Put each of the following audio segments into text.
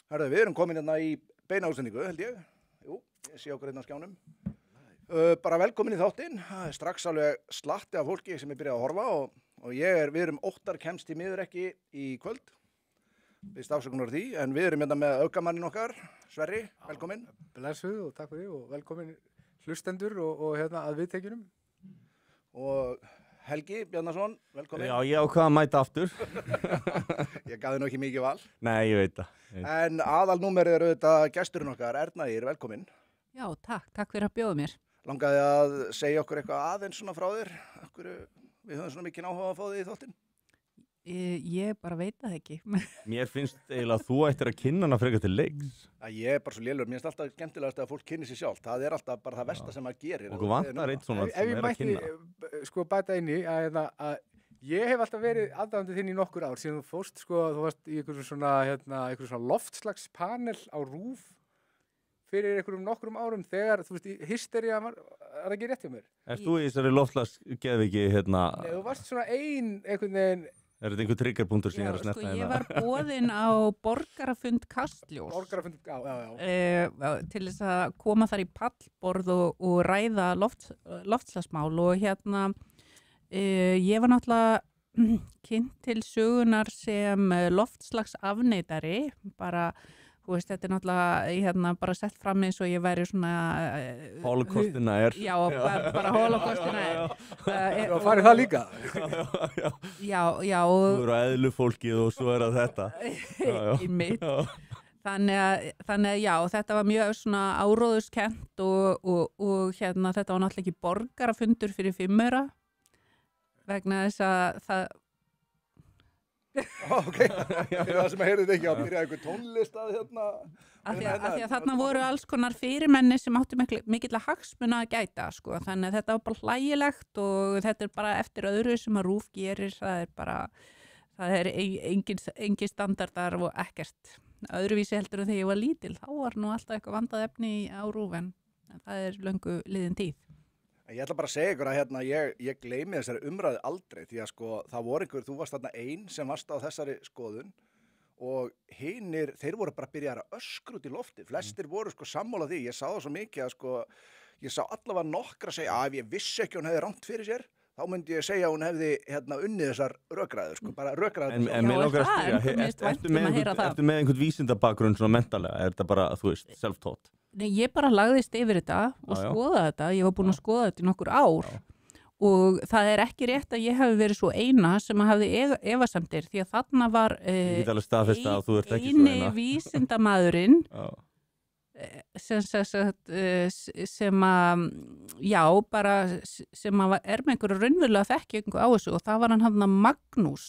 Herðu, við erum komin hérna í beina útsendingu, held ég. Jú, ég sé okkur hérna á skjánum. Bara velkomin í þáttinn. Það er strax alveg slatti af fólki sem er byrjað að horfa og við erum Óttar kemst í miður ekki í kvöld. Við stafsökunar því, en við erum hérna með aukamannin okkar, Sverri, velkomin. Blessuð og takk fyrir og velkomin hlustendur og hérna að viðtekjunum. Og Helgi Bjarnason, velkomin. Já, ég ákvað að mæta aftur. Ég gaf þið nú ekki mikið val. Nei, ég veit það. En aðalnúmerið eru auðvitað gesturinn okkar, Erna Ýr, velkomin. Já, takk fyrir að bjóða mér. Langaði að segja okkur eitthvað aðeins svona frá þér? Okkur, við höfum svona mikið áhuga að fá þig í þáttinn. Ég bara veit það ekki. Mér finnst eiginlega að þú ættir að kynna hana frekar til leiks. Ég er bara svo lélur, mér finnst alltaf skemmtilegast að fólk kynni sér sjálf. Það er alltaf bara það versta sem maður gerir. Og vantar eitt svona sem er að kynna. Ef ég mætti bæta inn í að ég hef alltaf verið aðdáandi þinn í nokkur ár síðan þú fórst þú varst í einhverjum svona loftslagspanel á RÚV fyrir einhverjum nokkrum árum þegar þú veist hystería var það ekki rétt hjá mér. Erst þú í þessari loftslagsgeðviki Nei, þú varst svona einhvern veginn. Er þetta einhver triggerpunktur sem ég er að snerta Ég var boðin á borgarafund Kastljós. Borgarafund, já. Til þess að koma þar í pallborð og ræða loftslagsmál og ég var náttúrulega kynnt til sögunar sem loftslagsafneitari, bara, þú veist, þetta er náttúrulega bara sett fram eins og ég væri svona... Holocaustina er. Já, bara holocaustina er. Og farið það líka? Já. Þú eru að eðlufólkið og svo er að þetta. Í mitt. Þannig að já, þetta var mjög svona áróðuskent og þetta var náttúrulega ekki borgarafundur fyrir 5 aura vegna þess að það Ok, fyrir það sem að heyrðu ekki að byrja einhver tónlist að Af því að þarna voru alls konar fyrirmenni sem áttu mikill að hagsmuna að gæta, sko. Þannig að þetta var bara hlægilegt og þetta er bara eftir öðru sem að RÚV gerir, það er engin standardar og ekkert. Öðruvísi heldur en þegar ég var lítil, þá var nú alltaf eitthvað vandað efni á RÚV en það er löngu liðin tíð. Ég ætla bara að segja ykkur að ég gleymi þessari umræðu aldrei því að sko það voru þú varst þarna ein sem varst á þessari skoðun og hinir, þeir voru bara að byrja að öskra út í lofti, flestir voru sko sammála því, ég sá það svo mikið að sko, ég sá allavega nokkra segja að ef ég vissi ekki hún hefði rangt fyrir sér, þá myndi ég segja að hún hefði unnið þessar rökræður, sko, bara rökræður. En mér langar að spyrja, ertu með einhvern vísindabakgrunn svona mentalega, er þetta bara, þú veist, self-taught? Nei, ég bara lagðist yfir þetta og skoða þetta, ég var búin að skoða þetta í nokkur ár og það er ekki rétt að ég hafi verið svo eina sem hafi efasemdir því að þarna var eini vísindamaðurinn sem er með einhverju raunverulega þekkingu á þessu og það var hann Magnús,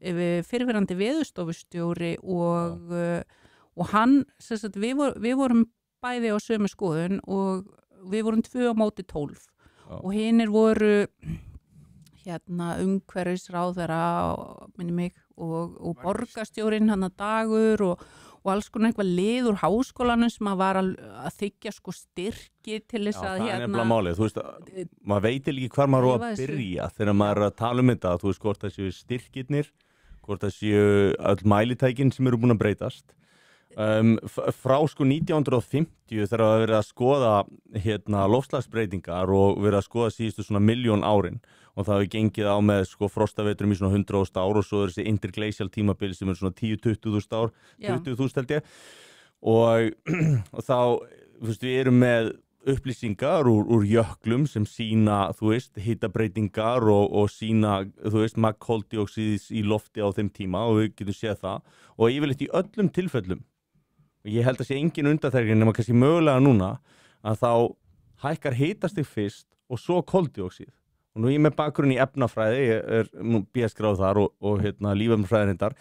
fyrrverandi veðurstofustjóri og hann, við vorum bæði á sömu skoðun og við vorum 2 á móti 12 og hinir voru umhverfisráðherra minni mig og borgarstjórinn Dagur og alls konar eitthvað lið úr háskólanum sem var að þykja sko styrki til þess að það er nefnilega málið, þú veist, maður veit ekki hvar maður á að byrja þegar maður er að tala um þetta, þú veist, hvort það séu styrkirnir, hvort það séu öll mælitækin sem eru búin að breytast. Frá sko 1950 þegar það verið að skoða loftslagsbreytingar og verið að skoða síðustu svona 1.000.000 árin og það hefur gengið á með sko frostavetrum í svona 100.000 ár og svo er þessi interglacial tímabil sem er svona 10-20.000 ár, 20.000 held ég og þá, þú veist, við erum með upplýsingar úr jöklum sem sýna, þú veist, hitabreytingar og sýna, þú veist, magn koldíoxíðs í lofti á þeim tíma og við getum séð það og yfirleitt í öllum tilfellum ég held að sé engin undantekning nema kannski mögulega núna að þá hækkar hitastig fyrst og svo koldíoxíð og nú ég með bakgrunn í efnafræði, ég er BS-gráð þar og lífefnafræðirindar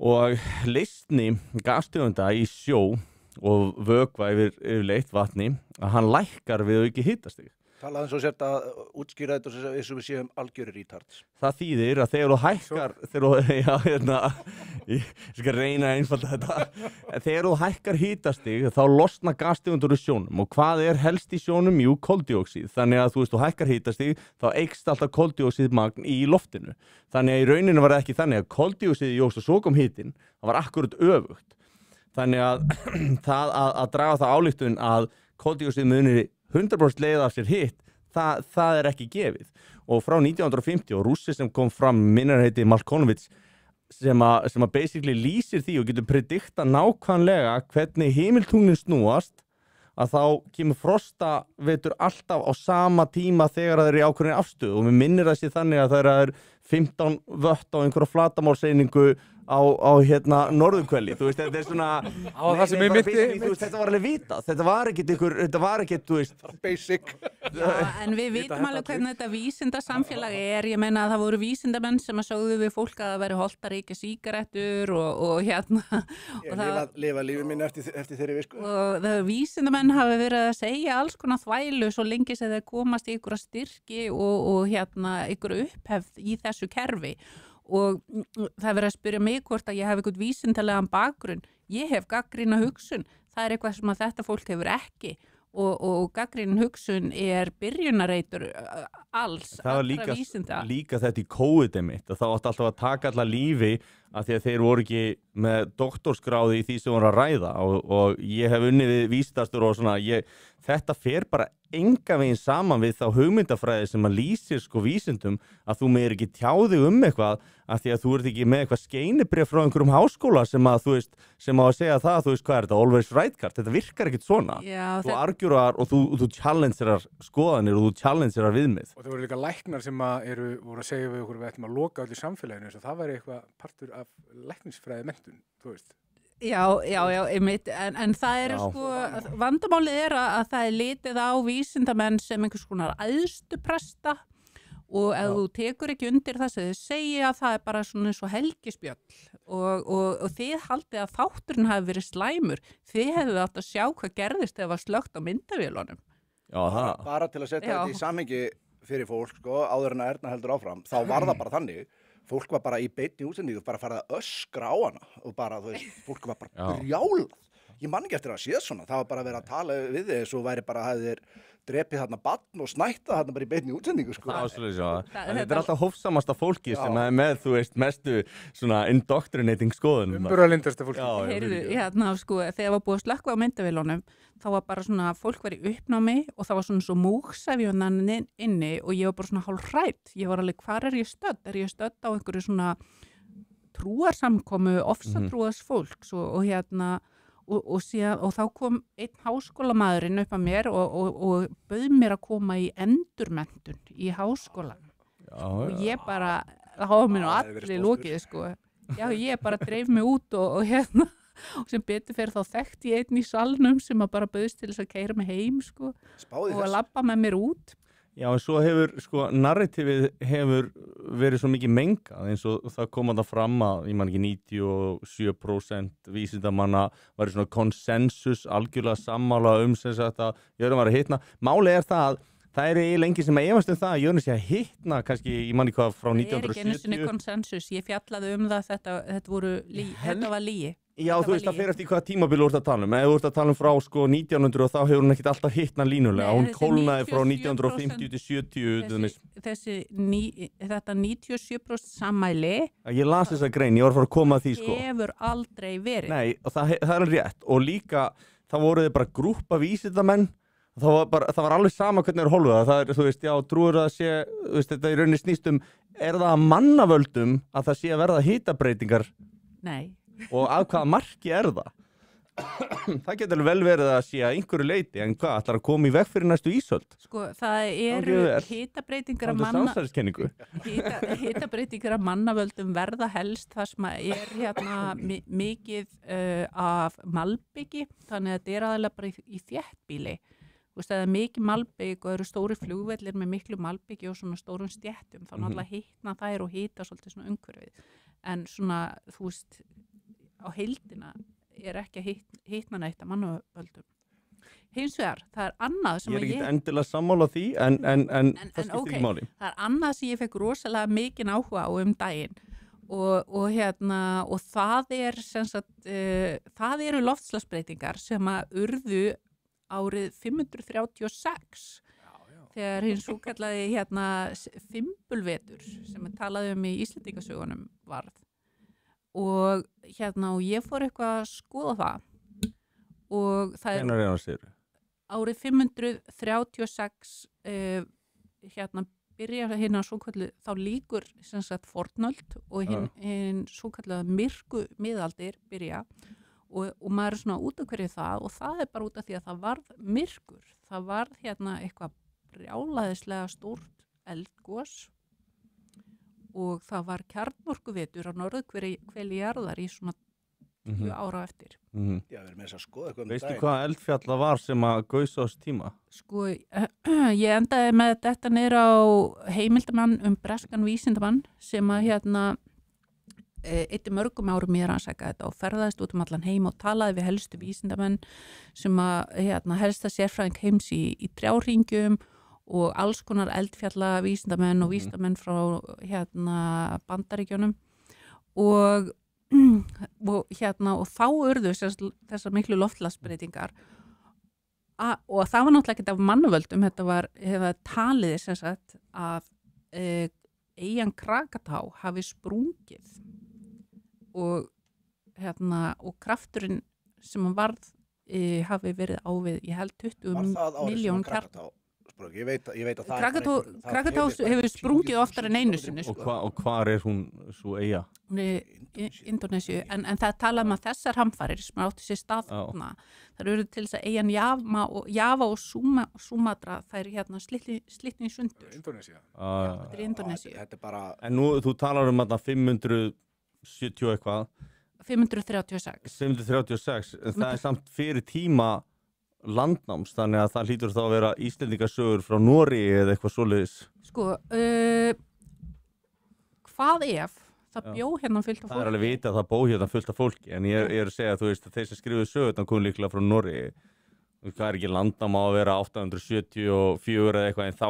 og leysni gastegunda í sjó og vökva yfirleitt vatni að hann lækkar við auki hitastig. Talaðu eins og sért að útskýra þetta eins og við séum algjörir retards. Það þýðir að þegar þú hækkar, ég skal reyna að einfalda þetta, þegar þú hækkar hitastig þá losna gastegundur úr sjónum og hvað er helst í sjónum? Jú, koldíoxíð. Þannig að þú veist, þú hækkar hitastig þá eykst alltaf koldíoxíðmagn í loftinu. Þannig að í rauninu var það ekki þannig að koldíoxíð jókst og svo kom hitinn, það var akkurat öfugt. Þannig að það að draga það ályktun að koldíoxíð muni 100% leiða af sér hitt, það ekki gefið. Og frá 1950 og rússi sem kom fram, minnir heiti Malkovich, sem að basically lýsir því og getur predikta nákvæmlega hvernig himiltungnin snúast, að þá kemur frostavetur alltaf á sama tíma þegar það er í ákveðinni afstöðu og mér minnir það sé þannig að það er 15 vött á einhverja flatamálseiningu á norðurkvelli, þú veist, þetta er svona það sem ég myndi, þetta var alveg vitað, þetta var ekkit, þú veist basic. En við vitum alveg hvernig þetta vísindasamfélagi ég meina að það voru vísindamenn sem að sögðu við fólk að það væri hollt að reykja sígarettur og Ég lifa lífið mín eftir þeirri visku. Og það vísindamenn hafi verið að segja alls konar þvælu svo lengi sem þeir komast í einhverja styrki og einhverju upphefð í þessu kerfi. Og það verið að spyrja mig hvort að ég hef eitthvað vísindalegan bakgrunn. Ég hef gagnrýna hugsun. Það er eitthvað sem að þetta fólk hefur ekki. Og gagnrýnin hugsun er byrjunareitur alls, allra vísinda. Líka þetta í COVID mitt, að þá átti alltaf að taka alla lífi af því að þeir voru ekki með doktorskráði í því sem voru að ræða og ég hef unnið við vísindastur og svona, þetta fer bara enga veginn saman við þá hugmyndafræði sem að lýsir sko vísindum að þú meir ekki tjáði eitthvað af því að þú ert ekki með eitthvað skeinibréf frá einhverjum háskóla sem að þú veist, sem á að segja það, þú veist hvað er þetta, always right card, þetta virkar ekkert svona. Já, þú argjúrar og þú challengerar skoðanir og þú challengerar viðmið. Og það voru líka læknar sem voru að segja við okkur við ætlum að loka allir samfélaginu eins og það væri eitthvað partur af læknisfræði menntun, þú veist. Já, einmitt, en það er sko, vandamálið er að það er litið á vísindamenn sem einhvers konar æðstu presta og ef þú tekur ekki undir það sem þið segja, það er bara svona eins og helgispjöll og þið haldið að þátturinn hafi verið slæmur, þið hefðu átt að sjá hvað gerðist þegar var slökkt á myndavélunum. Já, bara til að setja þetta í samhengi fyrir fólk, sko, áður en að Erna heldur áfram, þá var það bara þannig. Fólk var bara í beinni útsendingu, bara farið að öskra á hana og bara, þú veist, fólk var bara brjálað. Ég man ekki eftir að séð svona, það var bara að vera að tala við þig svo væri bara að þeir drepið þarna barn og snætta þarna bara í beinni útsendingu, sko. Þetta er alltaf hófsamasta fólki sem er með, þú veist, mestu svona indoctrinating skoðunum. Umburðarlyndasta fólki. Heyrðu, sko, þegar var búið að slökkva á myndavélunum, þá var bara svona, fólk var í uppnámi og það var svona svo múgsefjunan inni og ég var bara svona hálf hrædd. Ég var alveg, hvar er ég stödd? Er ég stödd á einhverju svona trúarsamkomu, ofsatrúars fólks og þá kom einn háskólamaðurinn upp að mér og bauð mér að koma í endurmenntun í háskólan. Og ég bara, það hafa mér nú allir lokið, sko. Já, ég bara dreif mig út og og sem betur fyrir þá þekkti ég einn í salnum sem að bara bauðst til þess að keyra mig heim, sko. Spáði og að labba með mér út. Já, en svo hefur, sko, narratífið hefur verið svo mikið mengað eins og það kom að það fram að, ég man ekki, 97% vísindamanna var í svona konsensus, algjörlega sammála sem sagt að jörðin var að hitna. Málið er það að það er eiginlega enginn sem að efast það að jörðin sé að hitna, kannski, ég man ekki hvað, frá 1970. Það er ekki einu sinni konsensus, ég fjallaði það, þetta var lygi. Já, þú veist, það fer eftir hvaða tímabil þú ert að tala um. Ef þú ert að tala um frá sko 1900 og þá hefur hún ekkert alltaf hitnað línulega. Hún kólnaði frá 1950 til 70. Þetta 97% sammæli. Ég las þessa grein, ég var að fara að koma að því, sko. Hefur aldrei verið. Nei, og það er rétt. Og líka, það voru þið bara grúppa vísindamenn. Það var alveg sama hvernig er hólfið. Það er, þú veist, já, trúir að sé, þú veist, þetta í rauninni snýst er það að mannavöldum að það sé að verða hitabreytingar? Nei. Og af hvaða marki er það? Það getur vel verið að sé að einhverju leiti, en hvað, ætlar að koma í veg fyrir næstu ísöld? Sko, það eru hitabreytingar af mannavöldum verða helst það sem er mikið af malbyggi, þannig að þetta er aðalega bara í þéttbýli. Þú veist, það er mikið malbygg og eru stóri flugvellir með miklu malbyggi og svona stórum stjettum, þá náttúrulega hitna þær og hita svolítið svona umhverfið. En svona, þú veist, á heildina er ekki að hitna neitt að mannavöldum. Hins vegar, það er annað sem ég er ekki endilega sammála því, en það skiptir ekki máli. Það er annað sem ég fekk rosalega mikinn áhuga á daginn og það er sem sagt, það eru loftslagsbreytingar sem að urðu árið 536 þegar hinn svokallaði fimbulvetur sem talaði í Íslendingasögunum varð. og og ég fór eitthvað að skoða það og það Hvenær hann segir? árið 536 byrja hérna svokölluð, þá líkur sem sagt fornöld og hinn svokölluð myrku miðaldir byrja og maður svona út af hverju það og það bara út af því að það varð myrkur, það varð eitthvað brjálæðislega stórt eldgos og það var kjarnorkuvetur á norðurhveli jarðar í svona 10 ára eftir. Já, við erum með þess að skoða eitthvað Veistu hvað eldfjall það var sem að gaus á þessu tíma? Sko, ég endaði með þetta niður á heimildamann breskan vísindamann sem að eitt mörgum árum ég rannsaka þetta og ferðaðist út allan heim og talaði við helstu vísindamenn sem að helsta sérfræðing heims í trjáringjum og alls konar eldfjalla vísindamenn og vísindamenn frá Bandaríkjunum og þá urðu þessar miklu loftslagsbreytingar og það var náttúrulega ekkert af mannavöldum, þetta var talið sem sagt að eyjan Krakatá hafi sprungið og krafturinn sem varð hafi verið ávið, ég held 20 miljón kjarnar. Ég veit að Krakatá hefur sprungið oftar en einu sinni. Og hvar hún svo eyja? Hún í Indónesíu, en það tala að þessar hamfarir sem átti sér stað þarna, það eru til þess að eyjan Java og Sumatra, það er slittin í sundur. Indónesía. Þetta er Indónesíu. En nú, þú talar 570 eitthvað. 536. 536, en það er samt fyrir tíma landnáms, þannig að það hlýtur þá að vera Íslendingasögur frá Noregi eða eitthvað svoleiðis. Sko, hvað ef það bjó hérna fullt af fólki? Það er alveg vita að það bjó hérna fullt af fólki, en ég er að segja að þú veist að þeir sem skrifuðu sögurnar kom líklega frá Noregi. Það er ekki landnám á að vera 874 eða eitthvað, en þá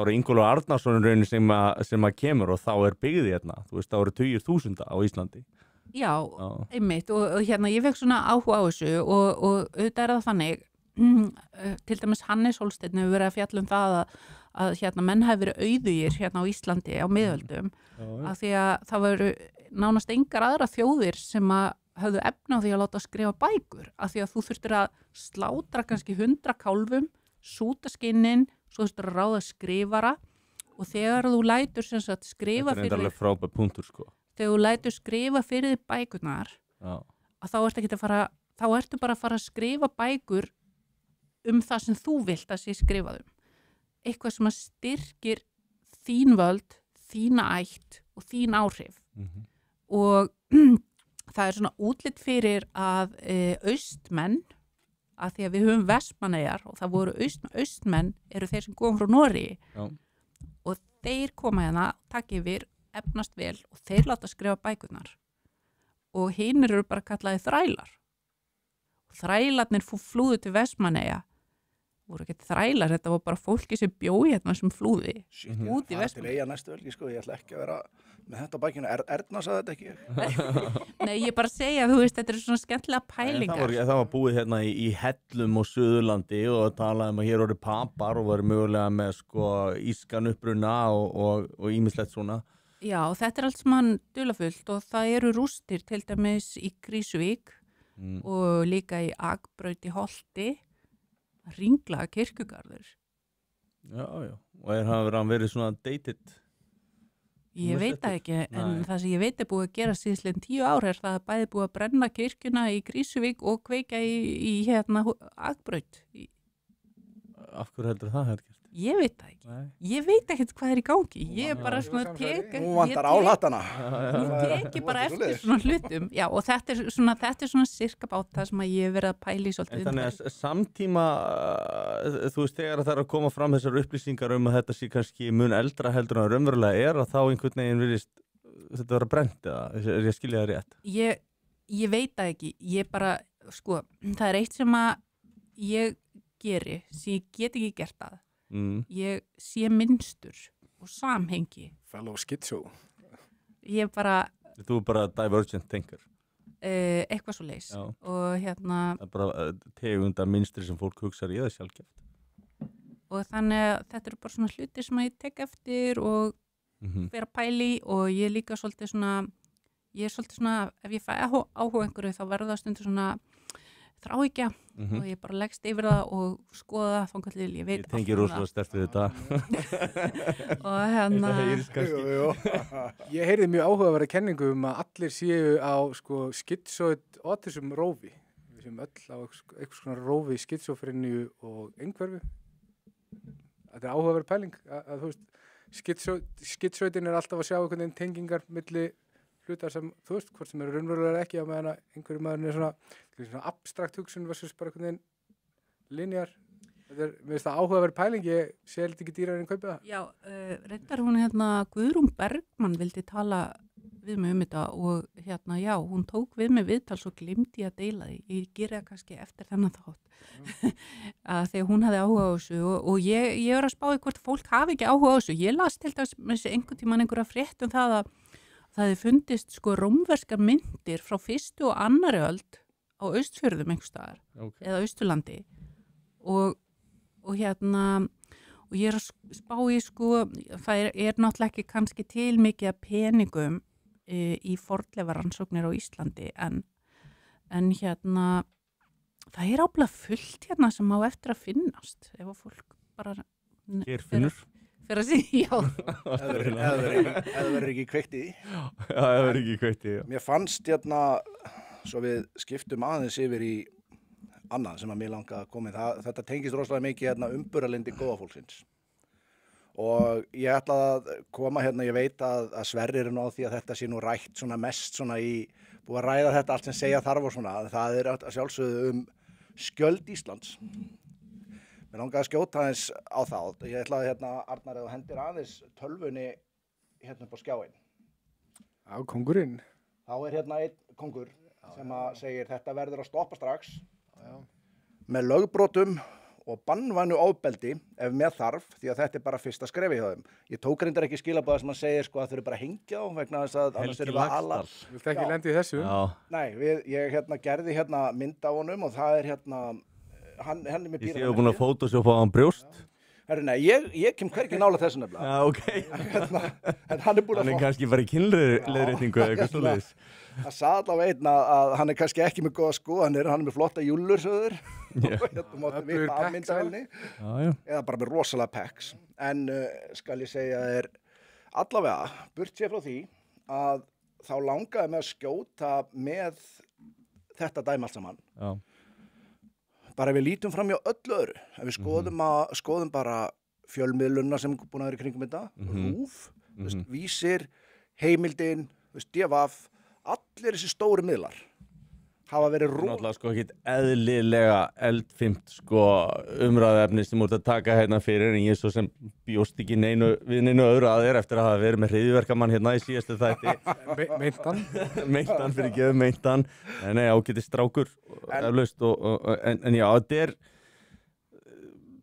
er Ingólfur Arnarson raunin sem að kemur og þá er byggði hérna, þú veist, þá eru 20.000 á Íslandi. Já, einmitt og ég fekk svona áhuga á þessu og auðvitað er það þannig til dæmis Hannes Hólsteinn hefur verið að fjalla það að menn hafi verið auðugir á Íslandi á miðöldum af því að það voru nánast engar aðra þjóðir sem að höfðu efna á því að láta skrifa bækur af því að þú þurftir að slátra kannski 100 kálfum, súta skinnin, svo þurftir að ráða skrifara og þegar þú lætur sem sagt skrifa fyrir... Þetta er alveg frábær punktur sko. Þegar þú lætur skrifa fyrir þig bækurnar að þá ertu bara að fara að skrifa bækur það sem þú vilt að sé skrifað eitthvað sem að styrkir þín völd, þína ætt og þín áhrif og það er svona útlit fyrir að austmenn, að því að við höfum Vestmannaeyjar og það voru austmenn eru þeir sem koma frá Noregi og þeir koma hérna, taka yfir efnast vel og þeir láta skrifa bækurnar og hinir eru bara kallaði þrælar og þrælarnir flúðu til Vestmannaeyja voru ekki þrælar, þetta var bara fólki sem bjói hérna sem flúði út í Vestmannaeyja. Það er eiga næstu velgi sko, ég ætla ekki að vera með þetta á bækinu, Erna sagði þetta ekki. Nei, ég bara segja, þú veist, þetta eru svona skemmtilega pælingar. Það var búið hérna í Hellum og Suðurlandi og talaði að hér voru papar og voru mögulega með sko ískan uppruna og ýmislegt svona. Já, þetta er allt sem hann dulafullt og það eru rústir til dæmis í Krýsuvík og líka í Akbraut í Holti, ringlaga kirkjugarður. Já, og hafa verið svona dated? Ég veit það ekki, en það sem ég veit er búið að gera síðan 10 ár það er bæði búið að brenna kirkjuna í Krýsuvík og kveika í Akbraut. Af hverju heldur það hefði gert? Ég veit það ekki. Nei. Ég veit ekkert hvað er í gangi. Ég er bara svona Nú vantar áhlattana. Ég teki bara eftir svona hlutum. Já, og þetta er svona sirka bát það sem ég hef verið að pæla í svolítið. En þannig að samtíma, þú veist, þegar það er að koma fram þessar upplýsingar að þetta sé kannski mun eldra heldur en raunverulega að þá einhvern veginn virðist þetta vera brennt eða er ég að skilja það rétt? Ég veit það ekki. Ég bara, sko, það er eitt sem að ég geri sem ég get ekki gert það. Ég sé mynstur og samhengi. Fellow schizo. Ég bara... Þú er bara divergent thinker. Eitthvað svo leys. Og Það er bara tegunda mynstri sem fólk hugsar í það sjálfgeft. Og þannig að þetta eru bara svona hluti sem ég tek eftir og vera pæli og ég líka svolítið svona, ég er svolítið svona, ef ég fæ áhuga einhverju þá verður það stundur svona þráhyggja og ég bara leggst yfir það og skoða það þangað til ég veit Ég tengi rosalega sterkt við þetta. og hérna Það heyrist kannski. Ég heyrði mjög áhugaverða kenningu að allir séu á sko schizoid autism rófi. Við séum öll á eitthvað svona rófi, skizofreníu og einhverfu. Þetta áhugaverð pæling að þú veist, schizoidin alltaf að sjá einhvern veginn tengingar milli hlutar sem, þú veist, hvort sem eru raunverulega ekki á meðan að einhverju maðurinn svona abstrakt hugsun versus bara einhvern veginn linear. Mér finnst það áhugaverð pæling, ég sé heldur ekki dýrar en kaupið það. Já, reyndar hún Guðrún Bergmann vildi tala við mig þetta og já, hún tók við mig viðtal svo glimti ég að deila því. Ég geri það kannski eftir þennan þátt. Að þegar hún hafði áhuga á þessu og ég er að spá í hvort fólk hafi ekki áhuga á þessu. Ég las til dæmis einhvern tímann einhverja frétt það að það hefði fundist sko rómverskar myndir frá 1. og 2. öld á Austfjörðum einhvers staðar eða Austurlandi og ég er að spá í sko, það er náttúrulega ekki kannski til mikið að peningum í fornleifarannsóknir á Íslandi en það er ábyggilega fullt sem á eftir að finnast ef að fólk bara Geirfinnur. fyrir að segja, já. Eða verður ekki kveikt í því. Já, það verður ekki kveikt í því. Mér fannst svo við skiptum aðeins yfir í annað sem að mér langa að koma í. Þetta tengist rosalega mikið umburðarlyndi góða fólksins. Og ég ætla að koma ég veit að Sverrir á því að þetta sé nú rætt svona mest svona búið að ræða þetta allt sem segja þarf og svona. Það er að sjálfsögðu skjöld Íslands. Mér langaði að skjóta aðeins á það. Ég ætlaði Arnar, ef þú hendir aðeins tölvunni upp á skjáinn. Já, kóngurinn. Þá er einn kóngur sem segir þetta verður að stoppa strax með lögbrotum og bannvænu ofbeldi ef með þarf, því að þetta er bara fyrsta skrefi hjá þeim. Ég tók reyndar ekki skilabóð sem hann segir að þau eru bara að hengja á vegna þess að annars eru við alar. Viltu ekki lenda í þessu? Já. Nei, ég gerði mynd á honum og það er hann er með Ég sé að búin að photoshopa á hann brjóst. Herru, nei, ég kem hvergi nála þessu nefnilega. Já, ok. En hann er búin að Hann er kannski bara í kynleiðréttingu eða eitthvað svoleiðis. Það sagði allavega einn að hann er kannski ekki með góða skoðanir, hann er með flotta júllur, söður. Og máttu vippa af myndavelni. Eða bara með rosalega packs. En skal ég segja þér allavega, burt sér frá því að þá langaði mig að skjóta með þetta dæmi allt saman. Já. Bara við lítum fram hjá öllu öðru. Ef við skoðum bara fjölmiðluna sem er búin að vera í kringum þetta, RÚV, Vísir, Heimildin, DVF, allir þessi stóru miðlar hafa verið náttúrulega sko ekkert eðlilega eldfimt sko umræðuefni sem úr að taka fyrir en ég svo sem bjóst ekki við neinu öðru að eftir að hafa verið með hryðjuverkamann í síðastu þætti. Meintan. Nei, ágæti strákur eflaust en já,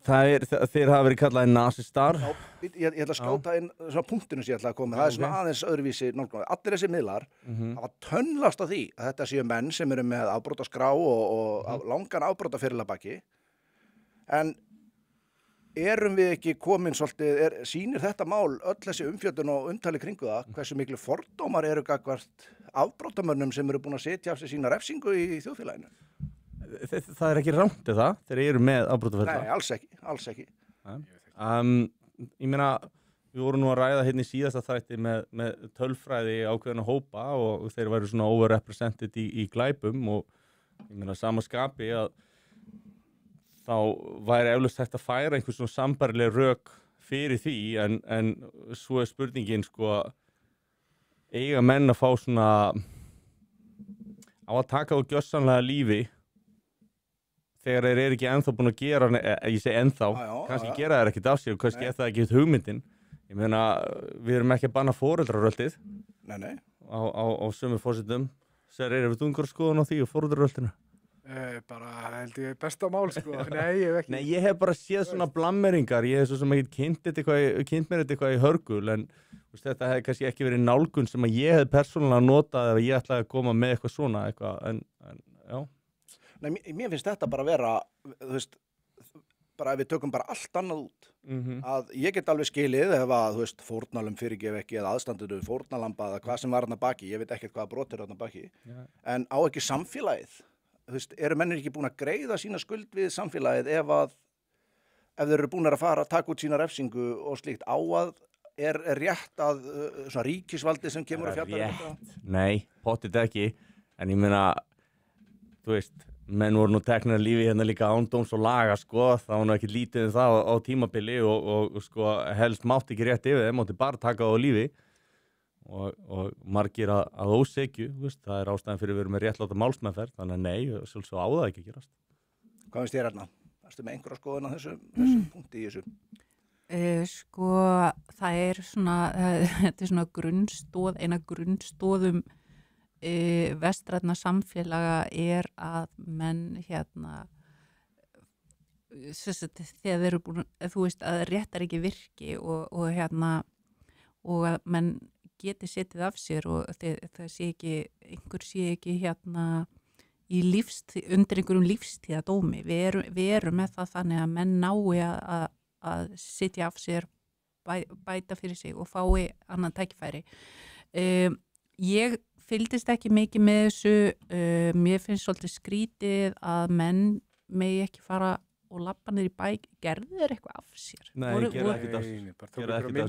þeir hafa verið kallaði nasistar. Já, ég ætla að skjóta inn svona punktinu sem ég ætla að koma. Það er svona aðeins öðruvísi nálgun. Allir þessi miðlar hafa tönnlast á því að þetta séu menn sem eru með afbrotaskrá og langan afbrotaferil að baki. En erum við ekki komin svolítið, sýnir þetta mál öll þessi umfjöldun og umtali kringu það hversu miklu fordómar eru gagnvart afbrotamönnum sem eru búin að setja af sig sína refsingu í þjóðfélaginu? Það er ekki rangt eða? Þeir eru með afbrotaferla? Nei, alls ekki. Ég meina, við vorum nú að ræða í síðasta þætti með tölfræði ákveðna hópa og þeir væru svona overrepresented í glæpum og ég meina sama skapi að þá væri eflaust hægt að færa einhvers svona sambærileg rök fyrir því en svo er spurningin sko eiga menn að fá svona á að taka á gjörsamlega lífi þegar þeir eru ekki ennþá búin að gera, ég segi ennþá, kannski gera þeir ekkert af sér og kannski er það ekki hugmyndin. Ég meina, við erum ekki að banna foreldraröltið á sömu fórsetum. Eru við dungur að skoða á því og foreldraröltinu? Bara held ég besta mál sko. Nei, ég hef ekki. Nei, ég hef bara séð svona blammeringar. Ég hef svo sem ekki kynnt mér eitthvað í hörgul en þetta hefði kannski ekki verið nálgun sem að ég hef persónulega notað ef ég ætlaði að koma með eitthvað svona en já. Nei, mér finnst þetta bara vera, þú veist, bara ef við tökum bara allt annað út, að ég get alveg skilið ef að, þú veist, fórnalum fyrirgef ekki eða aðstandur fórnalamba eða hvað sem var þarna baki, ég veit ekkert hvaða brot er þarna baki, en á ekki samfélagið, þú veist, eru mennir ekki búin að greiða sína skuld við samfélagið ef þeir eru búin að fara að taka út sína refsingu og slíkt á að er rétt að svona ríkisvaldi sem kemur að fjalla þetta? Nei, pottið ekki, en ég meina, þú veist, menn voru nú teknar lífi hérna líka ándóms og laga, sko, það var nú ekki lítið það á tímabili og sko, helst mátti ekki rétt yfir þeim, mátti bara taka það á lífi og margir að ósekju, veist, það er ástæðan fyrir að vera með réttláta málsmeðferð, þannig að nei, sjálfsög á það ekki að gerast. Hvað finnst þér hérna? Erstu með einhverja skoðun á þessum punkti í þessu? Sko, það er svona, þetta er svona eina grunnstóðum vestrænna samfélaga er að menn hérna þegar þeir eru búin, þú veist, að réttar ekki virki og hérna og að menn geti setið af sér og það sé ekki, einhver sé ekki hérna í undir einhverjum lífstíðadómi. Við erum með það þannig að menn nái að setja af sér, bæta fyrir sig og fái annan tækifæri. Ég fylgdist ekki mikið með þessu, mér finnst svolítið skrítið að menn megi ekki fara og labba niður í bæ, gerðu þeir eitthvað af sér? Nei, gerðu ekkert af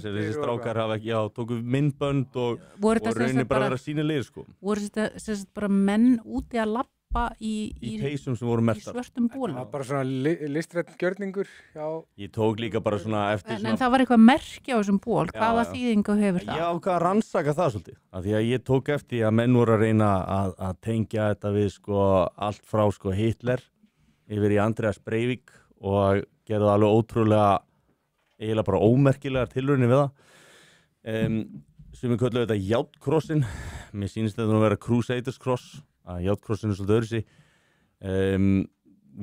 sér, þessi strákar hafa ekki, tóku myndbönd og rauninni bara vera sínilegir, sko. Voru þetta bara menn úti að labba í peysum sem voru mertar. Í svörtum bólum? Það var bara svona listrænn gjörningur, já. Ég tók líka bara svona eftir svona... En það var eitthvað merki á þessum ból, hvaða þýðingu hefur það? Já, hvað rannsaka það svolítið? Af því að ég tók eftir að menn voru að reyna að tengja þetta við sko allt frá sko Hitler yfir í Andreas Breivik og gerðu alveg ótrúlega eiginlega bara ómerkilegar tilraunir við það. Sem við kölluðu þetta járnkrossin, mér sýnist þetta nú að vera Crusaders Cross, að járnkrossin svolítið öðru sig.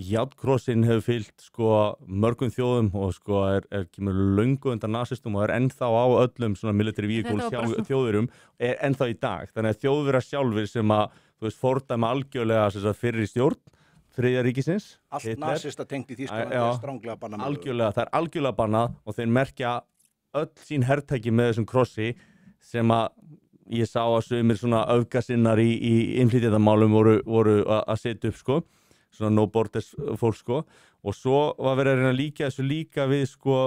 Járnkrossin hefur fylgt sko mörgum þjóðum og sko kemur löngu undan nasistum og ennþá á öllum svona military vehicles þjóðurum, ennþá í dag. Þannig að þjóðverðar sjálfur sem að, þú veist, fordæma algjörlega fyrir stjórn Þriðja ríkisins. Allt nasista tengt í Þýskalandi er stranglega bannað. Algjörlega, það er algjörlega bannað og þeir merkja öll sín hertæki með þessum krossi sem að ég sá að sumir svona öfgasinnar í innflytjendamálum voru að setja upp sko, svona no borders fólk sko, og svo var verið að reyna að líka þessu líka við sko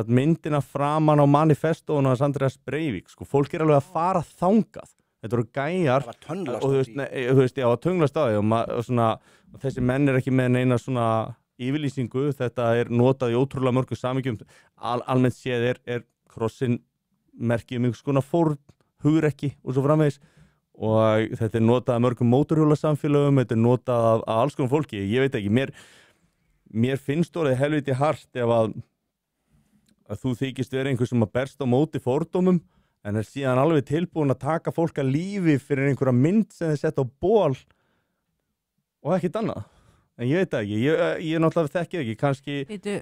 myndina framan á manifestónu hans Andreas Breivik, sko, fólk er alveg að fara þangað. Þetta eru gæjar og þú veist, já, að tönglast á því og svona, þessi menn er ekki með neina svona yfirlýsingu, þetta er notað í ótrúlega mörgum samhengjum, almennt séð er krossin merki einhvers konar fórn, hugrekki og svo framvegis og þetta er notað af mörgum mótorhjólasamfélögum, þetta er notað af alls konar fólki, ég veit ekki, mér finnst orðið helviti hart ef að þú þykist vera einhver sem að berst á móti fordómum en er síðan alveg tilbúin að taka fólk að lífi fyrir einhverja mynd sem þeir setja á ból og ekkert annað. En ég veit það ekki, ég náttúrulega þekki ekki, kannski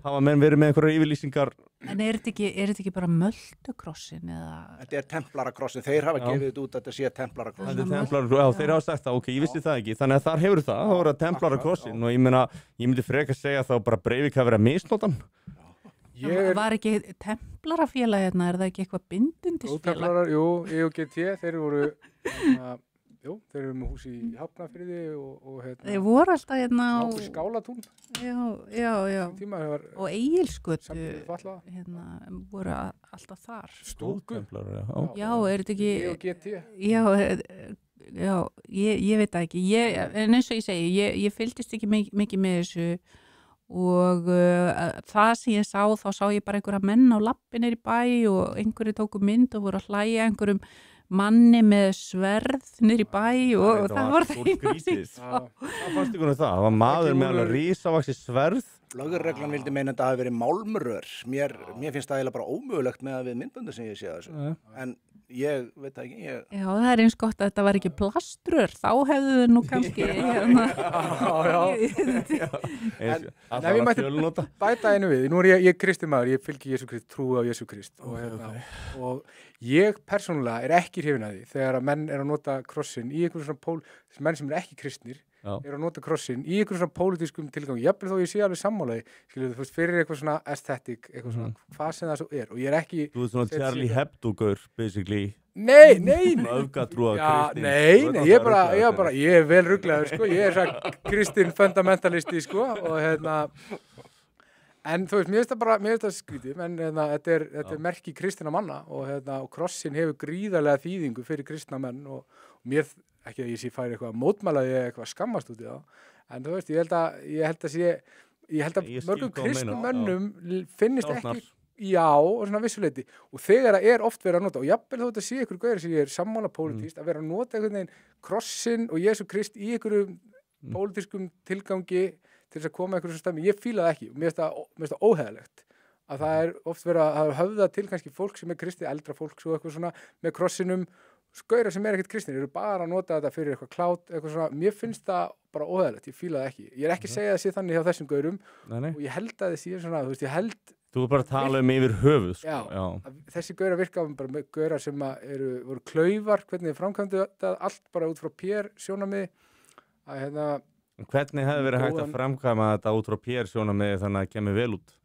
hafa menn verið með einhverja yfirlýsingar. En er þetta ekki bara möldukrossin eða? Þetta er templarakrossin, þeir hafa gefið þetta út að þetta sé templarakrossin. Þetta er templarakrossin, já, þeir hafa sagt það, ok, ég vissi það ekki, þannig að þar hefur það voru að templarakrossin og ég myndi frekar segja þá bara Breivik hafa verið að misnota hann. Var ekki templarafélag hérna, er það ekki eitthvað bindindisfélag? Templarar, jú, EOGT, þeir voru með hús í Hafnarfirði og hérna. Þeir voru alltaf hérna á Skálatún. Já. Og Egilsgötu, hérna, voru alltaf þar. Stúkutemplarar, já. Já, er þetta ekki... EOGT. Já, ég veit það ekki. En eins og ég segi, ég fylgdist ekki mikið með þessu. Og það sem ég sá, þá sá ég bara einhverja menn á lappinir í bæ og einhverju tóku mynd og voru að hlæja einhverjum manni með sverð niður í bæ og það var það skrítið. Það fannst ykkur um það, það var maður með alveg risavaxið sverð. Lögreglan vildi meina að það hafi verið málmrör. Mér finnst það eiginlega bara ómögulegt með að við myndböndu sem ég sé þessu. En ég veit það ekki. Já, það er eins gott að þetta var ekki plaströr, þá hefðu þau nú kannski En við mættum bæta einu við. Nú er ég kristin maður, ég fylgi Jesú Krist, trúi á Jesú Krist og ég persónulega er ekki hrifinn af því þegar að menn er að nota krossin í einhverjum svona menn sem er ekki kristnir eru að nota krossin í einhverjum svona pólitískum tilgangi, jafnvel þó ég sé alveg sammálaði, skilur þú veist, fyrir eitthvað svona aesthetic, eitthvað svona, hvað sem það svo og ég ekki... Þú ert svona Charlie Hebdo-gaur, basically. Nei. Öfgatrúa Kristín. Nei, ég vel ruglaður, sko, ég svona Kristín fundamentalisti, sko, og en þú veist, mér finnst það skrítið, en þetta er merki kristinna manna og krossin hefur gríðarlega þýðingu fyrir kristna menn og mér, ekki að ég sé færi eitthvað mótmælaði eða eitthvað skammast út í það, en þú veist, ég held að mörgum kristnum mönnum finnist ekki, og svona vissuleiti, og þegar það oft verið að nota, og jafnvel þó þetta sé ykkur gauðir sem ég sammála pólitískt, að vera að nota einhvern veginn krossin og Jesú Krist í ykkur pólitískum tilgangi til þess að koma einhverjum stæmi, ég fíla það ekki og mér finnst það óheðalegt að það oft verið að höfða til kannski fólk sem kristið, eldra fólk svo eitthvað svona með krossinum, skaurar sem ekkert kristin eru bara að nota þetta fyrir eitthvað klát, eitthvað svona, mér finnst það bara óheðalegt, ég fíla það ekki, ég ekki að segja það sé þannig hjá þessum gaurum og ég held að það sé svona, þú veist, Þú er bara að tala yfir höfuð, sko. Já. Þessi gaurar virka bara með gaurar sem voru klaufar, hvernig þið framkvæmdu þetta, allt bara út frá PR-sjónarmiði að Hvernig hefði verið hægt að framkvæma þetta út frá PR-sjónarmiði þannig að það kemur vel út?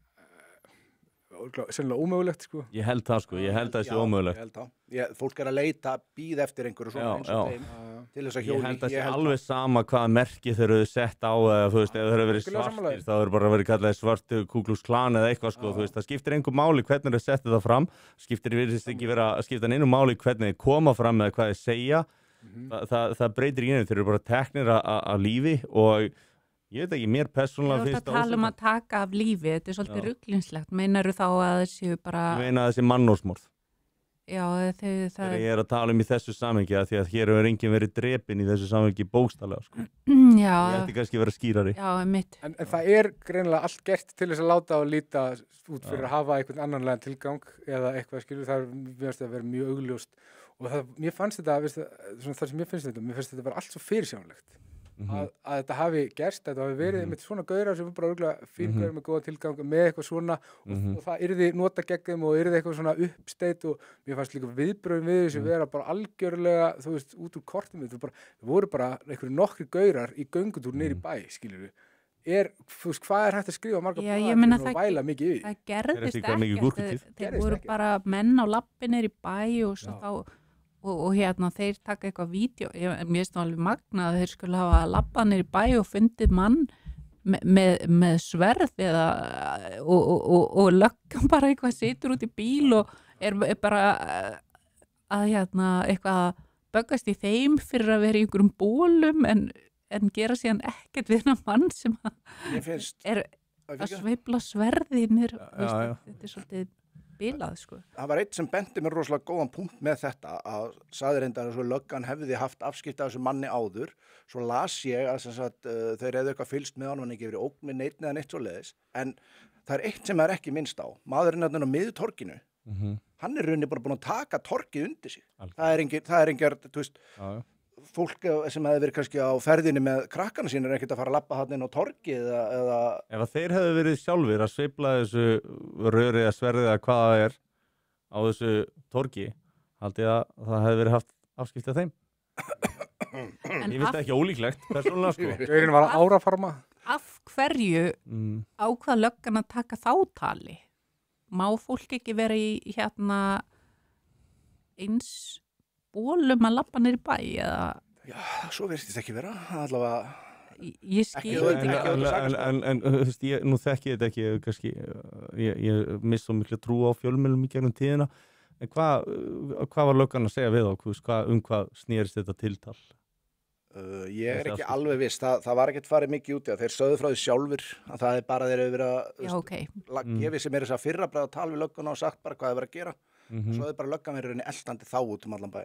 Sennilega ómögulegt, sko. Ég held það, sko. Ég held það sé ómögulegt. Ég held það. Fólk að leita, bíða eftir einhverju svona eins og þeim til þess að hjóli. Ég held það sé alveg sama hvaða merki þeir eru sett á eða, þú veist, ef þeir eru verið svartir, þá eru bara verið kallað svartu Ku Klux Klan eða eitthvað, sko. Þú veist, það skiptir engu máli hvernig þeir setja það fram. Skiptir neinu máli hvernig þeir koma fram eða hvað þeir segja. Það breytir í einu, þeir eru bara teknir að lífi og ég veit ekki, mér persónulega finnst það tala að taka af lífi, þetta svolítið ruglingslegt, meinarðu þá að það séu bara ég meina að það sé mannósmorð þegar ég er að tala í þessu samhengi því að hér hefur enginn verið drepinn í þessu samhengi bókstaflega, sko. Ég ætti kannski verið skýrari en það greinilega allt gert til þess að láta og líta út fyrir að hafa einhvern annanlega tilgang eða eitthvað, skilur, það verðast að vera mjög augljóst og mér fannst þetta, það sem mér finnst þetta bara allt svo fyrirsjánlegt að þetta hafi gerst, þetta hafi verið með svona gaurar sem bara örgulega fíngaurar með góða tilgang með eitthvað svona og það yrði nota gegn þeim og yrði eitthvað svona uppsteyt og mér fannst líka viðbröðum við þessu vera bara algjörlega, þú veist, út úr kortum það voru bara einhverju nokkri gaurar í göngutúr niður í bæ, skilur við þú veist, hvað hægt að skrifa marga blaðir og væla mikið yfir? Það gerðist ekkert, þeir voru bara menn á lappinir í bæ og svo þá og þeir taka eitthvað vídeo, mér finnst það alveg magnað að þeir skulle hafa labbanir í bæ og fundið mann með sverð eða og löggan bara eitthvað situr út í bíl og bara að eitthvað að böggast í þeim fyrir að vera í einhverjum bólum en gera síðan ekkert við hennar mann sem að sveifla sverðinir þetta er svolítið bilað, sko. Það var eitt sem benti mér rosalega góðan punkt með þetta að sagði reyndar að svo löggan hefði haft afskipti af þessu manni áður, svo las ég að þeir hefðu eitthvað fylgst með hann ekki verið ógn með neitt eða neitt svoleiðis en það er eitt sem ekki minnst á maðurinn á miðju torginu hann rauninni bara búin að taka torgið undir sig það er engar þú veist fólk sem hefði verið kannski á ferðinni með krakkana sín ekkert að fara að labba hann inn á torgið eða ef að þeir hefðu verið sjálfur að sveifla þessu röri eða sverðið eða hvað það er á þessu torgi haldið að það hefði verið haft afskipti af þeim ég finnst það ekki ólíklegt persónulega, sko. Gaurin var að árafarma af hverju ákvað löggan að taka þátali má fólk ekki vera í eins bólum að labba niður í bæ eða já, svo virðist þetta ekki vera allavega ég skil en nú þekki ég þetta ekki kannski, ég miss svo miklu trú á fjölmiðlum í gegnum tíðina en hvað var löggan að segja við á hvað snýrist þetta tiltal? Ég ekki alveg viss, það var ekkert farið mikið út þeir sögðu frá því sjálfur að það bara þeir hefur verið að gefið sem þess að fyrra bara að tala við lögguna og sagt bara hvað þeir verið að gera svo þau bara löggan verið eldandi þá út allan bæ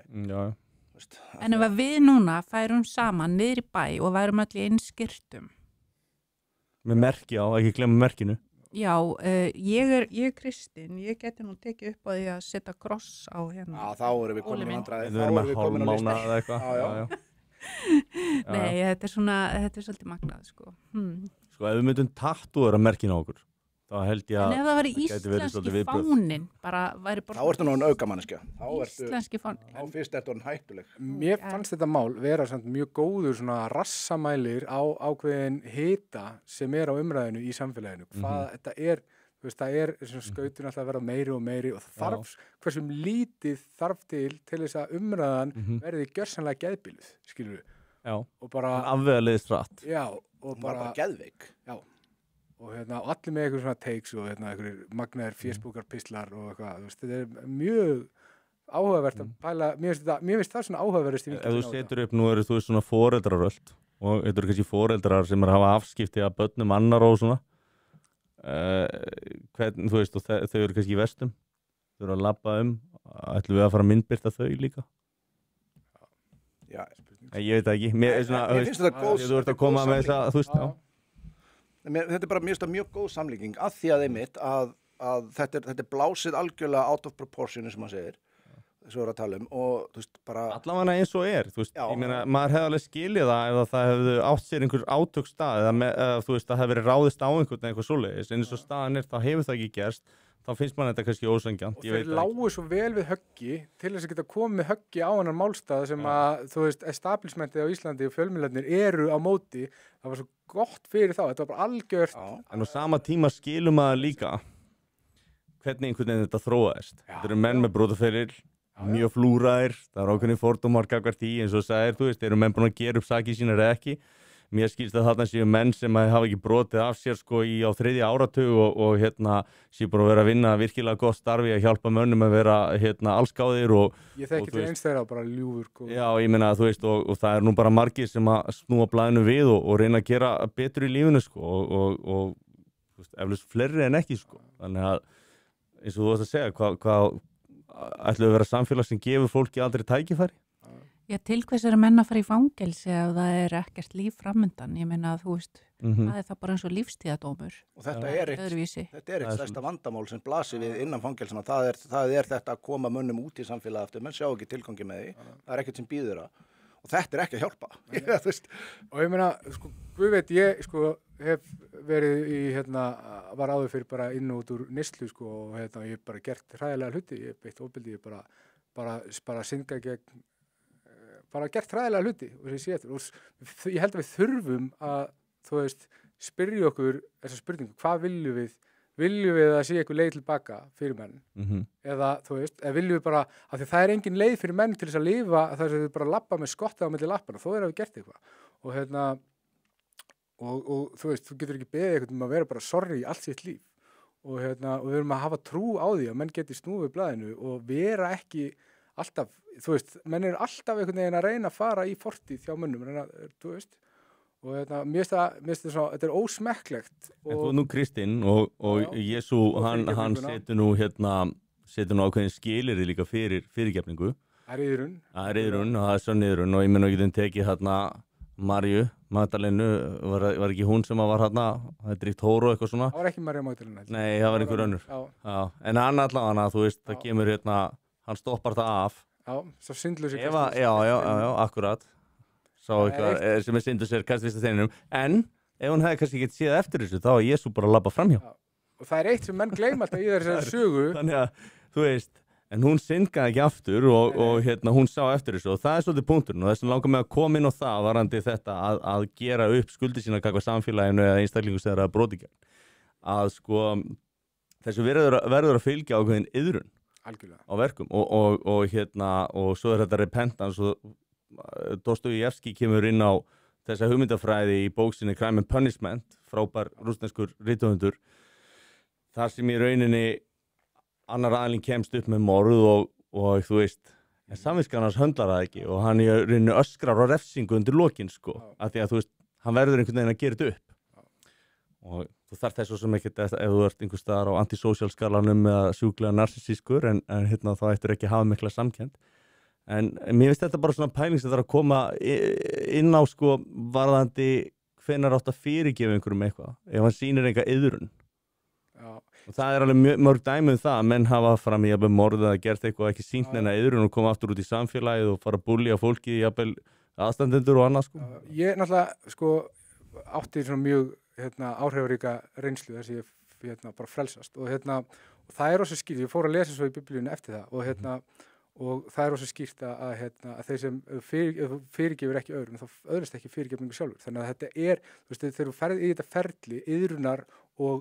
En ef við núna færum saman niður í bæ og værum allir í eins skyrtum með merki á, ekki glemma merkinu já, ég er Kristín ég geti nú tekið upp á því að setja kross á þá erum við komin í vandræði þá erum við hálfmána eða eitthvað Nei, þetta er svolítið magnað, sko. Sko, ef við myndum tattúera merkin á okkur, þá held ég að En ef það væri gæti verið svolítið íslenski viðbrögð. fáninn, bara væri bara... Þá ertu nú en aukamanneskja. Íslenski fáninn. Þá fyrst ertu hann hættuleg. Mér fannst þetta mál vera samt mjög góður svona rassamælir á ákveðin hita sem á umræðinu í samfélaginu. Hvað þetta þú veist, það svona skautin alltaf að vera meiri og meiri og það þarf, hversum lítið þarf til þess að umræðan verði gjörsamlega geðbiluð, skilur við. Já, og bara afvegaleiðist rætt. Já, og Hún var bara geðveik. Já, og og allir með eitthvað svona takes og einhverjir magnaðir Facebookar-pistlar og eitthvað, þú veist, þetta er mjög áhugavert að pæla, mér finnst það svona áhugaverðist. Ef þú setur upp, nú eru þú svona foreldraröld og þetta eru kannski foreldrar sem hafa afskipti af börnum annar og svona hvern, þú veist, og þau eru kannski í vestum, þau eru að labba ætlum við að fara að myndbirta þau líka? Já, ég veit ekki, mér finnst þetta góð, þú ert að koma með þess að, þú veist, þetta er bara mjög góð samlíking að því að einmitt að þetta er blásið algjörlega out of proportion sem maður segir, þessu voru að tala og þú veist bara... Allavega eins og þú veist, ég meina, maður hefði alveg skilið það ef það hefði átt sér einhver átök stað eða þú veist, það hefði verið ráðist á einhvern eða eitthvað svoleiðis, en eins og staðan þá hefur það ekki gerst, þá finnst mann þetta kannski ósanngjarnt. Og þeir lágu svo vel við höggi til þess að geta komið höggi á annan málstað sem að, þú veist, establishmentið á Íslandi og fjölmiðlarnir eru á móti, það var svo gott fyrir þá, þetta var bara algjört. En á sama tíma skilum maður líka hvernig einhvern veginn þetta þróaðist. Þetta eru menn með brotaferil, mjög flúraðir, það er ákveðni fordómar gagnvart því, eins og sagðir, þú veist, eru menn búin að gera upp sakir sínar eða ekki. Mér skilst að þarna séu menn sem hafa ekki brotið af sér sko á 3. áratug og séu búin að vera að vinna virkilega gott starfi að hjálpa mönnum að vera allsgáðir og... Ég þekki til eins þeirra bara ljúfur. Já, ég meina þú veist og það er nú bara margir sem að snúa blaðinu við og reyna að gera betur í lífinu sko og eflaust fleiri en ekki sko. Þannig að eins og þú veist að segja, hvað ætlum við að vera samfélag sem gefur fólki aldrei tækifæri? Já, til hvers er að menna að fara í fangelsi ef það er ekkert líf framundan. Ég meina að þú veist, það er það bara eins og lífstíðadómur. Og þetta er eitt stærsta vandamál sem blasir við innan fangelsina. Það er þetta að koma mönnum út í samfélagi aftur, menn sjá ekki tilgangi með því. Það er ekkert sem býður það. Og þetta er ekki að hjálpa. Og ég meina, sko, við veit, ég sko hef verið í, var áður fyrir bara inn og út úr neyslu, sko, og ég hef bara gert hræðilega hluti. Ég hef beitt ofbeldi, ég bara syndga gegn bara gert hræðilega hluti og ég held að við þurfum að, þú veist, spyrja okkur þessa spurningu, hvað viljum við að sé eitthvað leið tilbaka fyrir menn eða, þú veist, eða viljum við bara af því það er engin leið fyrir menn til þess að lifa þess að þau bara labba með skottið á milli lappana þó að við gert eitthvað og þú veist, þú getur ekki beðið eitthvað að vera bara sorry í allt sitt líf og við erum að hafa trú á því að menn geti snúið blaðinu og vera ekki alltaf, þú veist, menn eru alltaf einhvern veginn að reyna að fara í fortíð hjá mönnum, þú veist, og mér finnst það svona, þetta er ósmekklegt. En þú nú Kristinn og Jesú, hann setur nú ákveðin skilyrði líka fyrir fyrirgefningu. Það er yðrun. Það er yðrun og það er svo niðrun og ég menn að getum tekið Marju, Magdalenu, var ekki hún sem var það er dríkt hóru og eitthvað svona? Það var ekki Marja Magdalena. Nei, það var einhver önnur. Já. En hann allavega, þú veist, það kemur hann stoppar það af. Já, svo syndlösi. Já, akkurat. Sá eitthvað sem syndur sér kastvísta steininum. En ef hún hefði kannski ekki séð eftir þessu, þá er Jesú bara að labba framhjá. Já. Og það er eitt sem menn gleyma alltaf í þessari sögu. Þannig að, þú veist, en hún syndgaði ekki aftur og hún sá eftir þessu og það er svolítið punkturinn og þess að langar mig að koma inn á það varandi þetta að gera upp skuldi sína gagnvart samfélaginu eða einstaklingu sem það er að brota gegn. Að sko, þessu verður að fylgja ákveðin iðrun. Algjörlega. Á verkum og svo er þetta repentance og Dostojevski kemur inn á þessa hugmyndafræði í bóksinni Crime and Punishment, frábær rússneskur rithöfundur, þar sem í rauninni annar aðilinn kemst upp með morð og þú veist, en samviskan hans höndlar það ekki og hann í rauninni öskrar á refsingu undir lokin sko, af því að þú veist, hann verður einhvern veginn að gera þetta upp og þú þarf þessu sem ekkert ef þú ert einhver staðar á antisocial skalanum eða sjúklega narsissískur en þá ættir ekki að hafa mikla samkennd. En mér finnst þetta bara svona pæling sem það er að koma inn á sko varðandi hvenær átt að fyrirgefa einhverjum eitthvað, ef hann sýnir einhver iðrun. Já. Og það er alveg mörg dæmi það að menn hafa fram í jafnvel morð eða gert eitthvað ekki sýnt neina iðrun og koma aftur út í samfélagið og fara að búlja fólki jafnvel aðstandendur og annað sko. Ég náttúrulega sko átti svona mjög áhrifaríka reynslu þess að ég bara frelsast og það rosa skýrt, ég fór að lesa svo í biblíunni eftir það og það rosa skýrt að þeir sem fyrirgefur ekki öðrum, þá öðrist ekki fyrirgefningu sjálfur, þannig að þetta þú veist, þegar þú ferð í þetta ferli, iðrunar og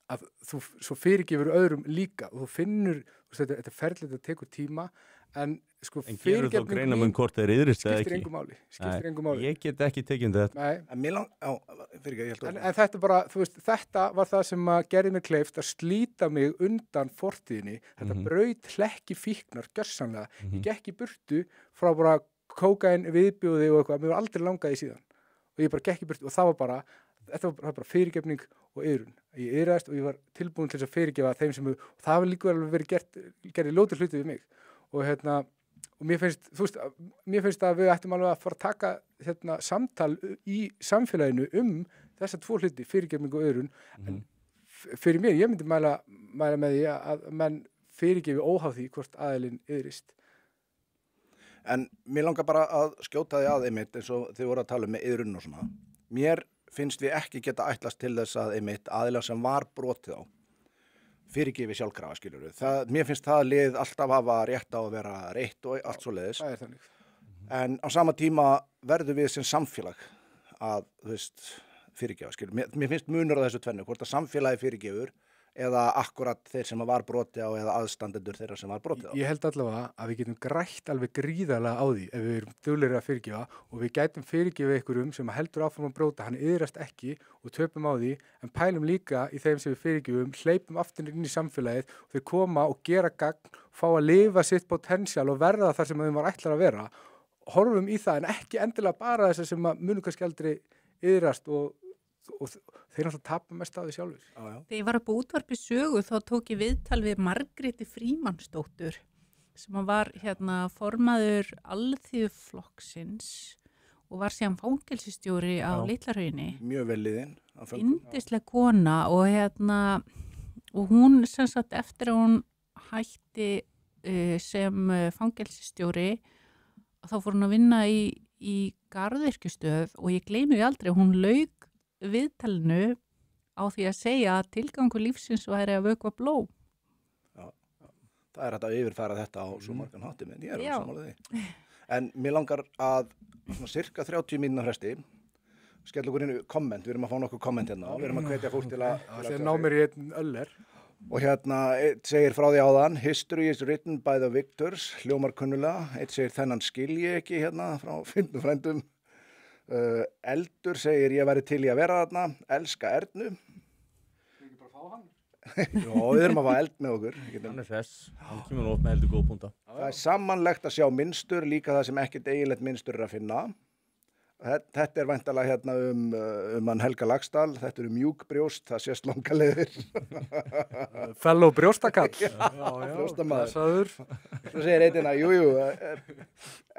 að þú svo fyrirgefur öðrum líka og þú finnur, þetta ferli, þetta tekur tíma, en sko fyrirgefning mín hvort þeir yðrist skiptir engu máli. Ég get ekki tekið þetta. En þetta bara, þú veist, þetta var það sem gerði mér kleift að slíta mig undan fortíðinni, þetta braut hlekki fíknar, gjörsamlega, ég gekk í burtu frá bara kókain, viðbjóði og eitthvað, mér var aldrei langað í síðan og ég bara gekk í burtu og það var bara fyrirgefning og iðrun. Ég iðraðist og ég var tilbúin til þess að fyrirgefa þeim sem, og það var líka alveg verið gerði ljótir hluti við mig og mér finnst að við ættum alveg að fara að taka samtal í samfélaginu þessa tvo hluti, fyrirgefning og iðrun, en fyrir mér, ég myndi mæla með því að menn fyrirgefi óháð því hvort aðilinn iðrist. En mér langar bara að skjóta því einmitt eins og þið voru að tala með iðrun og svona. Mér finnst við ekki geta ætlast til þess að einmitt aðilar sem var brotið á fyrirgefi sjálfkrafa, skilurðu. Mér finnst það lið alltaf hafa rétt á að vera reitt og allt svoleiðis. Það þannig. En á sama tíma verðum við sem samfélag að, þú veist, fyrirgefa, skilurðu. Mér finnst munur á þessu tvennu, hvort að samfélagi fyrirgefur eða akkurat þeir sem var brotið á eða aðstandendur þeirra sem var brotið á. Ég held allavega að við getum grætt alveg gríðarlega á því ef við erum duglegir að fyrirgefa og við gætum fyrirgefa einhverjum sem heldur áfram að brota, hann iðrast ekki og töpum á því, en pælum líka í þeim sem við fyrirgefum, hleypum aftur inn í samfélagið og þeir koma og gera gagn, fá að lifa sitt potential og verða þar sem þeim var ætlar að vera. Horfum í það en ekki endilega bara þessar sem munu kannski aldrei iðrast og þeir náttúrulega tapa mest á því sjálfur. Þegar ég var upp á útvarpi sögu þá tók ég viðtal við Margréti Frímannsdóttur sem var formaður Alþýðuflokksins og var síðan fangelsisstjóri á Litla-Hrauni. Mjög vel liðin. Yndisleg kona og hún sem sagt eftir að hún hætti sem fangelsisstjóri þá fór hún að vinna í garðyrkjustöð og ég gleymi því aldrei, hún lauk viðtalinu á því að segja að tilgangur lífsins væri að vökva blóm. Já, það hægt að yfirfæra þetta á svo margan hátti, menn ég alveg sammála því. En mér langar að cirka 30 mínúna fresti skella okkur inn í komment, við erum að fá nokkuð komment hérna, við erum að hvetja fólk til að það ná mér í einn öller. Og eitt segir frá því áðan, history is written by the victors, hljómar kunnulega, eitt segir þennan skil ég ekki frá fyndnum frændum. Eldur segir ég væri til í að vera þarna, elska Ernu. Við ekki bara fá hann? Já, við erum að fá eld með okkur. Hann hress, hann kemur oft með heldur góð púnta. Það samanlegt að sjá mynstur, líka það sem ekkert eiginlegt mynstur að finna. Þetta væntanlega hann Helga Laxdal, þetta mjúk brjóst, það sést langa leiðir. Fellow brjóstakall. Brjóstamaður. Svo segir einnina, er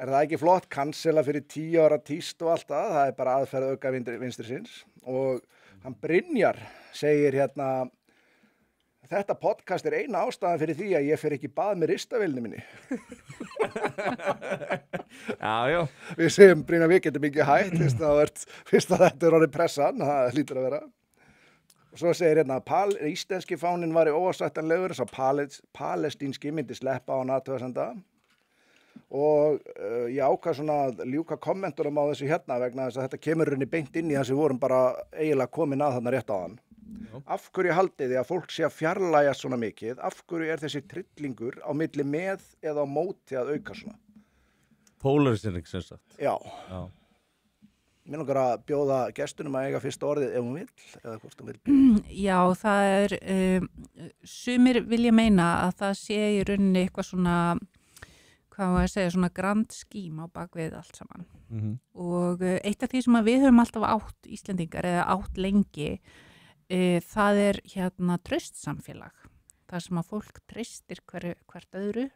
það ekki flott, cancela fyrir 10 ára tíst og allt það er bara aðferð auka vinstri síns. Og hann Brynjar segir þetta podcast er eina ástæðan fyrir því að ég fer ekki í bað með ristavélni minni. Já. Við segjum Brynjar, við getum ekki hætt, fyrst að þetta orðið pressan, það hlýtur að vera. Og svo segir íslenski fáninn var óásættanlegur, svo palestínski myndi sleppa á NATO-senda. Og ég ákvað svona að ljúka kommentunum á þessu vegna þess að þetta kemur henni beint inn í það sem vorum bara eiginlega komin að þarna rétt á hann. Af hverju haldið þið að fólk sé að fjarlægjast svona mikið? Af hverju er þessi trillingur á milli með eða á móti að auka svona? Polarisering sem sagt. Já. Mér langar að bjóða gestunum að eiga fyrsta orðið ef hún vill, eða hvort hún vill. Já, það sumir vilja meina að það sé í rauninni eitthvað svona, hvað var að segja, svona grand skím á bakvið allt saman. Og eitt af því sem við höfum alltaf átt Íslendingar eða átt lengi, það er traustsamfélag. Það sem að fólk treystir hvert öðru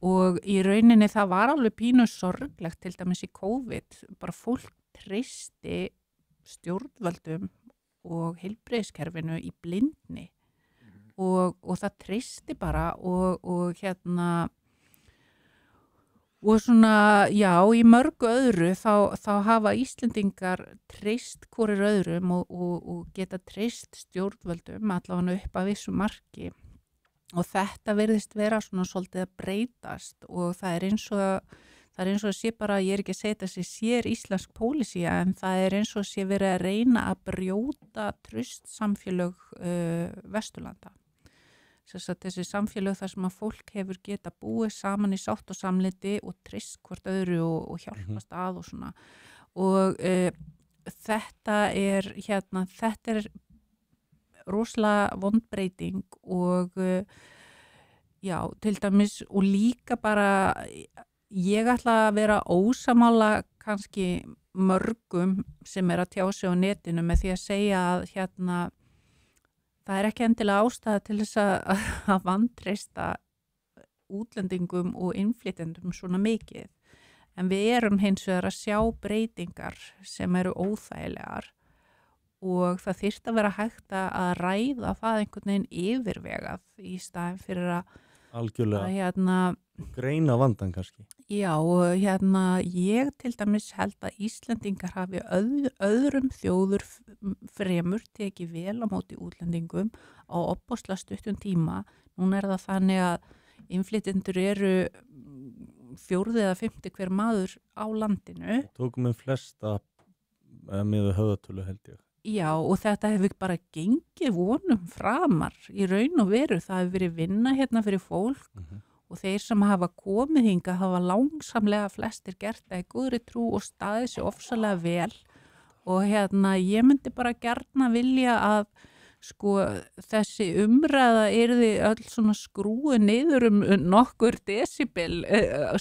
og í rauninni það var alveg pínu sorglegt til dæmis í COVID. Bara fólk treysti stjórnvöldum og heilbrigðiskerfinu í blindni og það treysti bara og Og svona, já, í mörgu öðru þá hafa Íslendingar treyst hvorir öðrum og geta treyst stjórnvöldum allavega upp að vissu marki og þetta virðist vera svona svolítið að breytast og það er eins og sé bara, ég er ekki að segja þessi sér íslensk pólísía en það er eins og sé verið að reyna að brjóta traust samfélög Vesturlanda. Þessi samfélög þar sem að fólk hefur geta búið saman í sátt og samliti og treyst hvort öðru og hjálpast að og svona og þetta er rosalega vondbreyting og já, til dæmis og líka bara ég ætla að vera ósamála kannski mörgum sem að tjá sig á netinu með því að segja að það er ekki endilega ástæða til þess að vantreysta útlendingum og innflytjendum svona mikið. En við erum hins vegar að sjá breytingar sem eru óþægilegar og það þyrfti að vera hægt að ræða það einhvern veginn yfirvegað í staðin fyrir að algjörlega greina vandan kannski. Já, og ég til dæmis held að Íslendingar hafi öðrum þjóður fremur tekið vel á móti útlendingum á opbóðslega stuttum tíma. Núna er það þannig að innflytjendur eru 4. eða 5. hver maður á landinu. Tókum við flesta með höfðatölu held ég. Já, og þetta hefur bara gengið vonum framar í raun og veru. Það hefur verið vinna hérna fyrir fólk og þeir sem hafa komið hingað hafa langsamlega flestir gert það í góðri trú og staðið sér ofsalega vel og ég myndi bara gjarna vilja að sko þessi umræða yrði öll svona skrúi niður nokkur desibel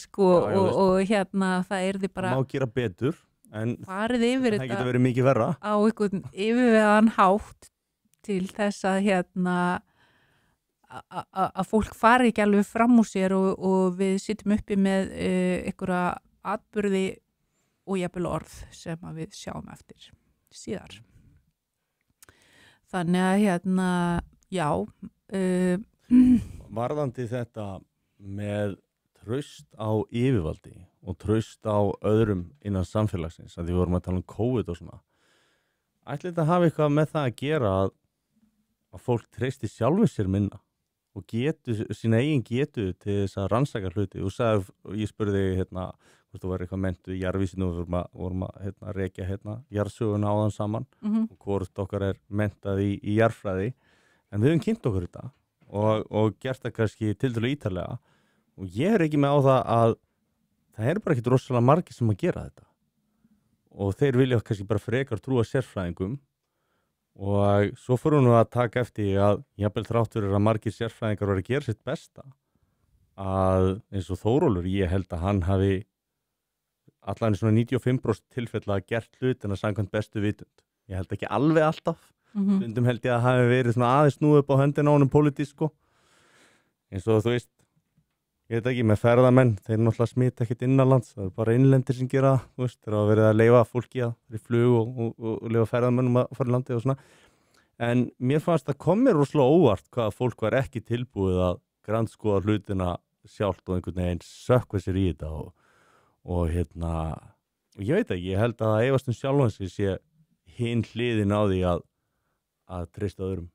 sko og það yrði bara má gera betur en farið yfir það getur verið mikið verra á einhvern yfirvegaðan hátt til þess að að fólk fari ekki alveg fram úr sér og við sittum uppi með einhverja atburði og jafnvel orð sem að við sjáum eftir síðar. Þannig að já. Varðandi þetta með traust á yfirvaldi og traust á öðrum innan samfélagsins, að því vorum að tala um COVID og svona. Ætli þetta hafi eitthvað með það að gera að fólk treysti sjálfum sér minna og sína eigin getu til þess að rannsaka hluti og ég spurði hvort þú var eitthvað mentu í jarðvísinu og við vorum að rekja jarðsöguna áðan saman og hvort okkar er mentað í jarðfræði en við höfum kynnt okkur þetta og gert það kannski tiltölulega ítarlega og ég er ekki með á það er bara ekkit rosalega margir sem að gera þetta og þeir vilja kannski bara frekar trúa sérfræðingum og svo fyrir við að taka eftir að jafnvel þrátt fyrir að margir sérfræðingar voru að gera sitt besta að eins og Þórólfur, ég held að hann hafi allan svona 95% tilfella gert hlutina samkvæmt bestu vitund. Ég held ekki alveg alltaf. Stundum held ég að hafi verið svona aðeins snúið upp á höndina á honum pólitísku. Eins og þú veist, ég veit ekki, með ferðamenn, þeir náttúrulega smita ekkert innanlands, það er bara innlendir sem gera það, þú veist, þeir hafa verið að leyfa fólki að fyrir flug og leyfa ferðamennum að fara í landið og svona. En mér fannst að komið rosalega óvart hvað fólk var ekki tilbúið að grandskoða hlutina sjálft og einhvern veginn sökkva sér í þetta og ég veit ekki, ég held að það efast sjálfan sig sé hinn hliðin á því að treysta öðrum.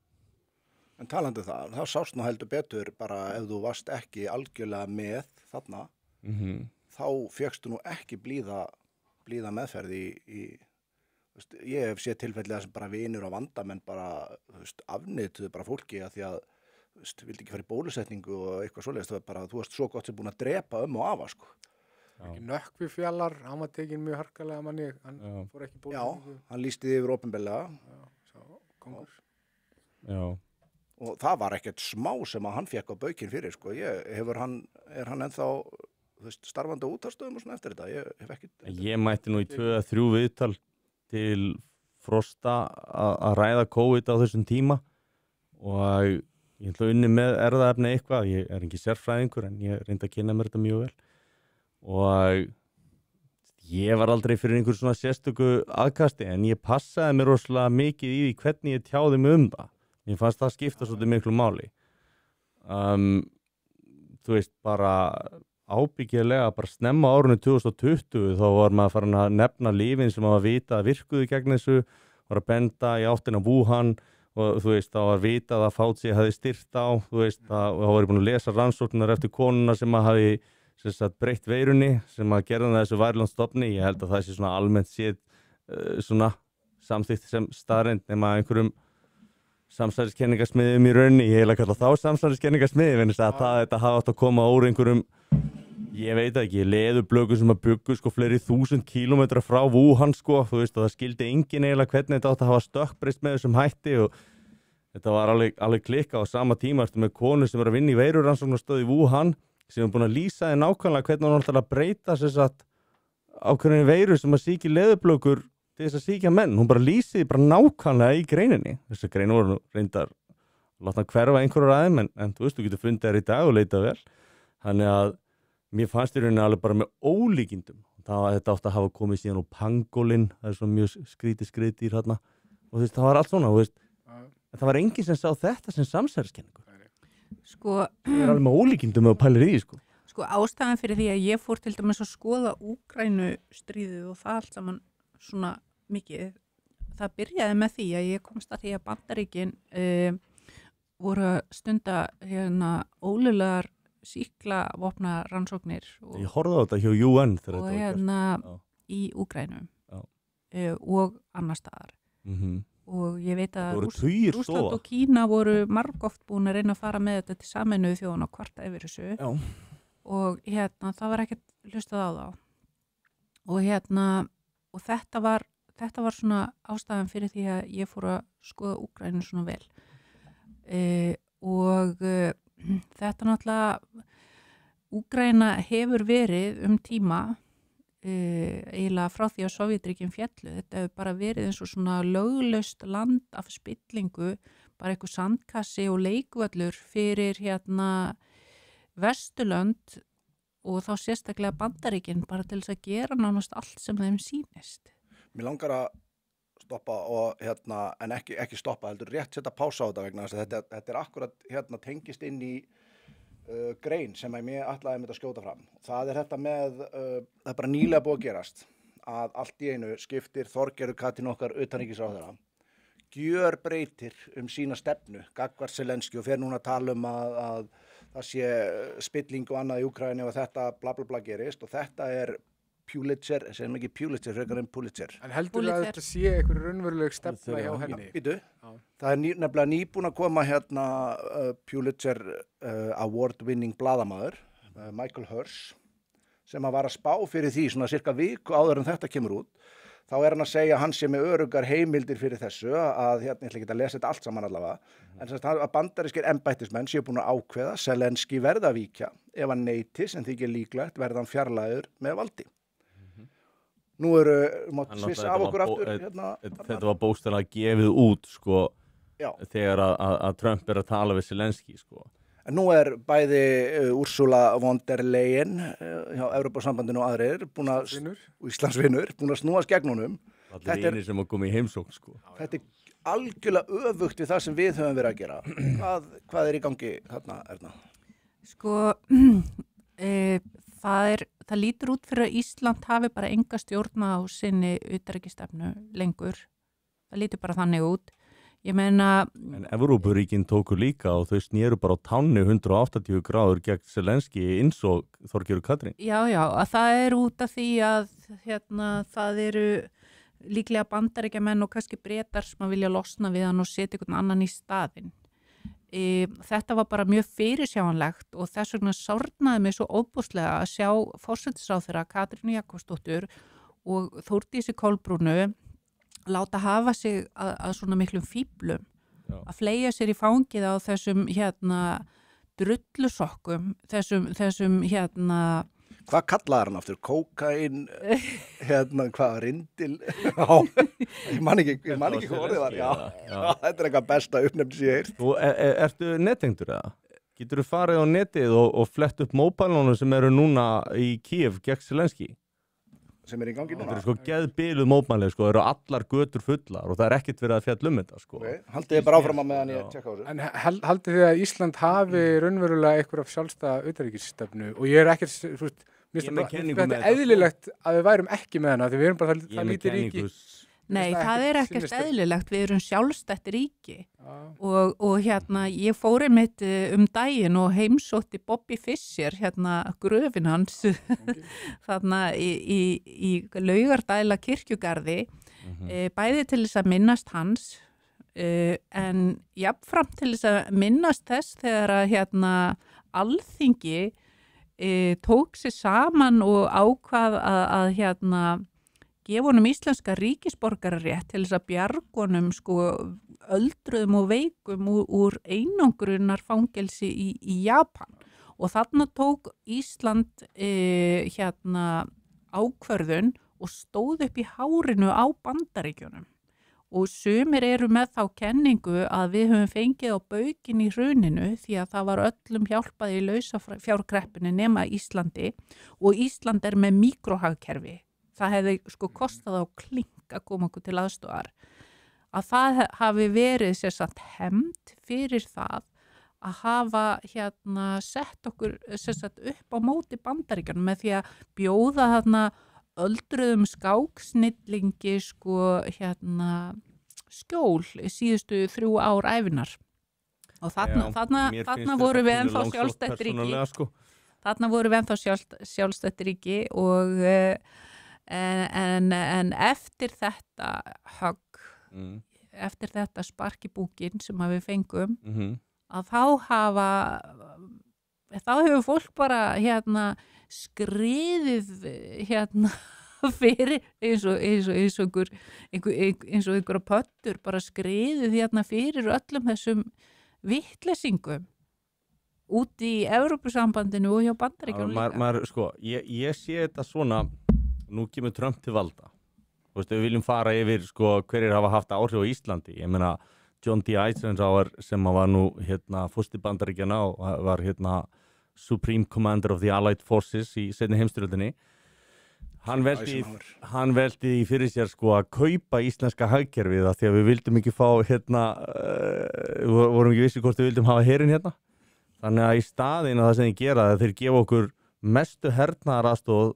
En talandi það, þá sást nú heldur betur bara ef þú varst ekki algjörlega með þarna, þá fékkstu nú ekki blíða meðferð ég hef séð tilfellega sem bara vinur og vandamenn bara, afneituðu bara fólki að því að, vildi ekki fara í bólusetningu og eitthvað svoleiðist, það var bara, þú varst svo gott sem búin að drepa og afa, sko. Nökkvi Fjallar, hann var tekinn mjög harkalega manni, hann fór ekki bólusetningu. Já, hann lýsti yfir opinberlega. Kongur. Já. Og það var ekkert smá sem að hann fekk á baukinn fyrir, sko. Er hann ennþá, starfandi á útvarpsstöðum og svona eftir þetta? Ég hef ekkert... Ég mætti nú í 2-3 viðtal til Frosta að ræða COVID á þessum tíma og ég ætla unni með erfðaefni eitthvað, ég er ekki sérfræðingur en ég reyndi að kynna mér þetta mjög vel og ég var aldrei fyrir einhver svona sérstöku aðkasti en ég passaði mér rosalega mikið í því hvernig ég tjáði mig það. Mér fannst það skipta svolítið miklu máli. Þú veist, bara ábyggilega bara snemma árinu 2020 þá var maður farin að nefna lyfin sem maður vita að virkuðu gegn þessu, var að benda í áttina Wuhan og þú veist, þá var vitað að Fauci hefði styrt á, þú veist, þá var ég búin að lesa rannsóknar eftir konuna sem að hafi breytt veirunni, sem að gerða þessu værilandstofni. Ég held að það sé svona almennt séð svona samþykkt sem staðreynd nema einhverjum samsæriskenningasmiðum í rauninni. Ég heila kalla þá samsæriskenningasmiðum, en þetta hafa átt að koma úr einhverjum, ég veit ekki, leðurblöku sem að byggu sko fleiri 1000 kílómetra frá Wuhan sko, þú veist, og það skildi engin eiginlega hvernig þetta átt að hafa stökkbreyst með þessum hætti og þetta var alveg klikka á sama tíma eftir með konu sem er að vinna í veirurannsóknarstöð í Wuhan sem er búin að lýsa því nákvæmlega hvernig hún alltaf að breyta ákveðinni veiru sem að sýki leðurblökur til þess að sýkja menn. Hún bara lýsiði bara nákvæmlega í greininni. Þessar greinu voru nú reyndar láta hann hverfa einhverjar aðeim en þú veist, þú getur fundið þær í dag og leitað vel. Þannig að mér fannst í rauninni alveg bara með ólíkindum. Þetta átti að hafa komið síðan úr pangolin, það er svona mjög skrítið hérna. Og þú veist, það var allt svona, þú veist. En það var enginn sem sá þetta sem samsæriskenningu. Sko, það er alveg með ólíkindum að pæla í því, sko. Sko, ástæðan fyrir því að ég fór til dæmis að skoða Úkraínustríðið og það allt saman svona mikið, það byrjaði með því að ég komst að því að Bandaríkin voru að stunda hérna ólöglegar sýklavopna rannsóknir ég horfði á þetta hjá UN og hérna í Úkraínu og annar staðar. Og ég veit að Rússland og Kína voru margoft búin að reyna að fara með þetta til Sameinuðu þjóðanna og kvarta yfir þessu. Já. Og hérna það var ekkert hlustað á þá. Og hérna og þetta var svona ástæðan fyrir því að ég fór að skoða Úkraínu svona vel. Þetta náttúrulega Úkraína hefur verið tíma eiginlega frá því að Sovétríkin féllu. Þetta hefur bara verið eins og svona löglaust land af spillingu, bara eitthvað sandkassi og leikvöllur fyrir hérna Vesturlönd og þá sérstaklega Bandaríkin bara til þess að gera nánast allt sem þeim sýnist. Mér langar að stoppa og hérna, en ekki stoppa, heldur rétt setja pása á þetta vegna þess að þetta er akkurat hérna tengist inn í grein sem að mér ætlaði að skjóta fram. Það er þetta með, það er bara nýlega búið að gerast að allt í einu skiptir Þorgerður Katrín okkar utanríkisráðherra gjörbreytir sína stefnu gagnvart Zelenskí og fer núna að tala að það sé spilling og annað í Úkraínu og þetta bla bla bla gerist og þetta er Pulitzer, segjum ekki Pulitzer, frekar en Pulitzer. En heldur að þetta sé einhver raunveruleg stefna hjá henni? Það er nefnilega nýbúin að koma hérna Pulitzer award-winning blaðamaður, Michael Hirsch, sem að var að spá fyrir því svona cirka viku áður en þetta kemur út. Þá er hann að segja að hann sé með öruggar heimildir fyrir þessu, að hérna, ég ætla ekki að lesa þetta allt saman allavega, en að bandarískir embættismenn séu búin að ákveða Zelenskí verða að víkja, ef hann neyti sem þykir líklegt verða hann fjarlægur með valdi. Nú eru, mátt svissa af okkur aftur. Þetta var bókstaflega gefið út, sko, þegar að Trump er að tala við Zelenskí, sko. En nú er bæði Ursula von der Leyen hjá Evrópusambandinu og aðrir, Íslandsvinur, búin að snúast gegn honum. Allir einir sem að koma í heimsókn, sko. Þetta er algjörlega öfugt við það sem við höfum verið að gera. Hvað er í gangi þarna, Erna? Sko, það lítur út fyrir að Ísland hafi bara enga stjórna á sinni utanríkisstefnu lengur. Það lítur bara þannig út. Ég meina... En Evrópuríkin tóku líka og þau snéru bara á tánni 180 gráður gegn Zelenskí eins og Þorgerður Katrín. Já, að það er út af því að hérna, það eru líklega Bandaríkjamenn og kannski Bretar sem að vilja losna við hann og setja einhvern annan í staðinn. Þetta var bara mjög fyrirsjáanlegt og þess vegna sárnaði mig svo óbúslega að sjá forsætisráðherra Katrínu Jakobsdóttur og Þórdísi Kolbrúnu láta hafa sig að svona miklum fíblum, að fleygja sér í fangið á þessum hérna drullusokkum, þessum hérna... Hvað kallaði hann aftur? Kókain, hérna, hvað, rindil? Já, ég man ekki hvað orðið var. Já, þetta er eitthvað besta uppnefnis ég heyrt. Og ertu nettengdur eða? Getur þú farið á netið og flett upp móbælunum sem eru núna í Kiev gegn Zelenskí? sem í gangi núna. Þetta sko geðbiluð mótmæli, sko, eru allar götur fullar og það ekkert verið að fjalla þetta, sko. Haldið þið bara áfram að meðan ég tjekka á þessu. En haldið þið að Ísland hafi raunverulega eitthvað sjálfstæða utanríkisstefnu og ég ekkert, þú veist, þetta er eðlilegt að við værum ekki með hana því við erum bara það lítið ríki. Nei, það er ekkert eðlilegt, við erum sjálfstætt ríki og ég fór einmitt daginn og heimsótti Bobby Fischer, gröfin hans, þarna í Laugardæla kirkjugarði, bæði til þess að minnast hans, en jafnframt til þess að minnast þess þegar að Alþingi tók sig saman og ákvað að gefa honum íslenska ríkisborgararétt til þess að bjarga honum öldruðum og veikum úr einangrunarfangelsi í Japan og þarna tók Ísland ákvörðun og stóð upp í hárinu á Bandaríkjunum og sumir eru með þá kenningu að við höfum fengið á baukinn í hruninu því að það var öllum hjálpað í lausafjárkreppunni nema Íslandi og Ísland er með mikrohagkerfi. Það hefði kostað á klink að koma okkur til aðstofar, að það hafi verið sérstætt hefnd fyrir það að hafa sett okkur sérstætt upp á móti Bandaríkjunum með því að bjóða öldruðum skáksnillingi skjól síðustu 3 ár ævinar og þarna voru við ennþá sjálfstætt ríki þarna voru við ennþá sjálfstætt ríki og en eftir þetta högg eftir þetta spark í búkinn sem við fengum að þá hefur fólk bara skriðið fyrir eins og einhverja pöttur bara skriðið fyrir öllum þessum vitleysingum út í Evrópusambandinu og hjá Bandaríkjunum líka. Ég sé þetta svona, nú kemur Trump til valda. Þú veist, við viljum fara yfir hverjir hafa haft áhrif á Íslandi. Ég meina, John D. Eisenhower sem var nú fórsti Bandaríkjanna og var Supreme Commander of the Allied Forces í seinni heimsstyrjöldinni. Hann velti í fyrir sér að kaupa íslenska hagkerfið af því að við vildum ekki fá vorum ekki vissi hvort við vildum hafa herinn hérna. Þannig að í staðinn að það sem þeir gera þeir gefa okkur mestu hernaðaraðstoð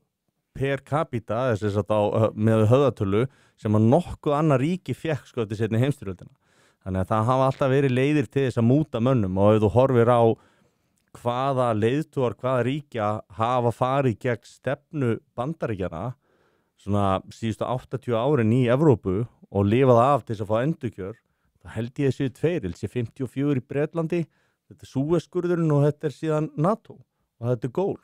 per capita, þess að með höfðatölu sem að nokkuð annar ríki fékk til seinni heimsstyrjöldina. Þannig að það hafa alltaf verið leiðir til þess að múta mönnum og ef þú horfir á hvaða leiðtúar, hvaða ríkja hafa farið gegn stefnu Bandaríkjanna svona síðustu 80 árin í Evrópu og lifað af til þess að fá endurkjör, það held ég þessu 54 í Bretlandi, þetta er Suez-skurðurinn og þetta er síðan NATO og þetta er gól.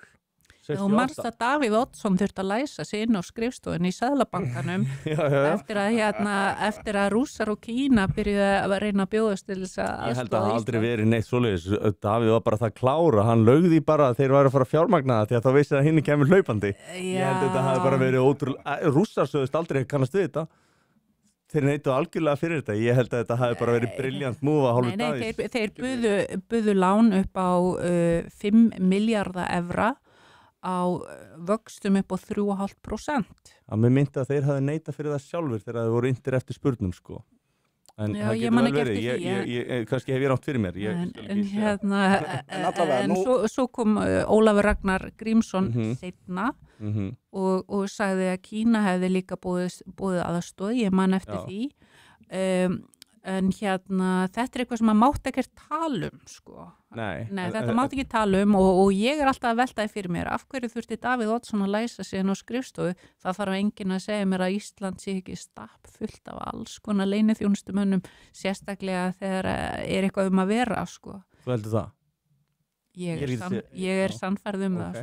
Þú manst að Davíð Oddsson þurfti að læsa sig inn á skrifstofunni í Seðlabankanum eftir að Rússar og Kína byrjuði að reyna að bjóðast til þess að Ég held að það aldrei verið neitt svoleiðis. Davíð var bara það klára, hann laugði bara að þeir væru að fara að fjármagna það því að þá vissi að hinn kemur hlaupandi. Ég held að þetta hafi bara verið ótrúlega, Rússar sögðust aldrei kannast við þetta. Þeir neituðu algjörlega fyrir þetta. Ég held að þetta hafi bara verið brilliant move að hálfu Davíðs. Þeir buðu lán upp á 5 milljarða evra á vöxtum upp á 3,5%. Að mér myndi að þeir hafi neitað fyrir það sjálfur þegar þeir voru inntir eftir spurnum En Já, það getur vel verið, kannski hef ég rátt fyrir mér. En svo kom Ólafur Ragnar Grímsson seinna og sagði að Kína hefði líka boðið aðstoð, ég man eftir því. En þetta er eitthvað sem maður mátti ekkert tala um, Nei, þetta mátti ekki tala um og ég er alltaf að veltaði fyrir mér. Af hverju þurfti Davíð Oddsson að læsa sig inn á skrifstofu? Það þarf enginn að segja mér að Ísland sé ekki stapp fullt af alls konar leyniþjónustumönnum, sérstaklega þegar er eitthvað að vera, Þú heldur það? Ég er sannfærð það,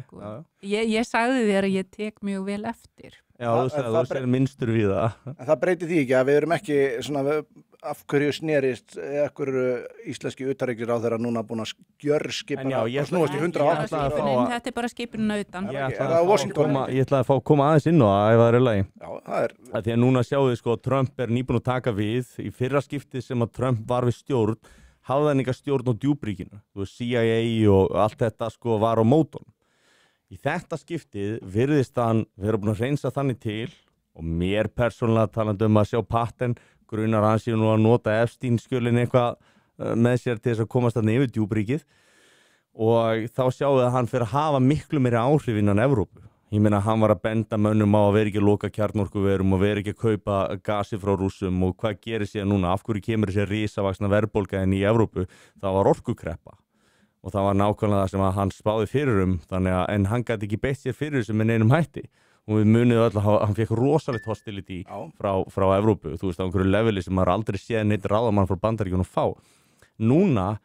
Ég sagði þér að ég tek mjög vel eftir. Já, þú segir minnstur við það. En það breytir því ekki að við erum ekki af hverju snerist íslenski utanríkisráðherra núna búin að gjörskipuna og snúast í 180. Þetta er bara skipinu utan. Ég ætlaði að fá að koma aðeins inn á það ef það er í lagi. Já, það er. Því að núna sjáðu Trump er nýbúin að taka við í fyrra skipti sem að Trump var við stjórn, hafði hann ekki stjórn á djúpríkinu. CIA og allt þetta var á mótum. Í þetta skiptið virðist hann vera búin að hreinsa þannig til og mér persónulega talandi að sjá pattern grunar hann séu nú að nota Epstein-skjölin eitthvað með sér til þess að komast þarna yfir djúpríkið og þá sjáum við að hann fyrir að hafa miklu meiri áhrif innan Evrópu. Ég meina hann var að benda mönnum á að vera ekki að loka kjarnorkuverum og vera ekki að kaupa gasi frá Rússum og hvað gerir sér núna, af hverju kemur þessi risavaxna verðbólga inn í Evrópu, það var orkukreppa og það var nákvæmlega það sem að hann spáði fyrir þannig að en hann gæti ekki beitt sér fyrir þessu með neinum hætti og við munið öll að hann fekk rosalegt hostility frá Evrópu, þú veist á einhverju leveli sem maður aldrei séð neitt ráðamann frá Bandaríkjunum fá. Núna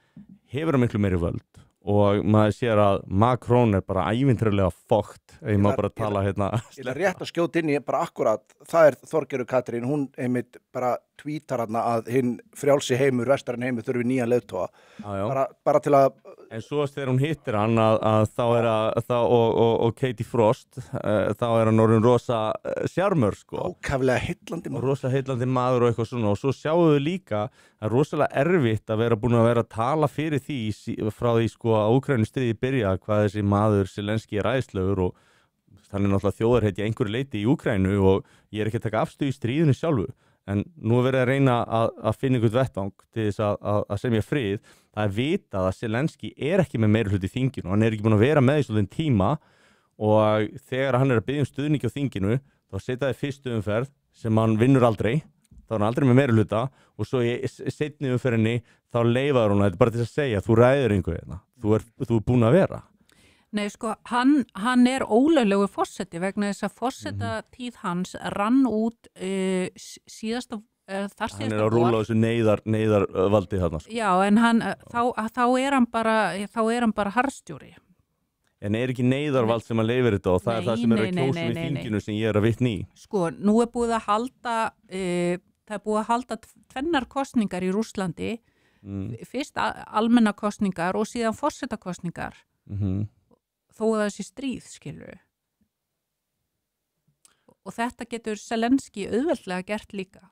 hefur hann miklu meiri völd og maður sér að Macron bara ævintýralega fokt ef maður bara tala hérna. Ég ætla rétt að skjóta inn í bara akkurat, það Þorgerður Katrín, hún einmitt bara tweetar hana að hinn frjálsi heimur, vestarinn heimur þurfi nýjan leiðtoga. Bara til að En svo þegar hún hittir hann að þá og Katie Frost þá hann orðinn rosa sjarmör sko. Ákaflega heillandi maður. Rosa heillandi maður og eitthvað svona og svo sjáum við líka að rosalega erfitt að vera búin að vera að tala fyrir því frá því sko að Úkraínustríðið byrja hvað þessi maður Zelenski æðislegur og hann náttúrulega þjóðarhetja einhverju leyti í Úkraínu og ég ekki að taka afstöðu í stríðinu sjálfu. En nú verið að reyna að finna einhvern vettvang til þess að semja frið. Það er vitað að Zelenski ekki með meiri hluti í þinginu og hann ekki búin að vera með í svolítinn tíma og þegar hann að biðja stuðningi á þinginu þá setja þið fyrstu umferð sem hann vinnur aldrei, þá er hann aldrei með meiri hluta og svo í seinni umferðinni þá leyfaður hún, þetta er bara til að segja þú ræður einhverjum, þú er búin að vera. Nei, sko, hann ólöglegu forseti vegna þess að forsetatíð hans rann út síðasta hann að rúla á þessu neyðarvaldi þarna. Sko. Já, en þá er hann bara harðstjóri. En ekki neyðarvald sem að leyfir þetta og það er það sem að kjósa í þinginu sem ég að vitna í. Sko, nú er búið að halda tvennar kosningar í Rússlandi, fyrst almenna kosningar og síðan forsetakosningar. Þó að það sé stríð, skilur. Og þetta getur Zelenski auðveldlega gert líka.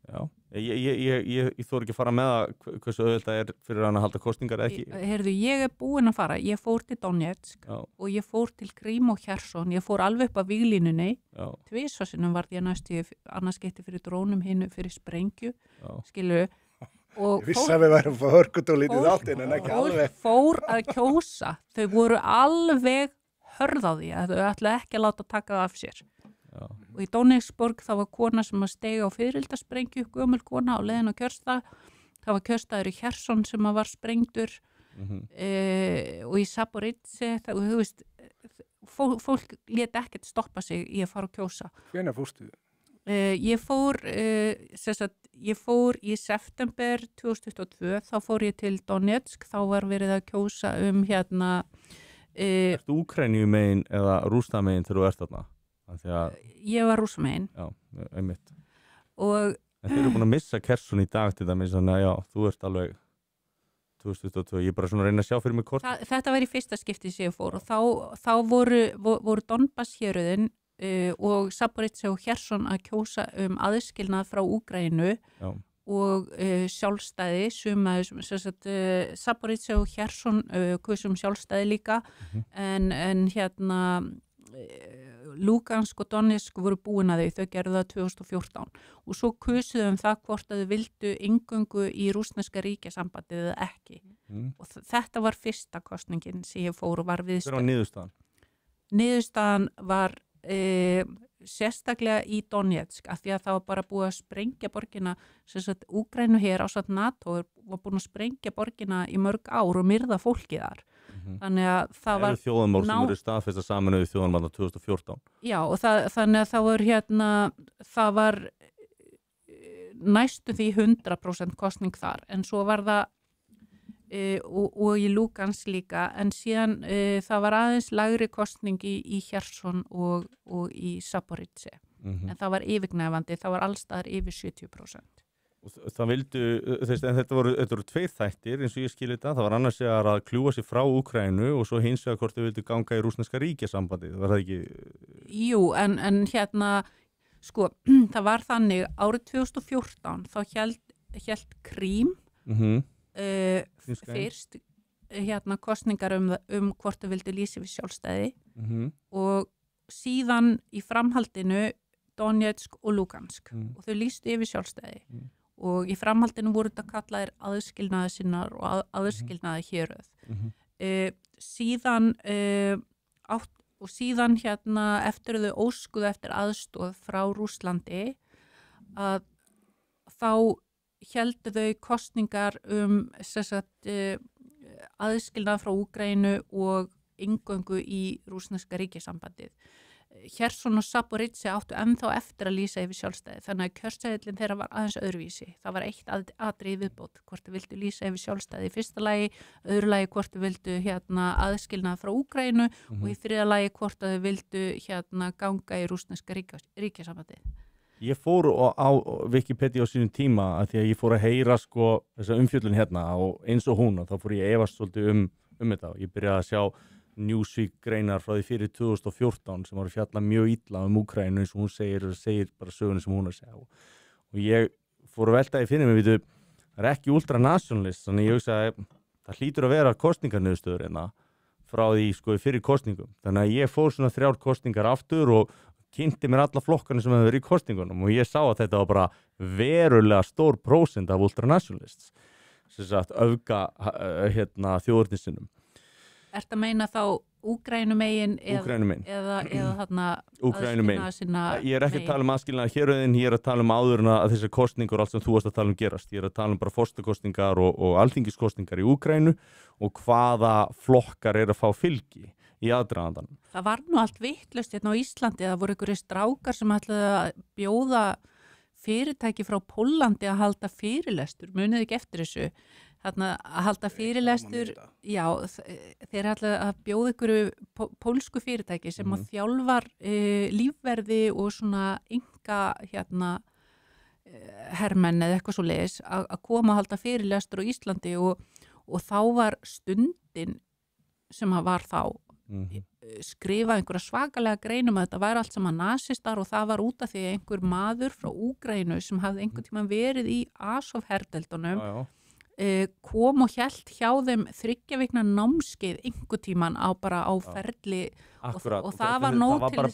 Já, ég þór ekki að fara með það hversu auðveld það fyrir hann að halda kosningar ekki. Heyrðu, ég búin að fara. Ég fór til Donetsk og ég fór til Krím og Kherson. Ég fór alveg upp að víglínunni. Tvisvarsinnum varð ég næstu annars geti fyrir drónum hinu fyrir sprengju, skilur. Ég vissi að við værum að hörkut og lítið áttinn en ekki alveg. Fór að kjósa, þau voru alveg hörð á því að þau ætlaði ekki að láta taka það af sér. Já. Og í Donetsborg það var kona sem að steiga á fiðrildasprengju, gömul kona á leiðin á kjörstað. Það var kjörstaður í Kherson sem að var sprengdur og í Zaporizhzhia, þú veist, fólk lét ekkert stoppa sig í að fara að kjósa. Hvenær fórstu þið? Ég fór í september 2022, þá fór ég til Donetsk, þá var verið að kjósa hérna Ertu Úkraínu megin eða Rússa megin þegar þú ert þarna? Ég var Rússa megin. Já, einmitt. En þeir eru búin að missa Kherson í dag til dæmis, þannig að já, þú ert alveg 2022, ég er bara svona að reyna að sjá fyrir mig kort. Þetta var í fyrsta skipti sem ég fór og þá voru Donbass héröðin og Zaporizhzhia og Kherson að kjósa aðskilnað frá Úkraínu og sjálfstæði Zaporizhzhia og Kherson kusum sjálfstæði líka en hérna Lugansk og Donetsk voru búin að þau gerðu það 2014 og svo kusuðum það hvort að þau vildu inngöngu í rússneska ríkjasambandið eða ekki og þetta var fyrsta kosningin sem ég fór og var viðstödd. Hver var niðurstaðan? Niðurstaðan var sérstaklega í Donetsk af því að það var bara búið að sprengja borgina Úkraínu hér ásamt NATO var búin að sprengja borgina í mörg ár og myrða fólki þar þannig að það var þjóðamál sem voru staðfesta Sameinuðu þjóðanmál 2014 já og þannig að það var næstu því 100% kosning þar en svo var það og í Lugansk líka en síðan það var aðeins lægri kosning í Kherson og í Zaporizhzhia en það var yfirgnæfandi, það var allstaðar yfir 70%. Það vildu, en þetta voru tveir þættir eins og ég skil þetta, það var annars vegar að kljúa sig frá Úkraínu og svo hins vegar hvort þau vildu ganga í rússneska ríkjasambandið, var það ekki? Jú, en hérna, sko, það var þannig árið 2014 þá hélt Krím fyrst kostningar hvort þau vildu lýsa við sjálfstæði og síðan í framhaldinu Donetsk og Lugansk og þau lýstu yfir sjálfstæði og í framhaldinu voru þetta kallaðir aðskilnaði sinnar og aðskilnaði héröð. Síðan eftir þau óskuðu eftir aðstoð frá Rússlandi að þá héldu þau kosningar aðskilnað frá Úkraínu og inngöngu í rússneska ríkjasambandið. Kherson og Zaporizhzhia áttu ennþá eftir að lýsa yfir sjálfstæði, þannig að kjörseðillinn þeirra var aðeins öðruvísi. Það var eitt atriði viðbót, hvort þau vildu lýsa yfir sjálfstæði í fyrsta lagi, öðru lagi hvort þau vildu aðskilnað frá Úkraínu og í þriðja lagi hvort þau vildu ganga í rússneska ríkjasambandið. Ég fór á Wikipedia á sínum tíma að því að ég fór að heyra þessa umfjöllun og eins og hún, og þá fór ég að efast svolítið um þetta og ég byrjaði að sjá Newsweek greinar frá því fyrir 2014 sem voru fjalla mjög illa Úkraínu eins og hún segir bara sögunni sem hún að segja og ég fór að velta í fyrir mig, það ekki ultranationalist, þannig ég hugsa að það hlýtur að vera kosningarniðurstöður frá því fyrir kosningum, þannig að ég fór svona 3 kosningar aftur og kynnti mér alla flokkarnir sem hefur verið í kosningunum og ég sá að þetta var bara verulega stór prósent af ultranationalists sem sagt öfga þjóðernissinum. Ertu að meina þá Úkraínumegin eða aðskilnaða sinna megin? Ég ekki að tala aðskilnaða héröðin, ég að tala áður en að þessar kosningur og allt sem þú varst að tala gerast. Ég að tala bara forstakosningar og alþingiskosningar í Úkraínu og hvaða flokkar að fá fylgi í aðdragandanum. Það var nú allt vitlaust á Íslandi, það voru einhverjir strákar sem ætlaðu að bjóða fyrirtæki frá Póllandi að halda fyrirlestur, munið ekki eftir þessu. Þarna að halda fyrirlestur, já, þeir ætlaðu að bjóða einhverju pólsku fyrirtæki sem að þjálfar lífverði og svona enga hermenn eða eitthvað svo leiðis að koma að halda fyrirlestur á Íslandi og þá var stundin sem að var þá skrifa einhverja svakalega greinum að þetta væri allt saman nasistar og það var út af því að einhver maður frá Úkraínu sem hafði einhvern tímann verið í Azov-herdeldunum kom og hélt hjá þeim 3 vikna námskeið einhver tímann á ferli og það var nóg til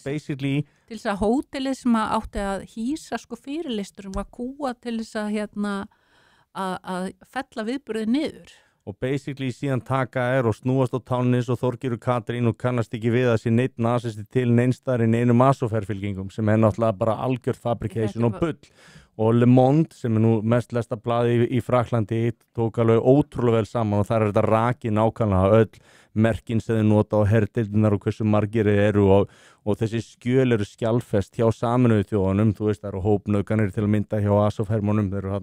þess að hótelið sem átti að hýsa fyrirlistur var kúa til þess að fella viðburðið niður. Og basically síðan taka og snúast á tánnis og Þorgerður Katrín og kannast ekki við að sé neitt nasisti til neinstæðar í neinum Azov-herfylkingum sem náttúrulega bara algjör fabrication og bull. Og Le Monde sem nú mest lesta blaði í Fraklandi tók alveg ótrúlega vel saman og þar þetta rakið nákvæmlega öll merkin sem þau nota á herdeildinar og hversu margir eru og þessi skjöl eru skjálfest hjá Sameinuðu þjóðunum, þú veist það eru hópnauðganir til að mynda hjá Azov-hermónum, þeir eru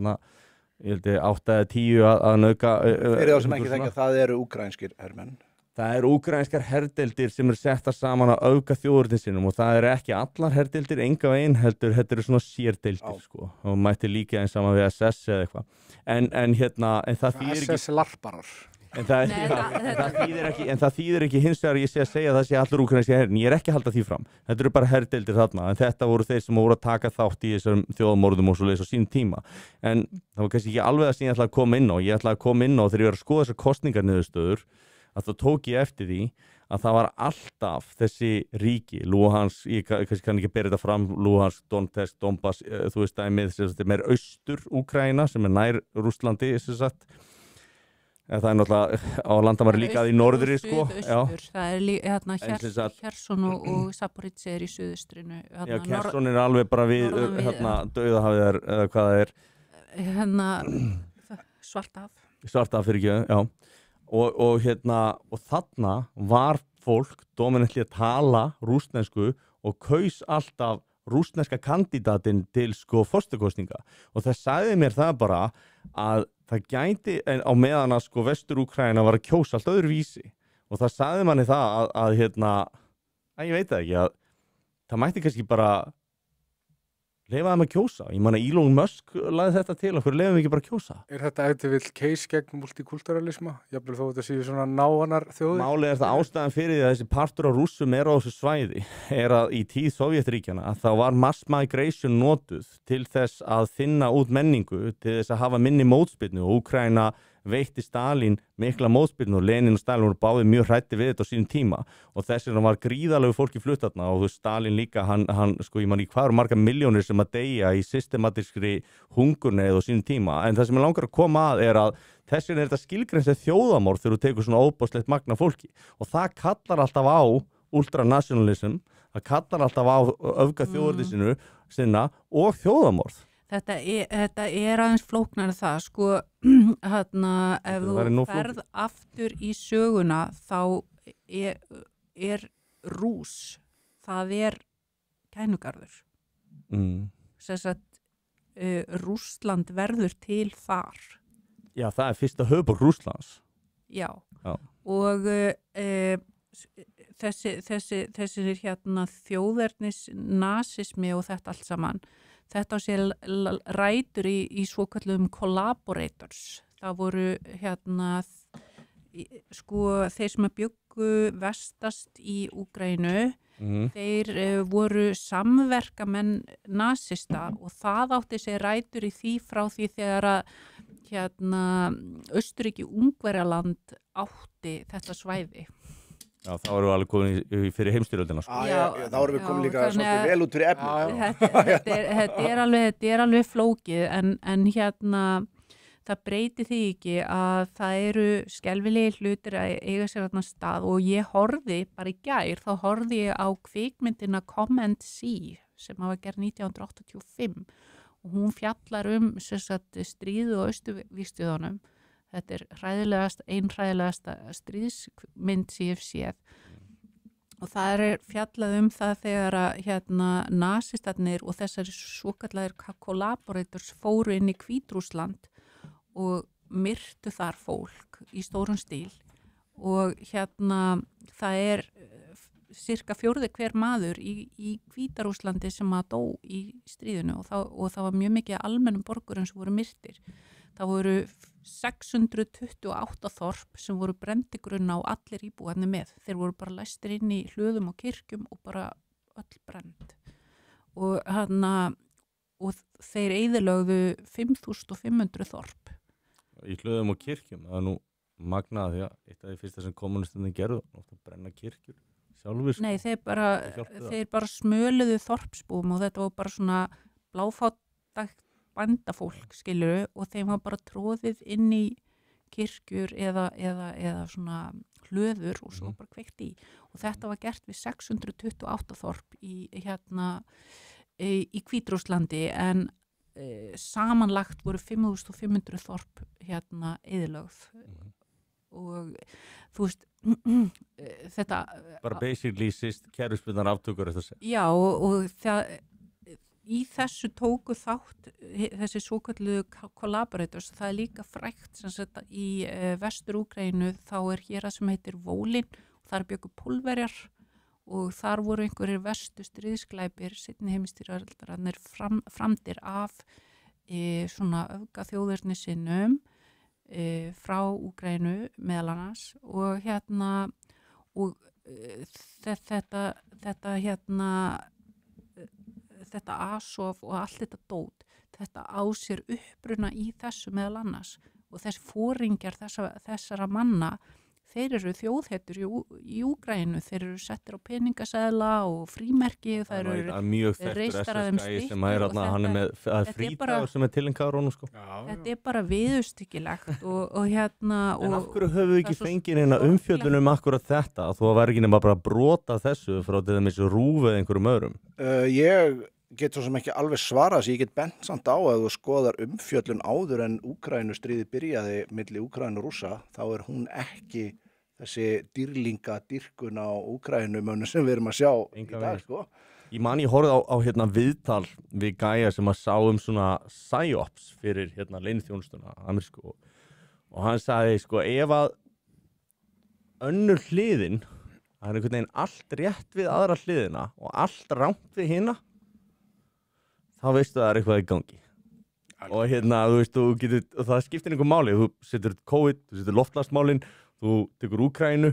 ég held 8 eða 10 að nauðga. Fyrir þá sem ekki þekka, það eru úkraínskir hermenn. Það eru úkraínskar herdeildir sem settar saman að auka þjóðurinn sinum og það eru ekki allar herdeildir, enga veginn heldur, þetta eru svona sérdeildir og mætti líka eins saman við SS eða eitthvað. En það þýðir ekki SS-larparar. En það þýðir ekki hins vegar ég sé að segja að það sé allur úkraínskir herrin, ég ekki að halda því fram. Þetta eru bara herdeildir þarna, en þetta voru þeir sem voru að taka þátt í þessum þjóðamorðum og svoleiðis á sínum tíma. En það var kannski ekki alveg það sem ég ætlaði að koma inn á. Ég ætlaði að koma inn á þegar ég var að skoða þessar kosningarniðurstöður að þá tók ég eftir því að það var alltaf þessi ríki, Luhansk, ég kannski kann ekki bera þetta fram, Luhansk, Donetsk, Donbass, þú veist dæmið, sem er meir austur Úkraína sem nær Rússlandi, sem sagt. En það náttúrulega á landamæri líka í norðri, sko. Það Kherson og Zaporizhzhia í suðustrinu. Já, Kherson alveg bara við, Dauðahafið eða hvað það er. Svartahaf fyrir ekki, já. Og þarna var fólk dominantli að tala rússnesku og kaus alltaf rússneska kandidatinn til forstakosninga og það sagði mér það bara að það gæti á meðan að Vestur-Úkraína var að kjósa allt öðruvísi og það sagði manni það að ég veit það ekki að það mætti kannski bara leyfa þeim að kjósa. Ég man að Elon Musk lagði þetta til okkur, leyfum við ekki bara að kjósa. Þetta vill case gegn multikulturalisma? Jafnvel þó þetta séu svona náanar þjóðir? Málið það ástæðan fyrir því að þessi partur á Rússum á þessu svæði að í tíð Sovétríkjanna að þá var mass migration notuð til þess að finna út menningu, til þess að hafa minni mótspyrnu og Úkraína veitti Stalin mikla mótspyrnu og Lenin og Stalin voru báðir mjög hræddir við þetta á sínum tíma og þess vegna var gríðalegu fólki flutt þarna og Stalin líka, hann sko, ég man í hvað eru margar milljónir sem að deyja í systematískri hungurneið á sínum tíma, en það sem ég langar að koma að er að þess vegna er þetta skilgreins þjóðamorð þegar þú tekur svona óbáslegt magna fólki og það kallar alltaf á ultranationalism, það kallar alltaf á öfga þjóðernisinu sinna og þjóðamorð. Þetta er aðeins flóknar það, sko, hérna, ef þú ferð aftur í söguna þá er Rús, það er kænugarður. Þess að Rússland verður til þar. Já, það er fyrsta höfuðborg Rússlands. Já. Og þessi hérna þjóðernis nasismi og þetta allt saman, þetta á sér rætur í svokallum collaborators. Það voru hérna sko þeir sem bjuggu vestast í Úkraínu, þeir voru samverkamenn nasista og það átti sér rætur í því frá því þegar að hérna Austurríki-Ungverjaland átti þetta svæði. Já, þá erum við alveg komin fyrir heimstyrjöldina. Sko. Þá erum við komin líka svolítið vel út fyrir efni. Þetta er alveg flókið en hérna það breytir því ekki að það eru skelfilegi hlutir að eiga sér þarna stað og ég horfði bara í gær, þá horfði ég á kvikmyndina Come and See sem hafa gerð 1985 og hún fjallar stríðu og austurvígstöðunum. Þetta er einhræðilegasta stríðsmynd sem ég hef séð og það er fjallað það þegar að hérna nasistarnir og þessari svokallaðir collaborators fóru inn í Hvítrússland og myrtu þar fólk í stórum stíl og hérna það er cirka 4. hver maður í Hvítarússlandi sem að dó í stríðinu og það var mjög mikið almennum borgurum sem voru myrtir. Það voru 628 þorp sem voru brendigrunna og allir íbúarnir með. Þeir voru bara læstir inn í hlöðum og kirkjum og bara öll brend. Og þeir eyðilögðu 5.500 þorp. Í hlöðum og kirkjum, það er nú magnað því að eitt af því fyrsta sem kommunistinni gerðu, ofta brenna kirkjur sjálfur. Nei, þeir bara smöluðu þorpsbúum og þetta var bara svona bláfátagt bandafólk, skiluru, og þeim var bara tróðið inn í kirkjur eða svona hlöður og svo bara kveikt í. Og þetta var gert við 628 þorp í Hvítrússlandi en samanlagt voru 5.500 þorp eyðilögð. Og þú veist, þetta... Bara basically síst kerfisbundnar aftökur eftir sig. Já, og það... Í þessu tóku þátt þessi svokölluðu collaborators, það er líka frægt sem sagt í Vestur-Úkraínu þá er hér að sem heitir Volyn og þar bjuggu Pólverjar og þar voru einhverjir verstu stríðsglæpir seinni heimsstyrjaldarinnar framdir af svona öfgaþjóðerni sinnum frá Úkraínu meðal annars og hérna og þetta Azov og allt þetta dót, þetta á sér uppruna í þessu meðal annars og þessi foringjar þessara manna, þeir eru þjóðhettur í Úkraínu, þeir eru settir á peningaseðla og frímerki, það eru mjög þekktur SS-gæi sem er hann er með frídagur sem er tilengaður honum sko. Þetta er bara viðurstyggilegt og hérna En af hverju höfum við ekki fengið neina umfjöllun akkurat þetta, að þú var ekki nema bara að brota þessu frá til dæmis RÚV eða einhverjum öðrum? Ég get svo sem ekki alveg svarað þess, ég get bent samt á að þú skoðar umfjöllun áður en Úkraínustríði byrjaði milli Úkraínu og Rússa, þá er hún ekki þessi dýrlingadýrkun á Úkraínumönnum sem við erum að sjá í dag, sko. Ég horfði á hérna viðtal við gæja sem að sá svona psyops fyrir hérna leyniþjónustuna amerísku og hann sagði sko ef að önnur hliðin, það er einhvern veginn allt rétt við aðra hliðina og allt rangt við hina, þá veistu að það er eitthvað í gangi. Og hérna, þú veist, það skiptir einhver máli, þú setur COVID, þú setur loftslagsmálin, þú tekur Úkraínu,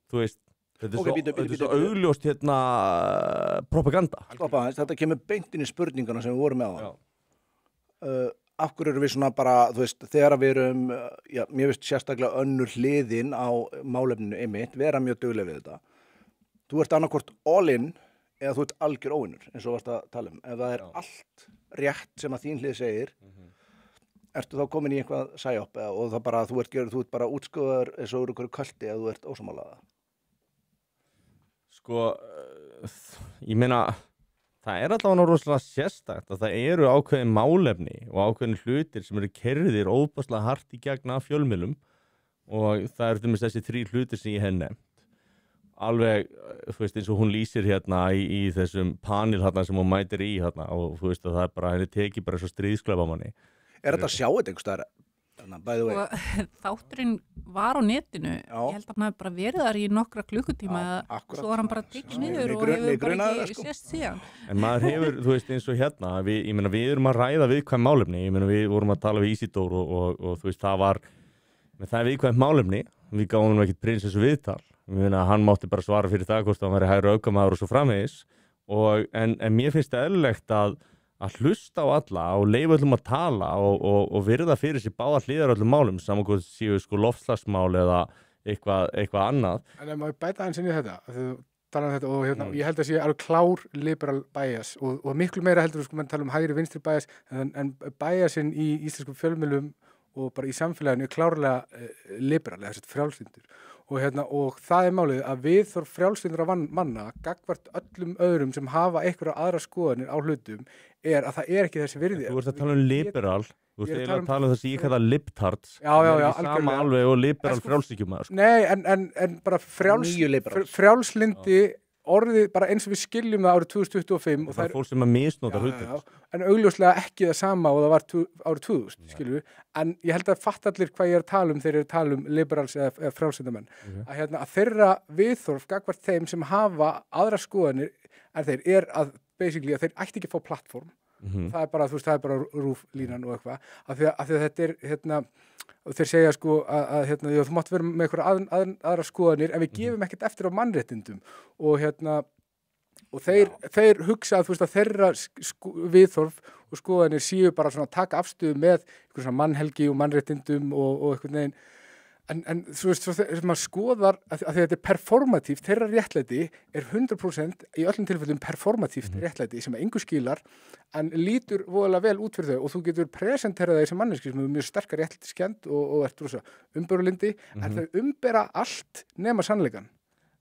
þú veist, þetta er svo augljóst hérna propaganda. Þetta kemur beint inn í spurninguna sem við vorum með á það. af hverju erum við svona bara, þú veist, þegar við erum, já, mér veist sérstaklega önnur hliðin á málefninu einmitt, vera mjög dugleg við þetta. Þú ert annarkvort all in eða þú ert algjör óvinnur, eins og varst að tala um. Ef það allt rétt sem að þín hlið segir, ertu þá komin í einhvað sæjópp og það bara, þú ert bara útskóðar eins og úr einhverju költi ef þú ert ósamálaða? Sko, ég meina, það allavega rosalega sérstakt að það eru ákveðin málefni og ákveðin hlutir sem eru keyrðir óbærslega hart í gegn af fjölmiðlum og það eru til þessi 3 hlutir sem ég hef nefnt. Alveg, þú veist, eins og hún lýsir hérna í þessum panel hérna sem hún mætir í hérna og þú veist að það bara, henni tekið bara svo stríðsklefa manni. Þetta að sjá þetta einhvers staðar, by the way? Þátturinn var á netinu, ég held að hann hafi bara verið þar í nokkra klukkutíma, svo var hann bara tekið niður og hefur bara ekki sést síðan. En maður hefur, þú veist, eins og hérna, ég meina, við erum að ræða viðkvæm málefni, ég meina, við vorum að tala við Ísidór og þú veist, það er viðkvæmt málefni, við gáum hann ekkert prinsessu viðtal, ég meina, hann mátti bara svara fyrir það hvort hann væri hægri öfgamaður og svo framvegis, en mér finnst það eðlilegt að hlusta á alla og leyfa öllum að tala og virða fyrir sér báða hliðar öllum málum, saman hvort séu sko loftslagsmál eða eitthvað annað. En ef maður bæta aðeins inn í þetta, þegar þú tala um þetta og hérna, ég held að sé alveg klár liberal bias og miklu meira heldur sko, mann tala um hægri vinstri bias en biasin í íslenskum fjölmiðlum og bara í samfélaginu er klárlega liberal, eða þess að frjálslyndur. Og það er málið að við þarf frjálslyndra manna gagnvart öllum öðrum sem hafa einhverja aðra skoðanir á hlutum er að það er ekki þessi virði. Þú ert að tala um liberal, þú ert eiginlega að tala um þessi ég kalla libtards. Já, sama alveg og liberal frjálsíkjumæður. Sko. Nei, en bara frjálslyndi orðið bara eins og við skiljum það árið 2025 og það er fólk sem að misnota hlutir. En augljóslega ekki það sama og það var árið 2000, skiljum við. En ég held að fatta allir hvað ég er að tala um þegar ég er að tala um liberals eða frjálslyndamenn. Að þeirra viðþorf gagnvart þeim sem hafa aðra skoðanir er að basically að þeir ætti ekki að fá plattform. Það er bara, þú veist, það er bara rúflínan og eitthvað. Af því að þetta er, og þeir segja sko að þú mátt vera með einhverja aðra skoðanir en við gefum ekkert eftir á mannréttindum og þeir hugsa að, þú veist, að þeirra viðþorf og skoðanir séu bara svona að taka afstöðu með einhverjum svona mannhelgi og mannréttindum og einhvern veginn en þú veist, þegar maður skoðar að þetta er performatíft, þeirra réttlæti er 100% í öllum tilfellum performatíft réttlæti sem engu skilar en lítur voðalega vel út fyrir þau og þú getur presenterað þessi manneski sem er mjög sterkar réttlætiskennd og ert rosa umbörulindi en þau umbera allt nema sannleikann.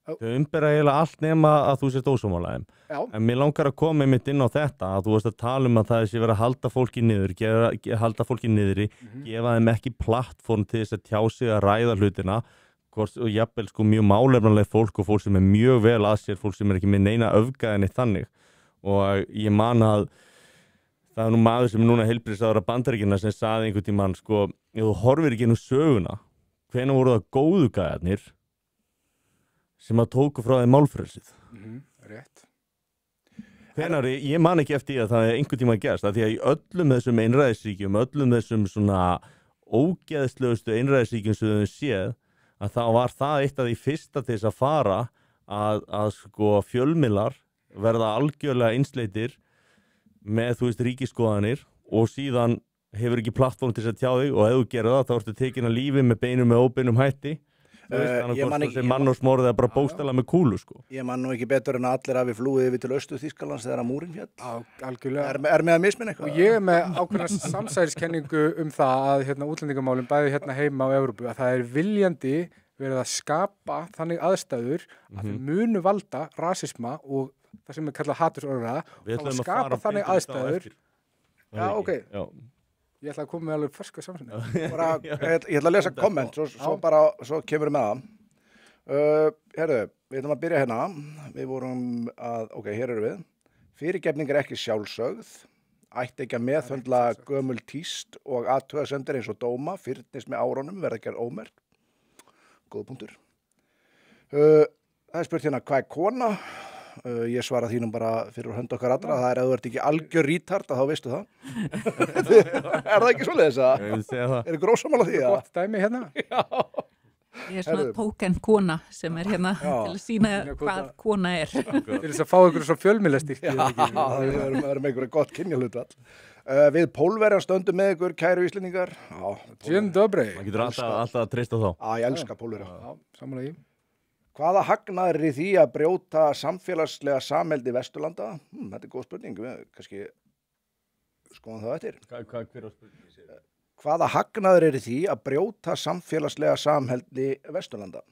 Þau umbera eiginlega allt nema að þú sért ósammála. En mér langar að koma einmitt inn á þetta að þú veist að tala um að það sé verið að halda fólki niður, halda fólki niðri, gefa þeim ekki plattform til þess að tjá sig að ræða hlutina og jafnvel sko mjög málefnanleg fólk og fólk sem er mjög vel að sér, fólk sem er ekki með neina öfgaðinni þannig og ég man að það er nú maður sem er núna heilbrigðisráðherra Bandaríkjanna sem sagði einhvern tímann sko, ef þú horfir ekki inn á söguna, hvenær voru það góðu gæjarnir sem að tóku frá þeim málfrelsið. Rétt. Hvenær, ég man ekki eftir að það er einhvern tíma gerst, að því að í öllum þessum einræðisríkjum, öllum þessum svona ógeðslegustu einræðisríkjum sem þau séð, að þá var það eitt af því fyrsta til þess að fara að sko fjölmiðlar verða algjörlega einsleitir með, þú veist, ríkiskoðanir og síðan hefur ekki plattform til þess að tjá þig og ef þú gerir það, þá ertu tekin að lífi með beinum með óbeinum hætti. Ég man ekki mann og smorðið að bara bókstala með kúlu sko. Ég man nú ekki betur en allir hafi flúið yfir til Austur-Þýskalands þegar að múrin féll. Algjörlega. Er með að misminna eitthvað? Og ég er með ákveðna samsæriskenningu það að útlendingamálum bæði heima á Evrópu að það er viljandi verið að skapa þannig aðstæður að þau munu valda rasisma og það sem er kallað hatursorðræða og að skapa þannig aðstæður. Já, ok. Ég ætla að koma með alveg ferska samsynni. Ég ætla að lesa komment, svo kemur við með það. Herðu, við ætlum að byrja hérna. Við vorum að, ok, hér eru við. Fyrirgefning er ekki sjálfsögð. Ætti ekki að meðhöndla gömul tíst og athugasemdir eins og dóma, fyrnist með árunum, verða ekki ómerk. Góð punktur. Það er spurt hérna, hvað er kona? Ég svara þínum bara fyrir hönd okkar allra, það er að þú ert ekki algjör retard að þá veistu það. Er það ekki svoleiðis að? Er ykkur ósammála því að? Gott dæmi hérna. Já. Ég er svona tóken kona sem er hérna til að sína hvað kona er. Til þess að fá ykkur svo fjölmiðlastyrk. Já, við verðum einhverja gott kynjahlutfall. Við Pólverjan stöndum með ykkur, kæru Íslendingar. Dzień dobry. maður getur alltaf að treysta þá. Ég elska Pólverja. Já, sammála í. Hvaða hagnaður er í því að brjóta samfélagslega samheldi Vesturlanda? Þetta er góð spurning, við kannski skoðum það eftir. Hver á spurningi? Hvaða hagnaður er í því að brjóta samfélagslega samheldi Vesturlanda?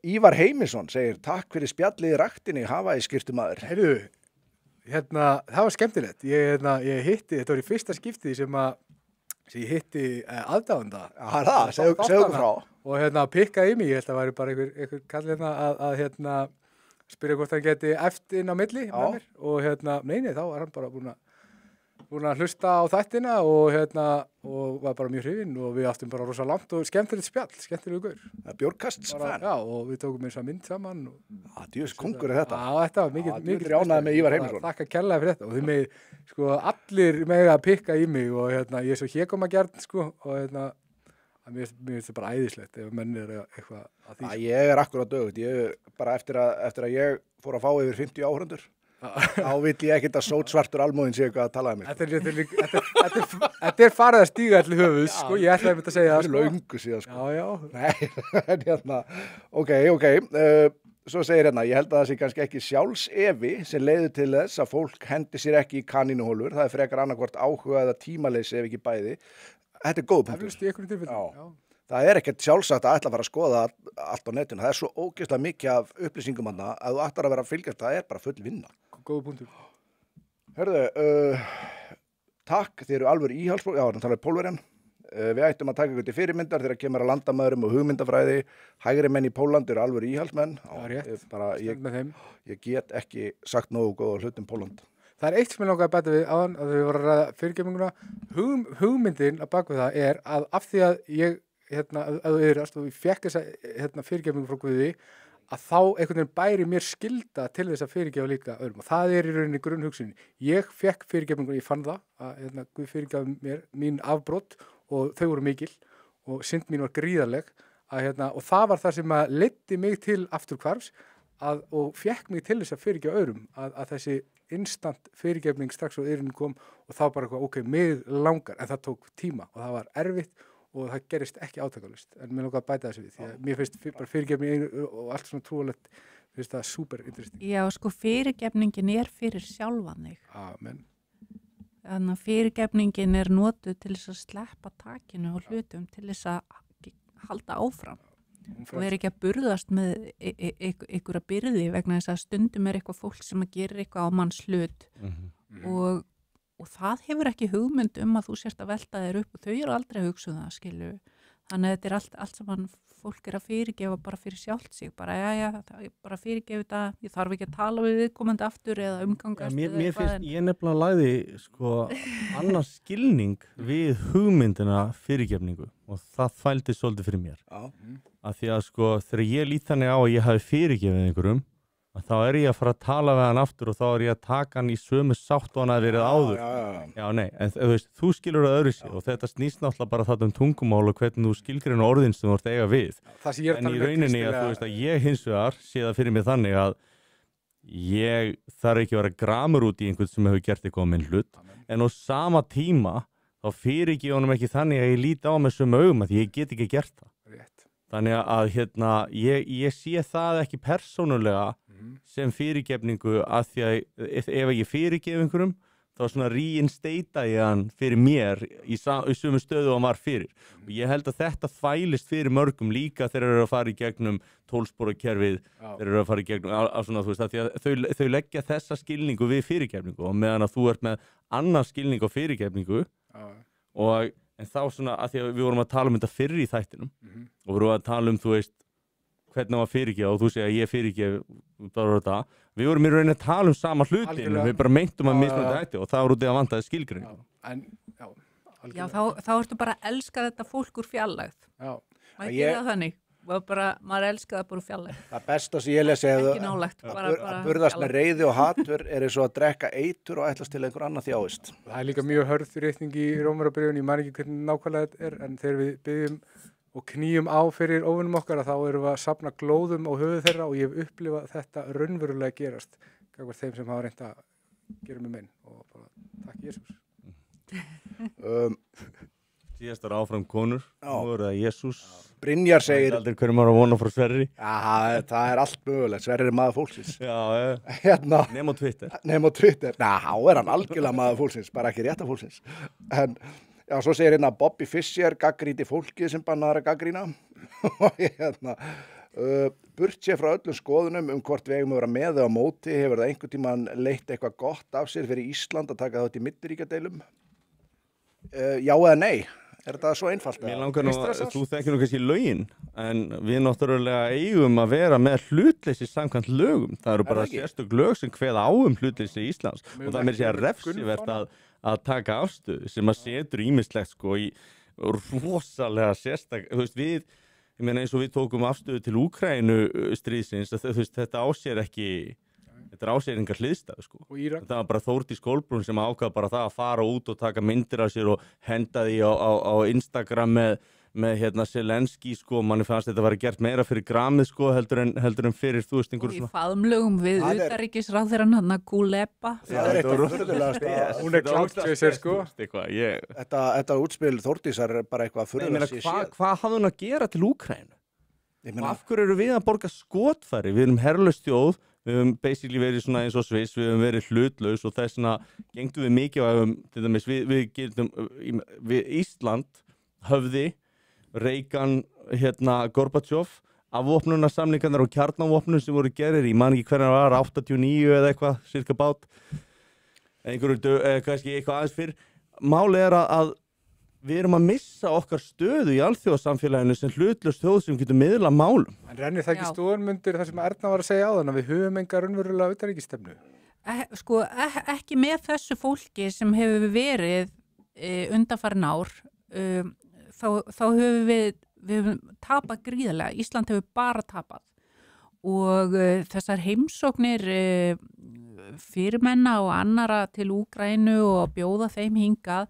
Ívar Heimisson segir, takk fyrir spjallið í raktinni, hafa í skiptumaður. Heyrðu, það var skemmtilegt. Ég hitti, þetta var í fyrsta skipti sem ég hitti aðdáðanda. Segðu frá. Og pikkaði í mig, ég held að það væri bara einhver kall að spyrja hvort hann geti eftir inn á milli með mér. Og nei, þá var hann bara búin að hlusta á þættina og var bara mjög hrifinn og við áttum bara rosa langt og skemmtilegt spjall, skemmtilegu gaur. Björkasts fan. Já, og við tókum eins að mynd saman. Djús kongur er þetta. Já, þetta var mikið ánægður með Ívar Heimisson. Þakka kærlega fyrir þetta og þið megið, allir mega að pikka í mig og ég er svo hégómagjarn, og mér finnst það bara æðislegt ef menn er eitthvað að því. Ég er akkurat dögugt, bara eftir að ég fór að fá yfir 50 áhorfendur. Þá vill ég ekkert að sótsvartur almóðin sé eitthvað að tala um mig. Þetta er farið að stíga allir höfuðs, ég ætlaði að segja það. Það er löngu síðan, Já. Nei, ok. Svo segir ég held að það sé kannski ekki sjálfsefi sem leiður til þess að fólk hendi sér ekki í kanínuhólfur. Það er frekar annarkvort áhuga eða tímaleysi ef ekki bæði. Þetta er góð punktur. Það er í einhverjum tilfellum. Það er ekkert sjálfsagt að ætla að fara að skoða allt á netinu. Það er svo ógeðslega mikið af upplýsingum þarna að þú ætlar að vera að fylgjast, það er bara full vinna. Góða punktur. Hörðu, takk, þið eru alveg íhaldsfólk, þannig talaði Pólverjan. Við ættum að taka ykkur til fyrirmyndar þegar kemur að landamæðurum og hugmyndafræði. Hægri menn í Pólland eru alveg íhaldsmenn. Það er rétt, stend með þeim. Ég get ekki sagt nógu góða hlutum Pólland. Það er eitt sem ég langaði að bæta við áðan að við vorum að ræða fyrirgefninguna. Hugmyndin að bak við það er að af því að ég og ég fekk þessa fyrirgefningu frá Guði að þá einhvern veginn bæri mér skylda til þess að fyrirgefa líka öðrum og það er í rauninni grunnhugsunin. Ég fekk fyrirgefningu, ég fann það að Guð fyrirgaf mér mín afbrot og þau voru mikil og synd mín var gríðarleg og það var það sem að leiddi mig til afturhvarfs og fekk mig til þess að fyrirgefa öðrum að þessi instant fyrirgefning strax og yfirinn kom og þá bara ok, mig langar en það tók tíma og það var erfitt og það gerist ekki átakalust en mér langar að bæta þessu við því að mér finnst bara fyrirgefning og allt svona trúalegt finnst það super interesting. Já, fyrirgefningin er fyrir sjálfan þig. Amen. Þannig að fyrirgefningin er notuð til þess að sleppa takinu og hlutum til þess að halda áfram og er ekki að burðast með einhverja byrði vegna þess að stundum er eitthvað fólk sem að gera eitthvað á manns hlut og það hefur ekki hugmynd að þú sérst að velta þér upp og þau eru aldrei að hugsa það, skilju. Þannig að þetta er allt saman fólk er að fyrirgefa bara fyrir sjálft sig, bara bara fyrirgefa þetta, ég þarf ekki að tala við viðkomandi aftur eða umgangast. Mér finnst ég nefnilega lagði annars skilning við hugmyndina fyrirgefningu og það fældi svolítið fyrir mér. Af því að þegar ég lít þannig á að ég hafi fyrirgefið einhverjum að þá er ég að fara að tala við hann aftur og þá er ég að taka hann í sömu sátt og hann að verið áður. Já, nei, en þú skilur það öðru sig og þetta snýst náttúrulega bara það tungumál og hvernig þú skilgreina orðin sem þú ert eiga við. En í rauninni að ég hins vegar sé það fyrir mig þannig að ég þarf ekki að vera gramur út í einhvern sem hefur gert eitthvað á minn hlut en á sama tíma þá fyrirgefi honum ekki þannig að ég líti á með sömu augum að ég get ekki gert það. Þannig að ég sé það ekki persónulega sem fyrirgefningu að því að ef ég fyrirgef einhverjum þá svona reinstatea ég hann fyrir mér í sömu stöðu og hann var fyrir. Og ég held að þetta þvælist fyrir mörgum líka þegar þeir eru að fara í gegnum 12-sporakerfið, þeir eru að fara í gegnum svona, þú veist, að því að þau leggja þessa skilningu við fyrirgefningu og meðan að þú ert með annar skilning á fyrirgefningu en þá svona að því að við vorum að tala um þetta fyrr í þættinum og við vorum að tala um, þú veist, hvernig það var fyrirgefa og þú segja að ég fyrirgef við vorum í rauninni að tala um sama hlutin við bara meintum að mismunandi hætti og það var út í að vantaði skilgreiningu. Já, þá ertu bara að elska þetta fólk úr fjarlægð. Maður gera það þannig maður elska það bara úr fjarlægð. Það besta sem ég lesi að burðast með reiði og hatur er eins og að drekka eitur og ætlast til einhver annað þjáist. Það er líka mjög hörð reikning í Rómarbréfinu, ég man ekki hvernig nákvæmlega þetta er en þegar við byggjum og knýjum á fyrir óvinnum okkar að þá erum við að safna glóðum á höfuð þeirra og ég hef upplifað þetta raunverulega gerast gagnvart þeim sem hafa reynt að gera mig minn og bara takk Jesús. Síðastar áfram konur, nú eru það Jesús. Brynjar segir, Aldrei hverju maður að vona frá Sverri. já, það er allt mögulegt, Sverrir er maður fólksins. Já, Hérna, nema á Twitter. nefn á Twitter, þá er hann algjörlega maður fólksins, bara ekki rétta fólksins. En, já, svo segir hérna Bobby Fischer, gaggríti fólkið sem bannaðar að gaggrína. Og hérna, burt sér frá öllum skoðunum hvort við eigum að vera með eða á móti, hefur það einhvern tímann leitt eitthvað gott af sér fyrir Ísland að taka þátt í milliríkjadeilum? Já eða nei? Er þetta svo einfalt? Mér langar nú að þú þekkir nú kannski lögin, en við náttúrulega eigum að vera með hlutleysi samkvæmt lögum. Það eru bara sérstök lög sem kveða á Hlutleysi Íslands og það er mér að segja refsivert að taka afstöðu sem að setur ýmislegt sko í rosalega sérstak, þú veist ég meina eins og við tókum afstöðu til Úkraínu stríðsins, þú veist þetta ásér ekki. Þetta er áséringar hliðstæðu sko. Þetta var bara Þórdís Kolbrún sem ákvað bara það að fara út og taka myndir af sér og henda því á Instagram með hérna Zelenski sko. Manni fannst þetta var gert meira fyrir gramið sko heldur en fyrir þú veist einhver svona. Og í faðmlögum við utanríkisráðherrann hann að Kuleba. Það er eitthvað furðulegasta. Hún er kláttjösser sko. Þetta útspil Þórdísar er bara eitthvað furðulegast. Hvað hafði hún að gera til Úkraínu? Af hverju eru við að borga skotfæri? Við erum herlaus þjóð. Við höfum basically verið svona eins og Sviss, við höfum verið hlutlaus og þess vegna gengdum við mikið á til dæmis, við Ísland höfði Reagan, Gorbachev, afvopnunarsamningarnar og kjarnavopnum sem voru gerir, ég man ekki hvernig það var, 89 eða eitthvað, cirka bát, kannski eitthvað aðeins fyrr. Málið er að við erum að missa okkar stöðu í alþjóðasamfélaginu sem hlutlaus þjóð sem getur miðla málum. En rennir það ekki stóðunmundir þar sem Erna var að segja áðan að við höfum enga raunverulega utanríkisstefnu? Sko, ekki með þessu fólki sem hefur verið undanfarin ár, þá höfum við tapað gríðarlega. Ísland hefur bara tapað. Og þessar heimsóknir fyrirmenna og annara til Úkraínu og bjóða þeim hingað,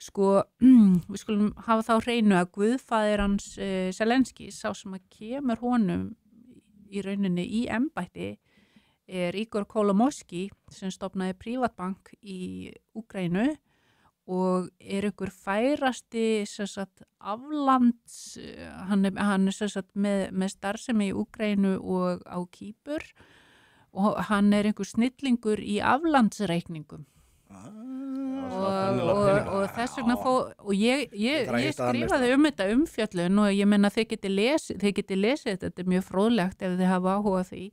sko, við skulum hafa þá hreinu að guðfaðir hans Zelenski, sá sem að kemur honum í rauninni í embætti, er Igor Kolomoisky sem stofnaði Privatbank í Úkraínu og er ykkur færasti aflands, hann er með starfsemi í Úkraínu og á Kýpur og hann er ykkur snillingur í aflandsreikningum. Og þess vegna ég skrifaði þetta umfjöllun og ég menna þið geti lesið þetta er mjög fróðlegt ef þið hafa áhuga því.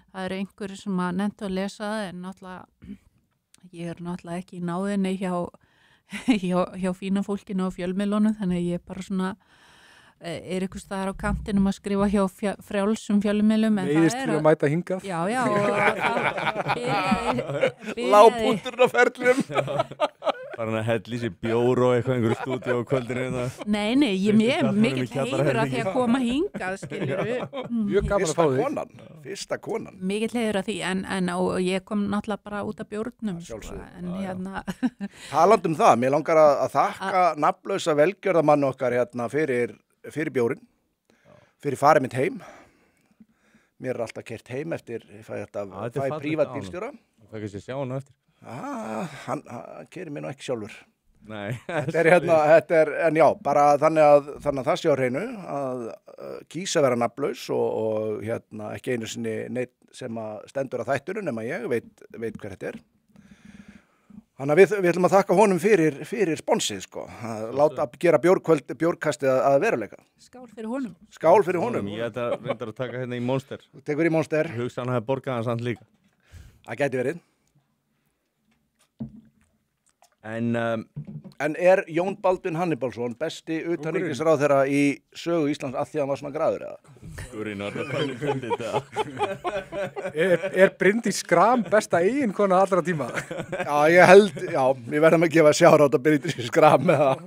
Það eru einhverjir sem að nefntu að lesa það en ég er náttúrulega ekki í náðinni hjá fína fólkinu og fjölmiðlunum þannig að ég bara svona er ykkur staðar á kantinum að skrifa hjá frjálsum fjölmiðlum. Neyðist til að mæta hingað. Já, og Lágpunkturinn á ferlinum. Bara að hella í sig bjór og einhverju stúdíu á kvöldinu. Nei, ég er mikill heiður að því að koma hingað, skilurðu. Mjög gaman að fá þig. Fyrsta konan. Mikill heiður að því, og ég kom náttúrulega bara út af bjórnum. Talandi það, mér langar að þakka nafnlausa velgjörðamann okkar fyrir bjórin, fyrir farið mitt heim. Mér er alltaf kert heim eftir, ég fæ prívat bílstjóra. Það fæ ekki að sjá hann eftir. Hann kerir mér nú ekki sjálfur. Nei. En já, bara þannig að það sé á hreinu að kýsa vera nafnlaus og ekki einu sinni neitt sem að stendur að þættinu nema ég veit hver þetta er. Þannig að við ætlum að þakka honum fyrir sponsið sko, að gera bjórkastið að veruleika. Skál fyrir honum. Skál fyrir honum. Ég ætla reyndar að taka hérna í Monster. Þú tekur í Monster. Hugsa hann hafi borgað hans líka. Það gæti verið. En er Jón Baldvin Hannibalsson besti utanríkisráðherra í sögu Íslands að því að hann var svona graður eða? Er Bryndís Schram besta eiginkona allra tíma? Við verðum að gefa sjárátt að Bryndís Schram með það.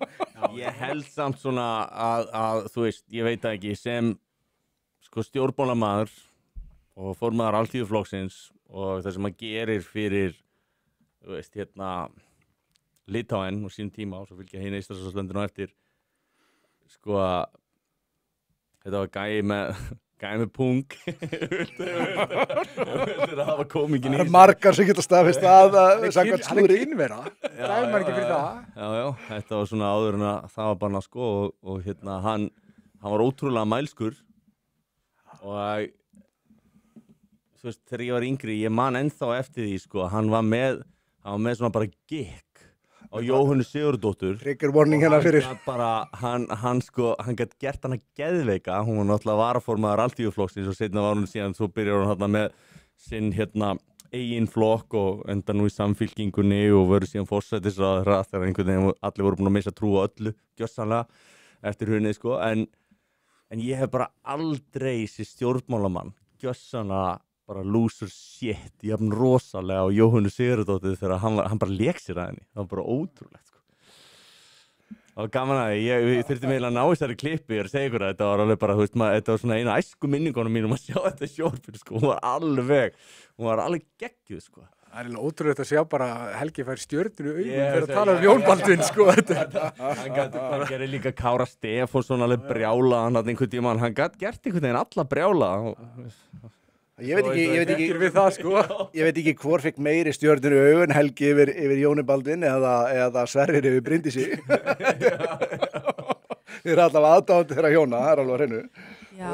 Ég held samt svona að þú veist, ég veit ekki, sem sko stjórnmálamaður og formaður Alþýðuflokksins og það sem maður gerir fyrir, þú veist, Litáen og sín tíma og svo fylgja hérna Eystrasaltslöndin á eftir sko að þetta var gæi með gæði með pung. Það var komingin í Það margar sem geta staðfist að samkvæmt Hann slúðri. kynvera, það er maður ekki fyrir það. Já, þetta var svona áður en að það var bara sko og hann var ótrúlega mælskur og þú veist, þegar ég var yngri, ég man ennþá eftir því sko, hann var með svona bara gikk á Jóhönnu Sigurðardóttur. Trigger warning hérna fyrir. Hann gætt gert hana geðveika, hún var náttúrulega varaformaður Alþýðuflokksins og seinna var hún síðan, svo byrjar hún hérna með sinn eigin flokk og enda nú í Samfylkingunni og verður síðan forsætisráðherra þegar einhvern veginn allir voru búin að missa trú á öllu, gjörsamlega eftir hrunið sko, en ég hef bara aldrei sér stjórnmálamann gjörsamlega bara loser shit, jafn rosalega á Jóhönnu Sigurðardóttur þegar hann bara lék sér að henni. Það var bara ótrúlegt sko. Það var gaman að ég þurfti meðal að ná þessari klippi, ég er að segja ykkur að þetta var alveg bara, þú veist maður, þetta var svona eina æsku minningunum mínum að sjá þetta sjónvarpinu sko, hún var alveg geggjuð sko. Það er ótrúlegt að sjá bara Helgi fær stjörnur í augun fyrir að tala Jón Baldvin sko. Hann gerir líka Kára Stefánsson alveg brjála, hann hafði einhvern tímann, hann gat gert einhvern veginn alla brjála. Ég veit það, sko. Ég veit ekki hvor fikk meiri stjörnur í augun, Helgi yfir Jóni Baldvin eða Sverrir yfir Bryndísi. Þið eru allavega aðdáðandi þeirra hjóna, það er alveg á hreinu. Já,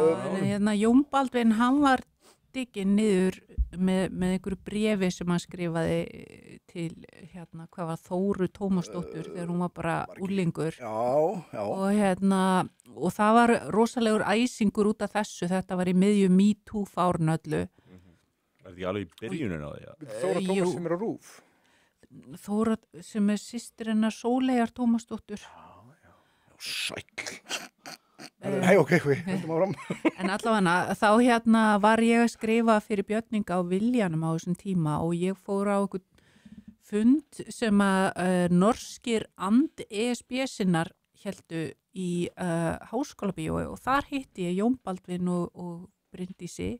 en Jón Baldvin, hann var tekinn niður með einhverju bréfi sem hann skrifaði til hvað var Þóru Tómasdóttur þegar hún var bara úlingur. Já. Og það var rosalegur æsingur út af þessu, þetta var í miðju MeToo fárinu öllu. Var þetta ekki alveg í byrjunin á því? Þóra Tómas sem er á RÚV. Þóra sem er systir hennar Sóleyjar Tómasdóttur. Sæll. Nei, ok, við höldum áfram. En allavega þá var ég að skrifa fyrir Björninga á Viljanum á þessum tíma og ég fór á einhvern fund sem að norskir ESB-sinnar héldu í Háskólabíói og þar hitti ég Jón Baldvin og Bryndísi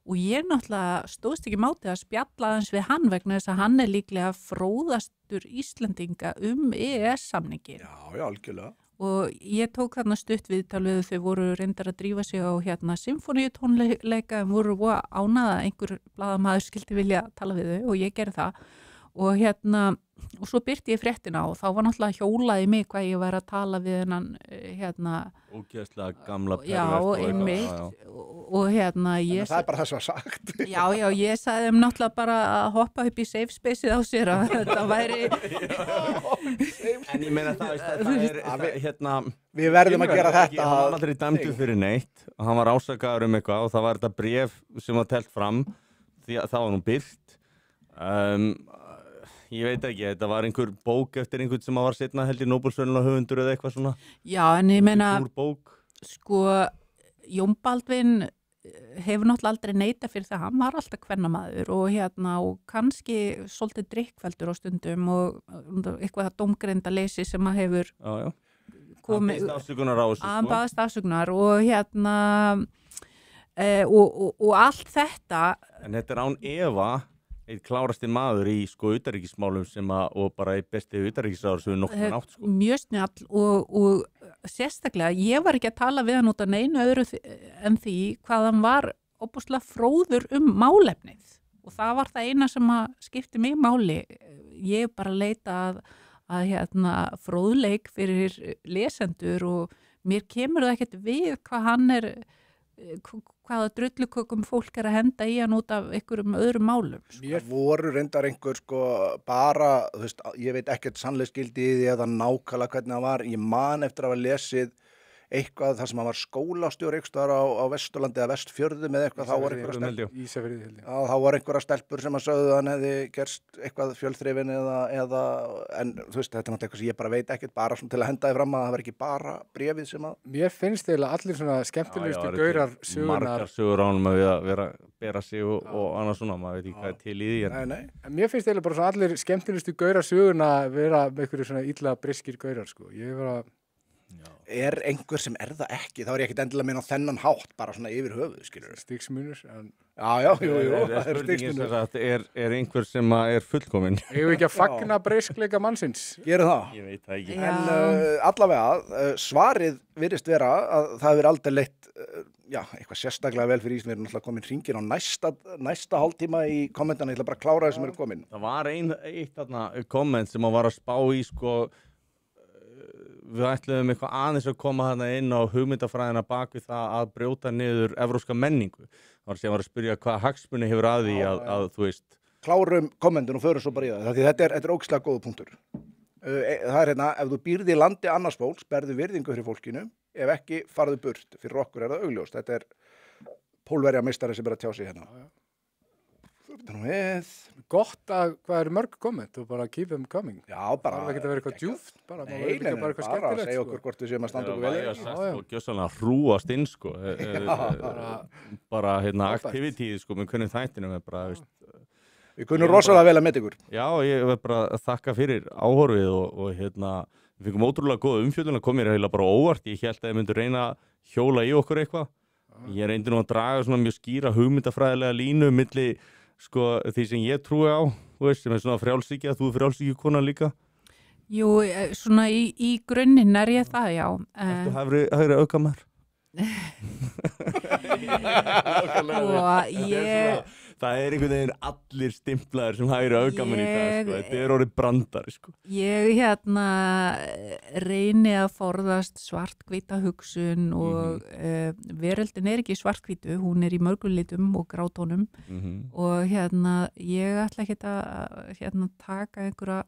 og ég náttúrulega stóðst ekki mátið að spjalla aðeins við hann vegna þess að hann er líklega fróðastur Íslendinga EES-samningin. Já, algjörlega. Og ég tók þarna stutt viðtal við þau voru reyndar að drífa sig á symfóníutónleika en voru ánað að einhver blaðamaður skildi vilja tala við þau og ég gerði það og svo byrti ég fréttina og þá var náttúrulega hjólað í mig hvað ég væri að tala við hennan ógeðslega gamla pervert Já, einmitt og ég það er bara það sem var sagt. Já, ég sagði þeim náttúrulega bara að hoppa upp í safe spaceið á sér að þetta væri En ég meina það Við verðum að gera þetta. Hann var aldrei dæmdur fyrir neitt og hann var ásakaður eitthvað og það var þetta bréf sem var telt fram því að það var nú birt ég veit ekki, þetta var einhver bók eftir einhvern sem var seinna held í Nóbelsverðlauna höfundur eða eitthvað svona. Já, en ég meina sko, Jón Baldvin hefur náttúrulega aldrei neitað fyrir það, hann var alltaf kvennamaður og kannski svolítið drikkfældur á stundum og eitthvað dómgreinda leysi sem að hefur komið. Hann baðist afsökunar og og allt þetta. En þetta er án efa eitt klárasti maður í utanríkismálum og bara eitt besti utanríkisráður sem við nokkuð átt sko. Mjög snjall og sérstaklega, ég var ekki að tala við hann út af neinu öðru en því hvað hann var óbúslega fróður málefnið og það var það eina sem að skipti mig máli. Ég bara leita að fróðleik fyrir lesendur og mér kemur það ekkert við hvað hann er hvaða drullukökum fólk er að henda í hann út af einhverjum öðrum málum. Mér voru reyndar einhver bara, þú veist, ég veit ekkert sannleiksgildi í því eða nákvæmlega hvernig það var. Ég man eftir að hafa lesið eitthvað þar sem hann var skólastjóri einhverstaðar á Vesturlandi eða Vestfjörðum eða eitthvað, þá var einhverja stelpur sem að sögðu að hann hefði gerst eitthvað fjölþrifin eða en þú veist, þetta er náttúrulega eitthvað sem ég bara veit ekkert, bara svona til að henda því fram að það var ekki bara bréfið sem að. Mér finnst eiginlega allir svona skemmtilegustu gaurar sögunar. Margar sögur ánum að vera bera sig og annað svona, maður veit ekki hvað er til í því. Nei. En mér finnst eiginlega bara svona allir skemmtilegustu gaurar söguna vera með einhverju svona illa briskir gaurar sko. Er einhver sem er það ekki, þá er ég ekkert endilega meina á þennan hátt, bara svona yfir höfuð, skilur. Stigsmunur. Já, jú, spurningin sem sagt, er einhver sem er fullkominn? Eigum við ekki að fagna breyskleika mannsins? Gerum það. Ég veit það ekki. En allavega, svarið virðist vera að það hefur aldrei leitt, eitthvað sérstaklega vel fyrir Ísland. Við erum náttúrulega komin hringin á næsta hálftíma í kommentana. Ég ætla bara að klára það sem eru komin. Það var eitt þarna komment sem að var að spá í, sko, við ætluðum eitthvað aðeins að koma þarna inn á hugmyndafræðina bak við það að brjóta niður evrópska menningu. Það var sem að spyrja hvað hagsmuni hefur að því að þú veist. Klárum kommentin og förum svo bara í það. Því þetta er ógeðslega góður punktur. Það er hérna, ef þú býrð í landi annars fólks, berðu virðingu fyrir fólkinu, ef ekki farðu burt. Fyrir okkur er það augljóst. Þetta er Pólverja meistari sem er að tjá sig hérna. Gott að hvað eru mörg komment og bara keep them coming. Já, bara. Það er ekki að vera eitthvað djúft. Bara að segja okkur hvort við séum að standa okkur vel. Og gjössalega hrúast inn, sko. Bara aktivitið, sko, með kunnum þættinum er bara, veist. Við kunnum rosalega vel að með ykkur. Já, ég vil bara þakka fyrir áhorfið og við fengum ótrúlega góða umfjöldun að koma mér heila bara óvart. Ég held að ég myndi reyna að hjóla í okkur eitthvað. Ég reyndi nú að draga svona mjög skýra hugmyndafræðilega línu milli sko því sem ég trúi á, þú veist, sem er svona frjálshyggja, þú er frjálshyggjukona líka. Jú, svona í grunninn er ég það, já. Ertu hægri öfgamæður? Það er einhvern veginn allir stimplaðir sem hægri öfgamæður í dag, sko. Þetta er orðið brandari, sko. Ég reyni að forðast svarthvíta hugsun og veröldin er ekki svarthvítu, hún er í mörgum litum og grátónum og ég ætla ekki að taka einhverja,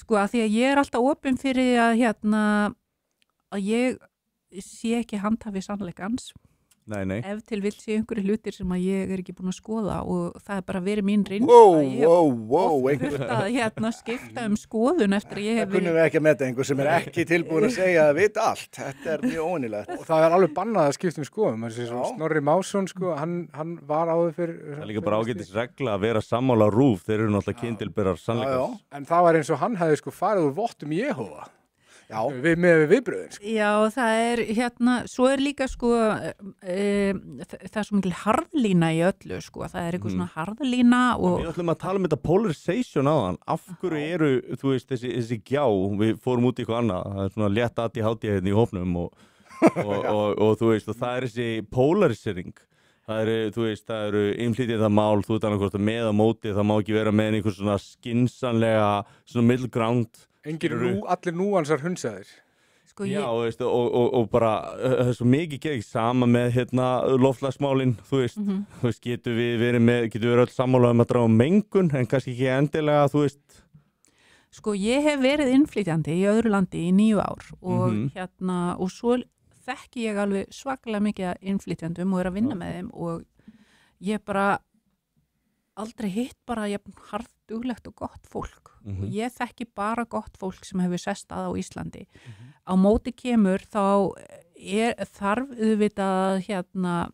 sko, að því að ég er alltaf opin fyrir að ég sé ekki handhafi sannleikans. Nei. Ef til vill sé einhverju hlutir sem að ég er ekki búin að skoða og það er bara verið mín reynsla. Wow. Ég hef að skipta skoðun eftir að ég hef verið. Það kunnum við ekki að meta einhver sem er ekki tilbúin að segja að vita allt. Þetta er mjög óvenjulegt. Og það er alveg bannað að skipta skoðum. Snorri Másson, sko, hann var áður fyrir. Það er líka bara ágætis regla að vera sammála RÚV. Þeir eru náttúrulega kyndilberar sannleikans. En það var eins og hann hefði sko farið úr vottum Jehóva. Já, með viðbröðin. Sko. Já, það er svo er líka sko, það er svo mikil harðlína í öllu, sko, það er eitthvað svona harðlína og... Við ætlum að tala um þetta polarization á hann, af hverju eru, þú veist, þessi gjá, við fórum út í eitthvað annað, það er svona létt ADHD hérna í hópnum og þú veist, og það er þessi polarisering, það eru, þú veist, það eru innflytjendamál, þú veit annað með á móti, það má ekki vera með einhver svona skynsamlega, svona middle ground. Allir núansar hunsaðir. Sko, já, veist, og bara það er svo mikið gegn sama með loftslagsmálin, þú veist, getur við verið öll sammála að draga mengun, en kannski ekki endilega, þú veist. Sko, ég hef verið innflytjandi í öðru landi í 9 ár og og svo þekki ég alveg svakalega mikið innflytjandum og er að vinna með þeim og ég bara aldrei hitt bara harðduglegt og gott fólk og ég þekki bara gott fólk sem hefur sest að á Íslandi. Á móti kemur þá þarf auðvitað að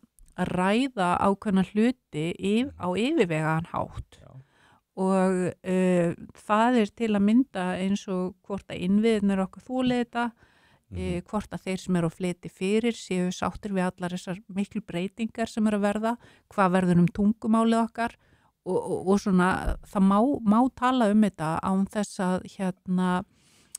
ræða ákveðna hluti á yfirvegaðan hátt og það er til að mynda eins og hvort að innviðnir okkar þolið þetta, hvort að þeir sem eru að fleti fyrir séu sáttir við allar þessar miklu breytingar sem eru að verða, hvað verður tungumálið okkar og svona, það má tala um þetta án þess að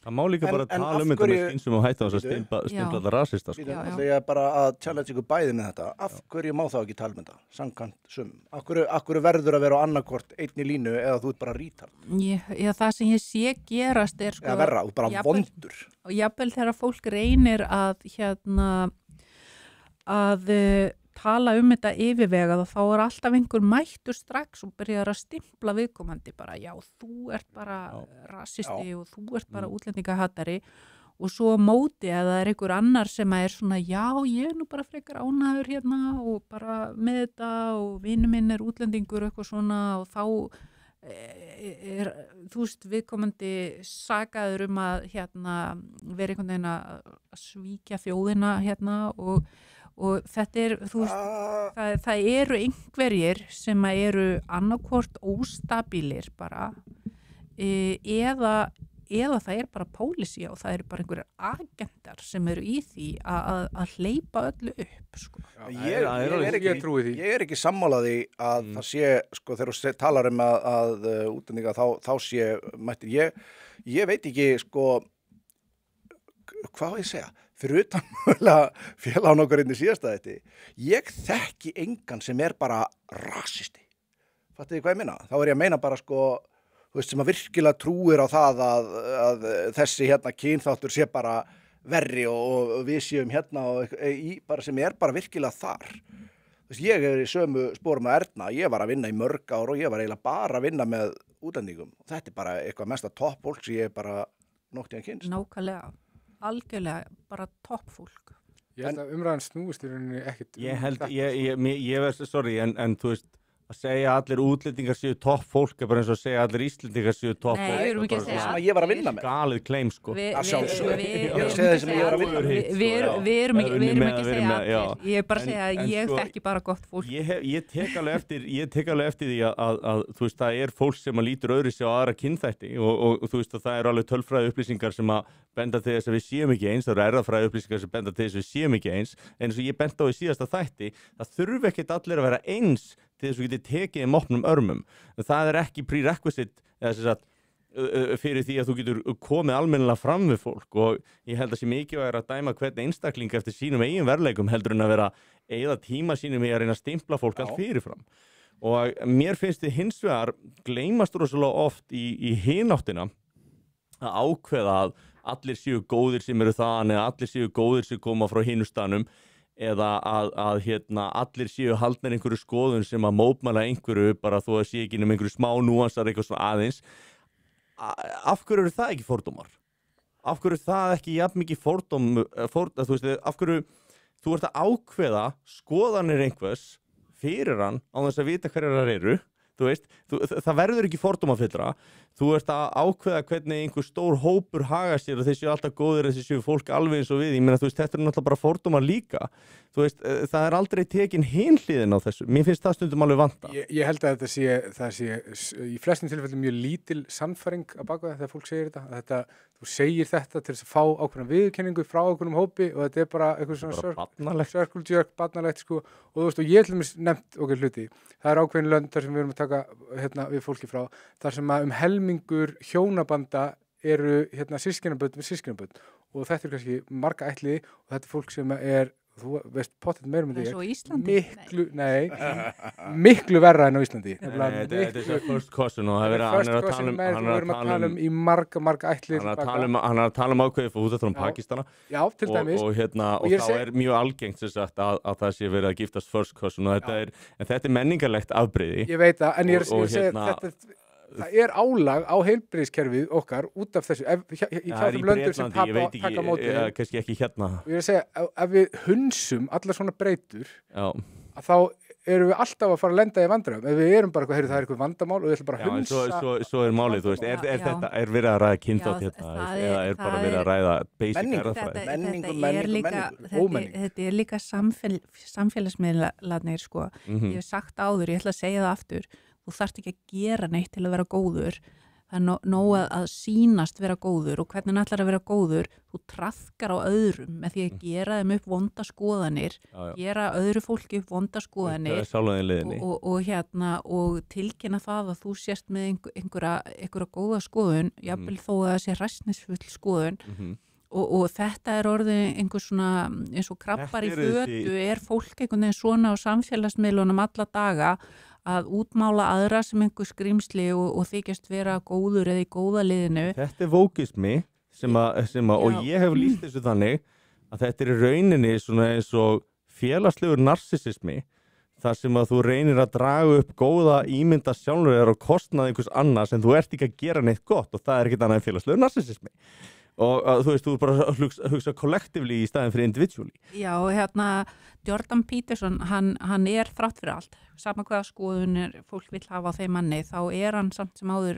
það má líka bara tala um þetta með skynsum og hætta þess að stimpla rasista sko. Það er bara að challenge ykkur bæði með þetta. Af hverju má þá ekki tala um þetta? Samkvæmt sumum. Af hverju verður að vera á annarkvort einni línu eða þú ert bara retard? Já, það sem ég sé gerast er sko... Eða verra, þú bara vondur. Og jafnvel þegar fólk reynir að tala um þetta yfirvegað og þá er alltaf einhver mættur strax og byrjar að stimpla viðkomandi bara, já, þú ert bara rasisti og þú ert bara útlendingahattari og svo móti að það er einhver annar sem er svona, já, ég er nú bara frekar ánæður og bara með þetta og vinur minn er útlendingur og eitthvað svona og þá þú veist, viðkomandi sakaður að vera einhvern veginn að svíkja þjóðina og þetta er, þú veist, það eru einhverjir sem eru annarkvort óstabílir bara eða eða það bara pólisía og það bara einhverjar agentar sem eru í því að hleypa öllu upp, sko. Ég ekki sammálaði að það sé, sko, þegar þú talar að útlendinga þá sé mættir. Ég veit ekki, sko, hvað ég segja, fyrir utan félagann okkar inn í síðasta þetta, ég þekki engan sem bara rasisti. Fattu þið hvað ég minna? Þá ég að meina bara, sko, þú veist, sem að virkilega trúir á það að þessi kynþáttur sé bara verri og við séum og bara sem bara virkilega þar. Þú veist, ég í sömu sporum að Erna, ég var að vinna í mörg ár og ég var eiginlega bara að vinna með útlendingum. Og þetta bara eitthvað mesta toppfólk sem ég bara nótt í að kynst. Nákvæmlega, algjörlega bara toppfólk. Ég held að umræðan snúist í rauninni ekkert. Ég veist, sorry, en þú veist, að segja allir útlendingar séu topp fólk bara eins og að segja allir íslendingar séu topp fólk. Nei, við erum ekki að segja. Það sem ég var að vinna með. Galið claim, sko. Að sjálfsögðu. Ég er að segja það sem ég var að vinna með. Við erum ekki að segja allir. Ég bara að segja að ég þekki bara gott fólk. Ég tek alveg eftir því að þú veist, það fólk sem að lítur öðru sig á aðra kynþætti og þú veist að það alveg tölfræði upplýsingar sem að benda til þess að við séum ekki eins, það erfðafræði upplýsingar sem benda til þess að við séum ekki eins, en eins og ég benda á í síðasta þætti, það þurfi ekkert allir að vera eins til þess að við getum tekið opnum örmum. Það ekki prerequisite fyrir því að þú getur komið almennilega fram við fólk og ég held að sé mikilvægt að dæma hvern einstakling eftir sínum eigin verðleikum heldur en að vera eyða tíma sínum í að reyna að stimpla fólk allt fyrirfram. Og mér finnst þið hins vegar gleymast rosalega oft í hináttina að ákveða að allir séu góðir sem eru þaðan eða allir séu góðir sem koma frá hinustanum eða að allir séu haldnir einhverju skoðun sem að mótmæla einhverju bara þó að sé ekki um einhverju smá núansar eitthvað svona aðeins. Af hverju eru það ekki fordómar? Af hverju er það ekki jafn mikið þú veist, af hverju þú ert að ákveða skoðanir einhvers fyrir hann á þess að vita hverjar þær eru? Þú veist, það verður ekki fordómafyllra. Þú ert að ákveða hvernig einhver stór hópur haga sér og þeir séu alltaf góðir og þeir séu fólk alveg eins og við. Ég meina, þú veist, þetta náttúrulega bara fordómar líka. Þú veist, það aldrei tekin hin hliðin á þessu. Mér finnst það stundum alveg vanta. Ég held að það sé í flestum tilfellum mjög lítil sannfæring að baka þegar fólk segir þetta. Þú segir þetta til þess að fá ákveðna viðurkenningu frá ákveðnum hópi og þetta bara eitthvað svona circle jerk, barnalegt, sko. Og þú veist, og ég til dæmis nefnt okkur hluti. Það ákveðin lönd þar sem við erum að taka við fólki frá, þar sem að helmingur hjónabanda eru systkinabörn við systkinabörn og þetta kannski marga ættliði og þetta fólk sem þú veist pottet meira með miklu verra en á Íslandi. Þetta er first cousin og það er að tala um í marga ættlið. Hann er að tala um ákveðið fyrir út Pakistana. Já, til dæmis. Og þá mjög algengt sem sagt að það sé verið að giftast first cousin og þetta er menningarlegt afbrigði. Ég veit það, en ég segi það álag á heilbrigðiskerfið okkar út af þessu í hjálpum löndum sem taka mótið. Kannski ekki hérna. Ég segja, ef við hunsum allar svona breytur að þá erum við alltaf að fara að lenda í vandræðum. Ef við erum bara það er eitthvað vandamál og við ætlum bara að hunsa. Svo málið, þú veist, er verið að ræða kynþátt hérna eða bara verið að ræða basic erfðafræði? Þetta líka samfélagsmiðlarnir, sko. Ég hef sagt áður, ég ætla að segja það aftur. Þú þarft ekki að gera neitt til að vera góður. Það er nóg að sýnast vera góður og hvernig ætlar að vera góður. Þú traðkar á öðrum með því að gera þeim upp vonda skoðanir, gera öðru fólki upp vonda skoðanir og tilkynna það að þú sést með einhverja góða skoðun, jafnvel þó að það sé hræsnisfull skoðun. Og þetta er orðið einhver svona, eins og krabbar í fötu, fólk einhvern veginn svona á samfélagsmiðlunum alla daga að útmála aðra sem einhver skrýmsli og þykjast vera góður eða í góða liðinu. Þetta vókismi og ég hef lýst þessu þannig að þetta í rauninni svona eins og félagslegur narsisismi þar sem að þú reynir að draga upp góða ímynda sjálfur þér og kostnaði einhvers annars en þú ert ekki að gera neitt gott og það ekkert annað en félagslegur narsisismi. Og þú veist, þú bara hugsa collectively í staðin fyrir individually. Já, Jordan Peterson, hann þrátt fyrir allt. Sama hvaða skoðunir fólk vill hafa á þeim manni, þá hann samt sem áður,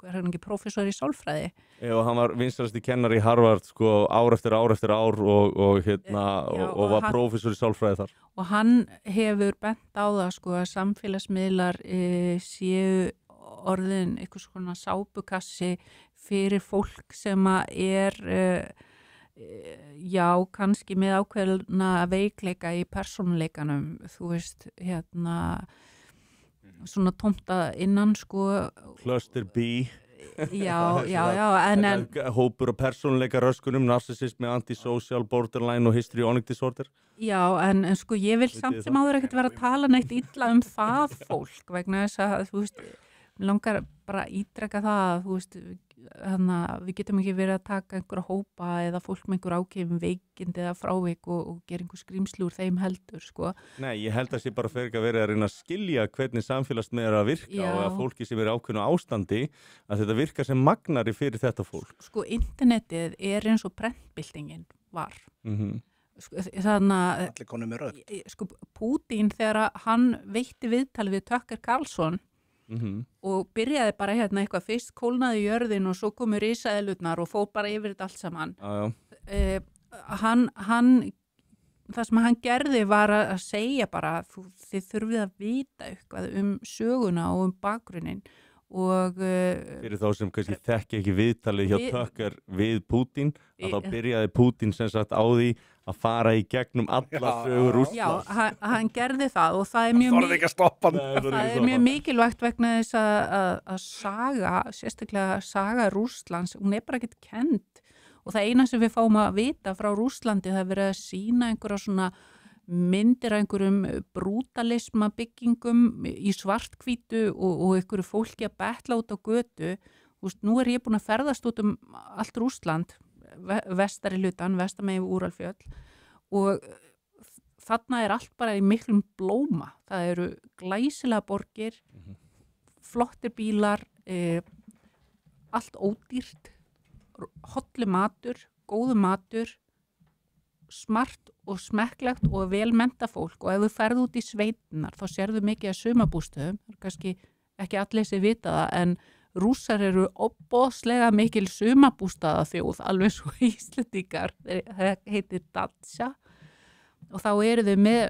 hann ekki prófessor í sálfræði. Já, hann var vinsalasti kennari í Harvard, sko, ár eftir ár og var prófessor í sálfræði þar. Og hann hefur bent á það, sko, að samfélagsmiðlar séu orðin einhvers konar sápukassi fyrir fólk sem að já, kannski með ákveðna veikleika í persónuleikanum, þú veist, svona tómta innan, sko. Cluster B. Já, en hópur og persónuleika röskunum, narcissismi, antisocial, borderline og histrionic disorder. Já, en sko ég vil samt sem áður ekkert vera að tala neitt illa það fólk, vegna þess að, þú veist, mér langar bara að ítreka það, þú veist, við getum ekki verið að taka einhverja hópa eða fólk með einhver ákveðin veikindi eða frávik og gera einhver skrýmsli úr þeim heldur, sko. Nei, ég held að sé bara fyrir ekki að vera að reyna að skilja hvernig samfélagsmiðlar að virka og að fólki sem ákveðnu ástandi, að þetta virka sem magnari fyrir þetta fólk. Sko, internetið eins og prentbyltingin var. Þannig að allir konum með rödd. Sko, Putin þegar hann veitti viðtal við Tucker Carlson og byrjaði bara eitthvað fyrst kólnaði jörðin og svo komu risaeðlurnar og fór bara yfir þetta allt saman. Það sem hann gerði var að segja bara þið þurfið að vita eitthvað söguna og bakgrunnin og fyrir þá sem kannski þekki ekki viðtalið hjá Tucker við Putin, að þá byrjaði Putin sem sagt á því að fara í gegnum alla sögur Rússlands. Já, hann gerði það og það er mjög mikilvægt vegna þess að saga, sérstaklega saga Rússlands, hún er bara ekkert kennd og það eina sem við fáum að vita frá Rússlandi, það er verið að sýna einhverja svona myndir af einhverjum brútalisma byggingum í svarthvítu og einhverju fólki að betla út á götu. Nú er ég búin að ferðast út allt Rússland, vestari hlutan, vestamegin við Úralfjöll og þarna er allt bara í miklum blóma. Það eru glæsilega borgir, flottir bílar, allt ódýrt, hollu matur, góðu matur, smart og smekklegt og velmennta fólk og ef þú ferð út í sveitinar þá sérðu mikið að sumarbústöðum, kannski ekki allir sem vita það en Rússar eru ofboðslega mikil sumarbústaða þjóð, alveg svo Íslendingar, það heitir Datsja og þá eru þau með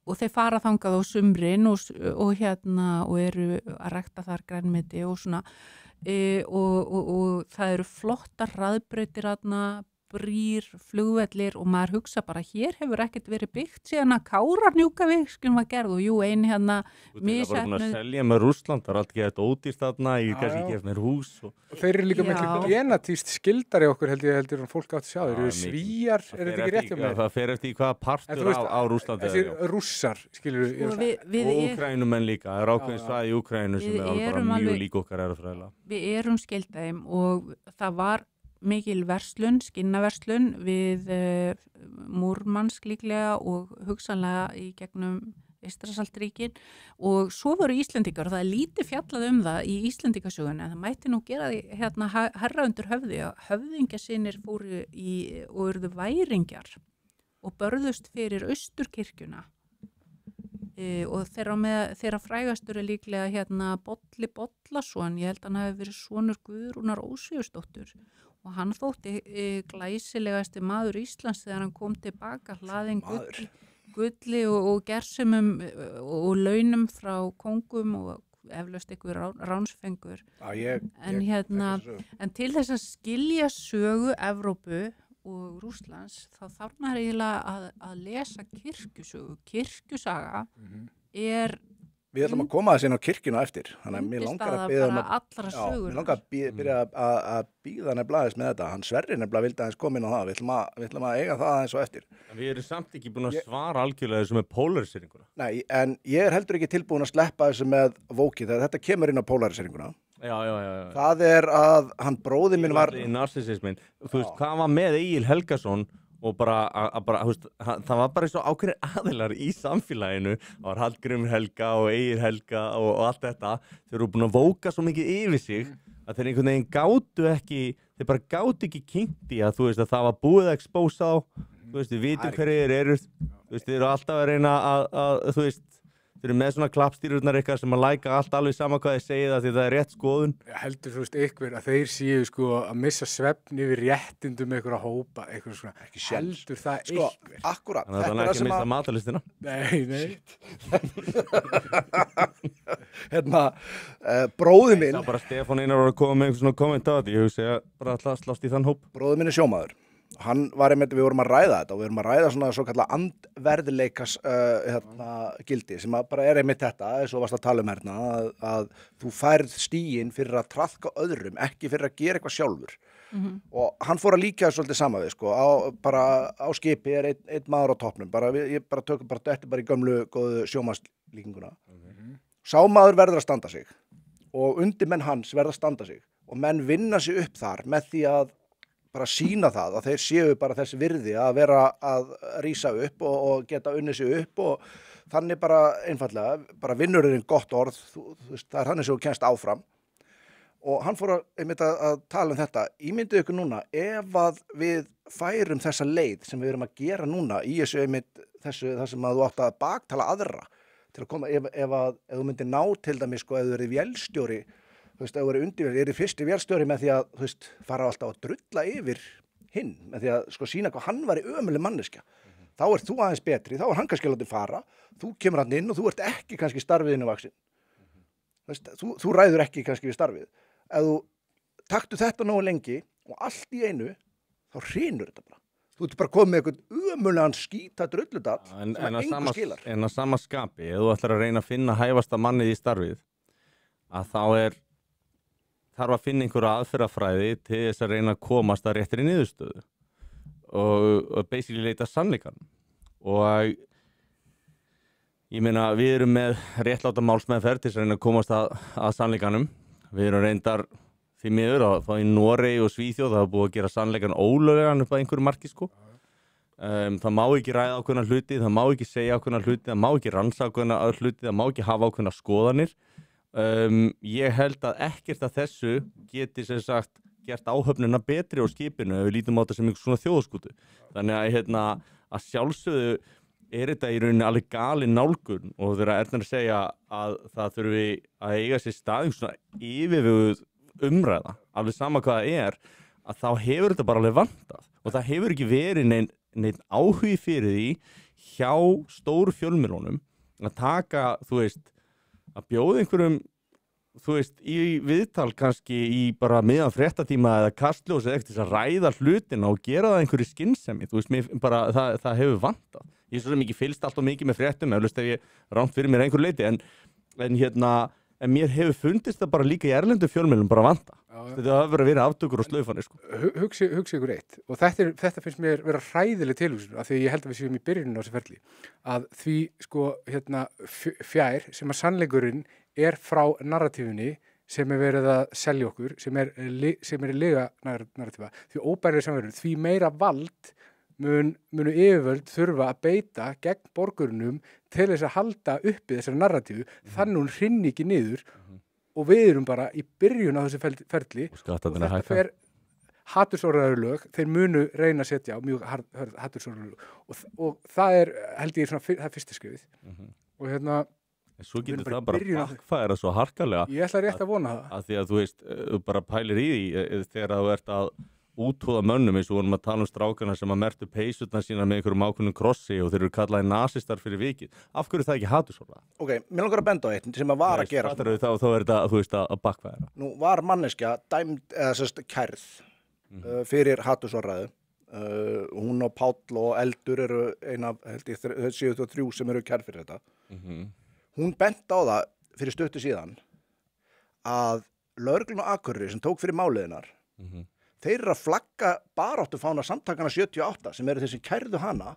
og þeir fara þangað á sumrin og eru að rækta þar grænmeti og svona og það eru flottar raðbrautir brýr, flugvellir og maður hugsa bara hér hefur ekkert verið byggt síðan að Kárahnjúkavirkjun var gerð og jú ein misheppnuð. Það var búin að selja með Rússland, það er alltaf gett ódýrt þarna í kannski gefn er hús. Og þeir eru líka miklu genatíst skildari okkur heldur fólk átt að sjá. Þeir eru svíjar, er þetta ekki rétt hjá mér? Það fer eftir í hvaða partur á Rússlandi. Þessir Rússar, skilur við. Og Úkrænumenn líka, það er ákveðin svað í Úkrænu sem er bara mjög lík okkar erfræðilega. Við erum skildaðim og það var mikil verslun, skinnaverslun við Múrmansk líklega og hugsanlega í gegnum Eystrasaltsríkin og svo voru Íslendingar og það er lítið fjallað það í Íslendingasögunni en það mætti nú gera því herra undir höfði að höfðingjasinnir fóru og urðu væringjar og börðust fyrir Austurkirkjuna og þeirra frægastur er líklega Bolli Bollason, ég held að hann hafi verið sonur Guðrúnar Ósvífursdóttur og hann þótti glæsilegasti maður Íslands þegar hann kom tilbaka hlaðinn gulli og gersumum og launum frá kóngum og eflaust einhver ránsfengur. En til þess að skilja sögu Evrópu og Rússlands þá þarf maður eiginlega að lesa kirkjusögu. Kirkjusaga er Við ætlum að koma þess inn á kirkjuna eftir, þannig að mér langar að byrja að býða nefnilega aðeins með þetta. Hann Sverrir nefnilega vildi aðeins koma inn á það, við ætlum að eiga það aðeins og eftir. En við erum samt ekki búin að svara algjörlega þessu með polarisýringuna. Nei, en ég er heldur ekki tilbúin að sleppa þessu með Vóki þegar þetta kemur inn á polarisýringuna. Já. Það er að hann bróðir minn var... Narsissismin. Þú veist, hvað var með Egil Helgason? Og það var bara svo ákveðin aðilar í samfélaginu, það var Hallgrímur Helga og Egil Helga og allt þetta, þeir eru búin að vóka svo mikið yfir sig að þeir einhvern veginn þeir bara gátu ekki kynnt í að þú veist að það var búið að expósa á, þú veist, við vitum hverju þeir eru, þú veist, þeir eru alltaf að reyna að þú veist, Þeir eru með svona klappstýrurnar eitthvað sem að læka allt alveg sama hvað þeir segja það því það er rétt skoðun. Heldur þú veist ykkur að þeir séu sko að missa svefn yfir réttindum með ykkur að hópa, eitthvað svona, Ekki séns. heldur það Sko, ykkur? akkurat, Þannig að það er ekki að mista matalistina. Nei. Bróði minn, Það bara Stefán Einar var að koma með einhvern svona komment á þetta. Ég hugsi að bara alltaf slást í þann hóp. bróði minn er sjómaður. Hann var einmitt, við vorum að ræða þetta og við vorum að ræða svona svo kallar andverðleikas gildi sem að bara er einmitt þetta, eins og varst að tala hérna, að þú færð stíginn fyrir að traðka öðrum, ekki fyrir að gera eitthvað sjálfur. Og hann fór að líka svolítið sama við, sko, bara á skipi er einn maður á toppnum, ég bara tökum þetta bara í gömlu góðu sjómannslíkinguna. Sá maður verður að standa sig og undirmenn hans verður að standa sig og menn vinna sig upp þar með því að bara sína það að þeir séu bara þess virði að vera að rísa upp og geta unnið sig upp og þannig bara einfallega, bara vinnurinn gott orð, þú veist, það er þannig sem þú kennst áfram. Og hann fór að tala um þetta, ímyndið ykkur núna, ef að við færum þessa leið sem við erum að gera núna í þessu það sem að þú átt að baktala aðra til að koma, ef þú myndir ná til dæmis, sko, ef þú verið vélstjóri, þú veist, ef þú verið undirvél, er í fyrsti vélstjóri með því að, þú veist, fara alltaf að drulla yfir hinn, með því að, sko, sína hvað hann var í ömuleg manneskja. Þá ert þú aðeins betri, þá er hann kannski látið fara, þú kemur hann inn og þú ert ekki kannski starfiðinu vaksin. Þú ræður ekki kannski við starfið. Ef þú taktu þetta nógu lengi og allt í einu, þá hrynur þetta bara. Þú ert bara komið með eitthvað ömulegan skíta drulludall sem að engu skilar. En að sama skapi, ef þú ætlar að reyna að finna hæfasta mannið í starfið, að þá þarf að finna einhverja aðferðafræði til þess að reyna að komast að réttri niðurstöðu og basically leita sannleikann. Og ég meina, við erum með réttláta málsmeðferð til þess að reyna að komast að sannleikanum. Við erum reyndar því miður að þá í Noregi og Svíþjóð það hafa búið að gera sannleikann ólöglegan upp að einhverju marki, sko. Það má ekki ræða ákveðna hluti, það má ekki segja ákveðna hluti, það má ekki rannsaka ákveðna hluti, það má ekki hafa ákveðna skoðanir. Ég held að ekkert af þessu geti sem sagt gert áhöfnina betri á skipinu ef við lítum á þetta sem einhvers svona þjóðskútu. Þannig að sjálfsögðu er þetta í rauninni alveg galin nálgun og þegar Erna að segja að það þurfi að eiga sér stað svona yfirveguð umræða, alveg sama hvað það er, að þá hefur þetta bara alveg vantað og það hefur ekki verið neinn áhugi fyrir því hjá stóru fjölmiðlunum að taka, þú veist, að bjóða einhverjum, þú veist, í viðtal kannski í bara miðan fréttatíma eða kastljós eða ekkert þess að ræða hlutina og gera það einhverju skynsemi, þú veist, bara, það hefur vantað. Ég svo sem ekki fylgst alltaf mikið með fréttum, eflaust ef ég rangt fyrir mér einhver leiti, en mér hefur fundist það bara líka í erlendu fjölmiðlum bara vanta. Þetta hafa verið aftökur og slaufanir, sko. Hugsi ykkur eitt, og þetta finnst mér vera hræðileg tilhugsun, af því ég held að við séum í byrjunin á þessu ferli, að því, sko, fjær sem að sannleikurinn er frá narratífunni sem er verið að selja okkur, sem er í lega narratífa, því óbærið samverður, því meira vald munu yfirvöld þurfa að beita gegn borgurunum til þess að halda uppi þessari narratífu, þannig hún hrynni ekki niður og við erum bara í byrjun á þessu ferli og þetta fer hatursorðarlög, þeir munu reyna að setja á mjög hatursorðarlög og það er, held ég, það er fyrsta skrifið og Svo getur það bara bakkfæra svo harkalega. Ég ætla rétt að vona það. Að því að þú veist, þú bara pælir í því þegar þú ert að úthoða mönnum eins og vorum að tala um strákana sem að mertu peysutna sína með einhverjum ákveðnum krossi og þeir eru kallaði nasistar fyrir vikið. Af hverju er það ekki hatursorða? Ok, mér langar að benda á eitt sem að var að gera. Þá er þetta, þú veist, að bakkfæra. Nú var manneskja dæmd, eða kærð fyrir hatursorðræðu. Hún og Páll og Eldur eru eina af, held ég, 73 sem eru kærð fyrir þetta. Hún bent á það fyrir stuttu síðan að lögreglun á Akureyri sem tók fyrir máliðinar, þeir eru að flagga baráttufána samtakana 78 sem eru þeir sem kærðu hana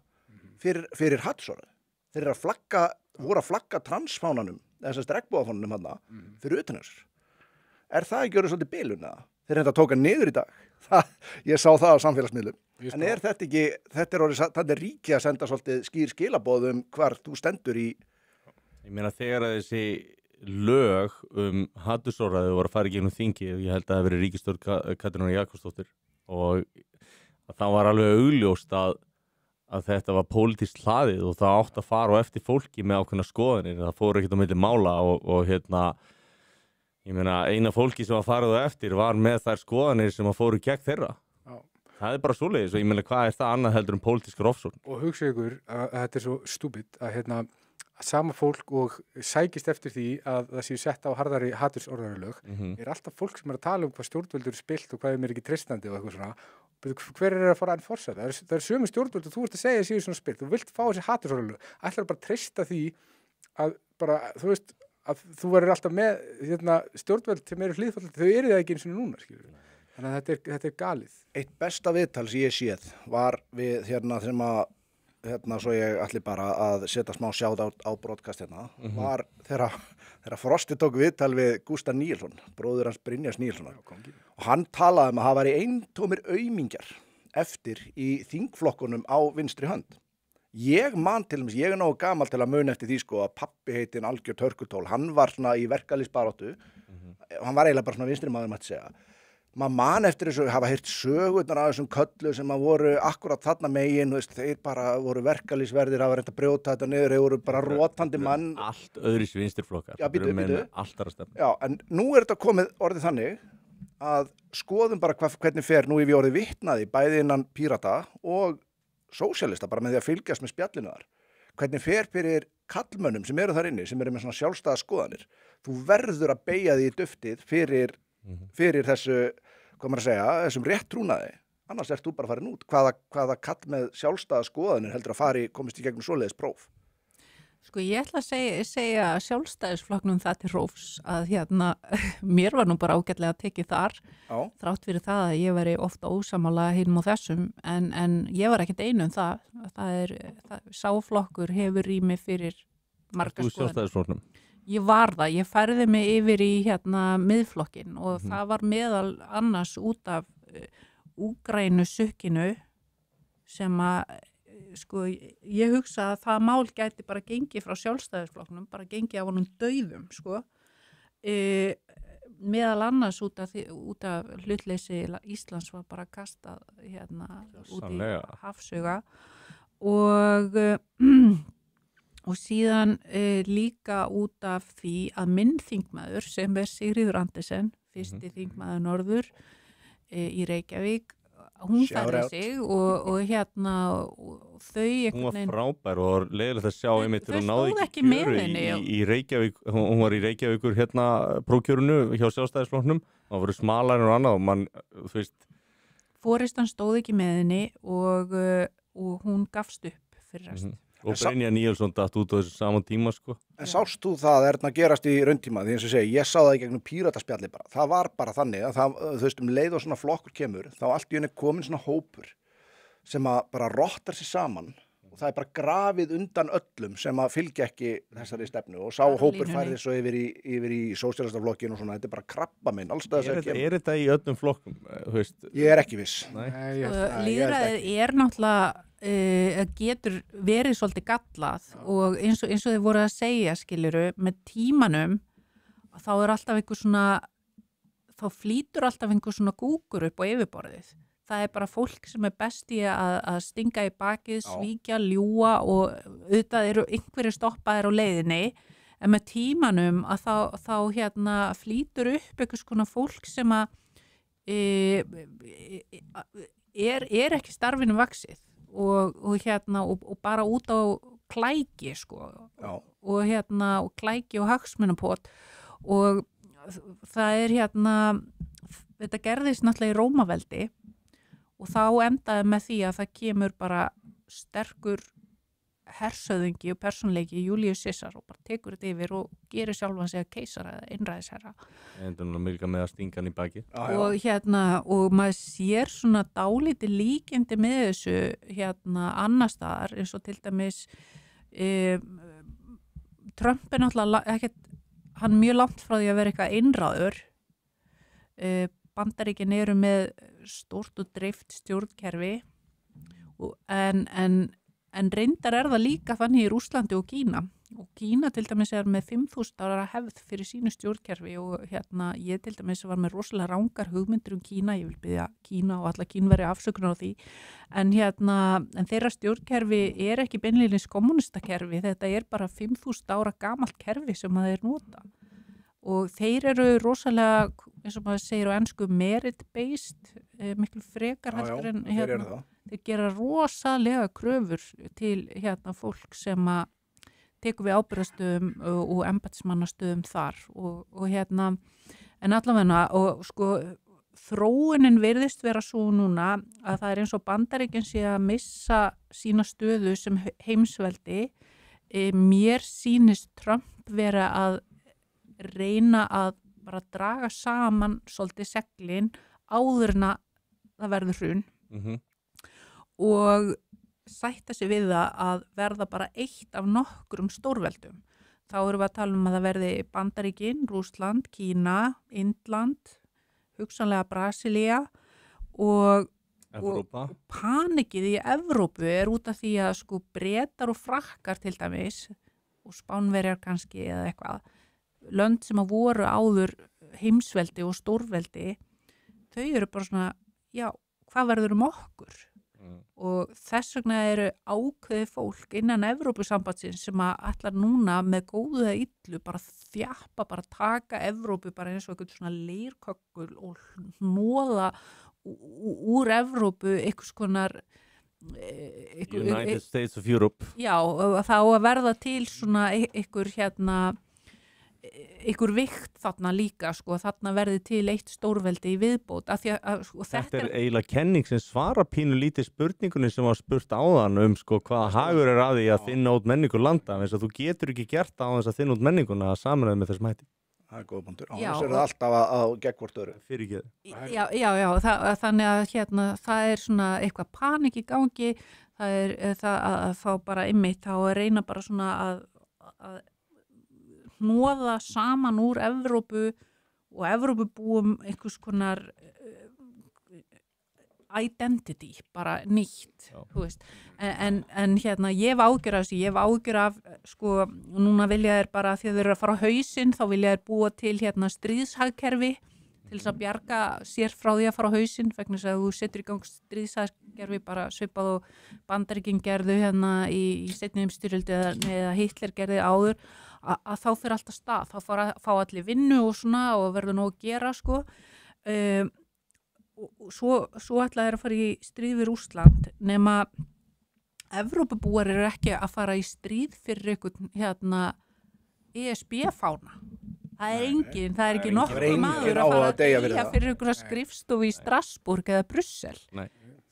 fyrir hatursorðræðu. Þeir eru voru að flagga transfánanum, þessast regnbogafánanum hana, fyrir utan þessar. Er það ekki orðið svolítið bilun eða? Þeir reynda að tóka niður í dag. Ég sá það á samfélagsmiðlum. En er þetta ekki, þetta er ríkið að senda svolítið skýr skilaboð hvar þú stendur í. Ég meina þegar að þessi lög hatursorðræðu voru að fara í gegnum þingi, ég held að það hafi verið ríkisstjórn Katrínar Jakobsdóttur og að það var alveg augljóst að þetta var pólitískt hlaðið og það átt að fara á eftir fólki með ákveðna skoðanir, það fór ekkert á milli mála og ég meina eina fólki sem var farið á eftir var með þær skoðanir sem að fóru gegn þeirra. Það bara svoleiðis og ég meina hvað það annað heldur pólitískar ofsókn. Og hugsa ykkur að þetta svo stúpid að sama fólk og sækist eftir því að það séu sett á harðari hatursorðarlög alltaf fólk sem að tala hvað stjórnvöldur spilt og hvað ekki treystandi og eitthvað svona. Hver að fara að enforsa það? Það er sömu stjórnvöld og þú ert að segja séu svona spilt. Þú vilt fá þessi hatursorðarlög. Ætlar bara að treysta því að bara, þú veist, að þú verður alltaf með stjórnvöld sem eru hlýðfallandi. Þau eru það ekki eins og núna, skilur. Þannig að þetta er galið. Eitt besta viðtal sem ég séð var við sem að svo ég ætli bara að setja smá sjátt á broadcast var þegar Frosti tók viðtal við Gústa Níelsson, bróður hans Brynjars Níelssonar og hann talaði að það væri eintómir aumingjar eftir í þingflokkunum á vinstri hönd. Ég man til dæmis, ég er nógu gamall til að muna eftir því að pappi heitinn algjört hörkutól, hann var svona í verkalýðsbaráttu, hann var eiginlega bara svona vinstri maður mætti segja. Maður man eftir þessu, hafa heyrt sögurnar af þessum köllu sem að voru akkurat þarna megin, þeir bara voru verkalýðsverðir, hafa reynt að brjóta þetta niður, þeir voru bara rotandi mann. Allt öðris vinstirflokkar. Já, býtu. Allt aðra stefnu. Já, en nú er þetta komið orðið þannig að skoðum bara hvernig fer nú við orðið vitnaði bæði innan Pírata og sósíalista bara með því að fylgjast með spjallinu þar. Hvernig fer fyrir kallmönnum sem eru þar inni, sem eru með svona sjálfstæða skoðanir. Þú verður að beygja því í duftið fyrir þessu, hvað maður að segja, þessum rétt trúnaði. Annars ert þú bara farin út. Hvaða kall með sjálfstæða skoðanir heldur að komist í gegnum svoleiðis próf? Sko ég ætla að segja sjálfstæðisflokknum það til rófs að mér var nú bara ágætlega að tekið þar. Já. Þrátt fyrir það að ég veri ofta ósamála hinum og þessum en ég var ekkert einu það. Sáflokkur hefur rými fyrir marga skoðanir. Þú sjálfstæðisflokknum? Ég var það, ég færði mig yfir í miðflokkin og það var meðal annars út af Úkraínu sukkinu sem að, sko, ég hugsa að það mál gæti bara gengið frá sjálfstæðisflokknum, bara gengið af honum dauðum, sko, meðal annars út af hlutleysi Íslands var bara kastað út í hafsauga og síðan líka út af því að minn þingmaður sem Sigríður Andersen, fyrsti þingmaður norður í Reykjavík, hún færði sig og þau hún var frábær og leiðilegt að sjá einmitt hún náði ekki kjöru í Reykjavík, hún var í Reykjavíkur prókjörunu hjá sjálfstæðisflokknum, það voru smalar og annað og mann, þú veist Foristan stóð ekki með henni og hún gafst upp fyrir rest. Og Brynjar Níelsson datt út á þessu saman tíma, sko. En sást þú það að gerast í rauntíma, því eins og ég sá það í gegnum Pírataspjalli bara. Það var bara þannig að þú veist leið og svona flokkur kemur, þá allt í henni komin svona hópur sem að bara rottar sér saman og það er bara grafið undan öllum sem að fylgja ekki þessari stefnu og sá hópur færði svo yfir í sósíalistaflokkin og svona, þetta er bara krabbamein allstað þess að kemur. Er þetta í öllum flokkum, þú veist? Ég er ekki viss. Lýðræðið er náttúrulega getur verið svolítið gallað og eins og þið voru að segja skiluru, með tímanum þá er alltaf einhver svona þá flýtur alltaf einhver svona gúkur upp á yfirborðið. Það er bara fólk sem er best í að stinga í bakið, svíkja, ljúga og auðvitað eru einhverju stoppaðir á leiðinni en með tímanum að þá flýtur upp einhvers konar fólk sem að er ekki starfinu vaxið og bara út á klæki sko og klæki og hagsmunapot og það er þetta gerðist náttúrulega í Rómaveldi og þá endaði með því að það kemur bara sterkur hersöðingi og persónleiki Júlíus Sissar og bara tekur þetta yfir og gerir sjálfan sig að keisara eða einræðisherra. Endur nú mylga með að stinga hann í baki. Og maður sér svona dálítið líkindi með þessu annar staðar eins og til dæmis Trump er náttúrulega ekkert, hann mjög langt frá því að vera eitthvað einráður. Bandaríkin eru með stórt og dreift stjórnkerfi en reyndar er það líka þannig í Rússlandi og Kína og Kína til dæmis með 5.000 ára hefð fyrir sínu stjórnkerfi og ég til dæmis var með rosalega rangar hugmyndir Kína, ég vil biðja Kína og alla Kínveri afsökunar á því, en þeirra stjórnkerfi ekki beinlínis kommunistakerfi, þetta bara 5.000 ára gamalt kerfi sem þeir nota og þeir eru rosalega, eins og maður segir á ensku, merit-based, miklu frekar heldur en þeir gera rosalega kröfur til fólk sem tekur við ábyrgðastöðum og embættismannastöðum þar og en allavega og sko þróunin virðist vera svo núna að það eins og Bandaríkin sé að missa sína stöðu sem heimsveldi. Mér sýnist Trump vera að reyna að bara draga saman svolítið seglin áður en að það verður hrun og sætta sig við það að verða bara eitt af nokkrum stórveldum. Þá erum við að tala að það verði Bandaríkin, Rússland, Kína, Indland, hugsanlega Brasilía og panikið í Evrópu út af því að sko Bretar og Frakkar til dæmis og Spánverjar kannski eða eitthvað, lönd sem að voru áður heimsveldi og stórveldi, þau eru bara svona, já, hvað verður okkur? Og þess vegna eru ákveðið fólk innan Evrópusambandsins sem að ætla núna með góðu eða illu bara þjappa, bara taka Evrópu bara eins og eitthvað svona leirköggul og hnoða úr Evrópu einhvers konar United States of Europe. Já, þá að verða til svona einhver vikt þarna líka sko, þarna verði til eitt stórveldi í viðbót af því að sko, þetta eiginlega kenning sem svara pínu lítið spurningunni sem var spurt áðan sko hvaða hagur að því að þinna út menningu landa, þess að þú getur ekki gert á þess að þinna út menninguna að samræða með þessum hætti. Það góð punktur. Þess það alltaf að gegn hvort öðru. Fyrirgeðu. Já, þannig að það svona eitthvað panik í gangi, það að fá bara einmitt þá að reyna bara svona að hnoða saman úr Evrópu og Evrópubúum einhvers konar identity, bara nýtt, þú veist. En ég hef áhyggjur af þessu, ég hef áhyggjur af, sko, núna vilja þeir bara, því að þeir eru að fara á hausinn, þá vilja þeir búa til stríðshagkerfi til þess að bjarga sér frá því að fara á hausinn, vegna þess að þú setur í gang stríðshagkerfi bara svipað og Bandaríkin gerðu í seinni heimsstyrjaldi eða Hitler gerði áður, að þá fyrir alltaf stað, þá fá allir vinnu og svona og verður nóg að gera sko og svo ætla þeir að fara í stríð við Rússland nema Evrópubúar eru ekki að fara í stríð fyrir einhvern ESB-fána. Það engin, það ekki nokkur maður að fara að deyja fyrir einhverja skrifstofu í Strasbourg eða Brussel. Nei.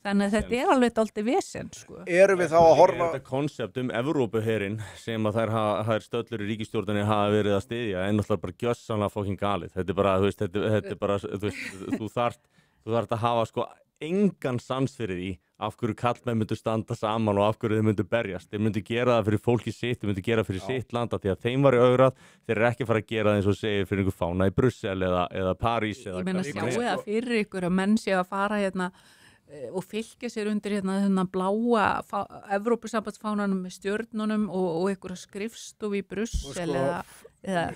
Þannig að þetta alveg dálítið vesen, sko. Erum við þá að horfa... Þetta konsept Evrópuherinn sem að þær stöllur í ríkisstjórninni hafa verið að styðja er náttúrulega bara gjössanlega fucking galið. Þetta bara, þú veist, þetta bara, þú veist, þú þarft að hafa sko engan sans fyrir því af hverju kallmenn myndu standa saman og af hverju þeir myndu berjast. Þeir myndu gera það fyrir fólki sitt, þeir myndu gera það fyrir sitt landa því að þeim var í augrað, þeir eru ekki að fara að gera það eins og segir fyrir einhver fána í Brussel eða París eða... Ég meina sjáu það fyrir ykkur að menn sé að fara og fylgja sér undir bláa Evrópusambandsfánanum með stjörnunum og einhverja skrifstofu í Brussel eða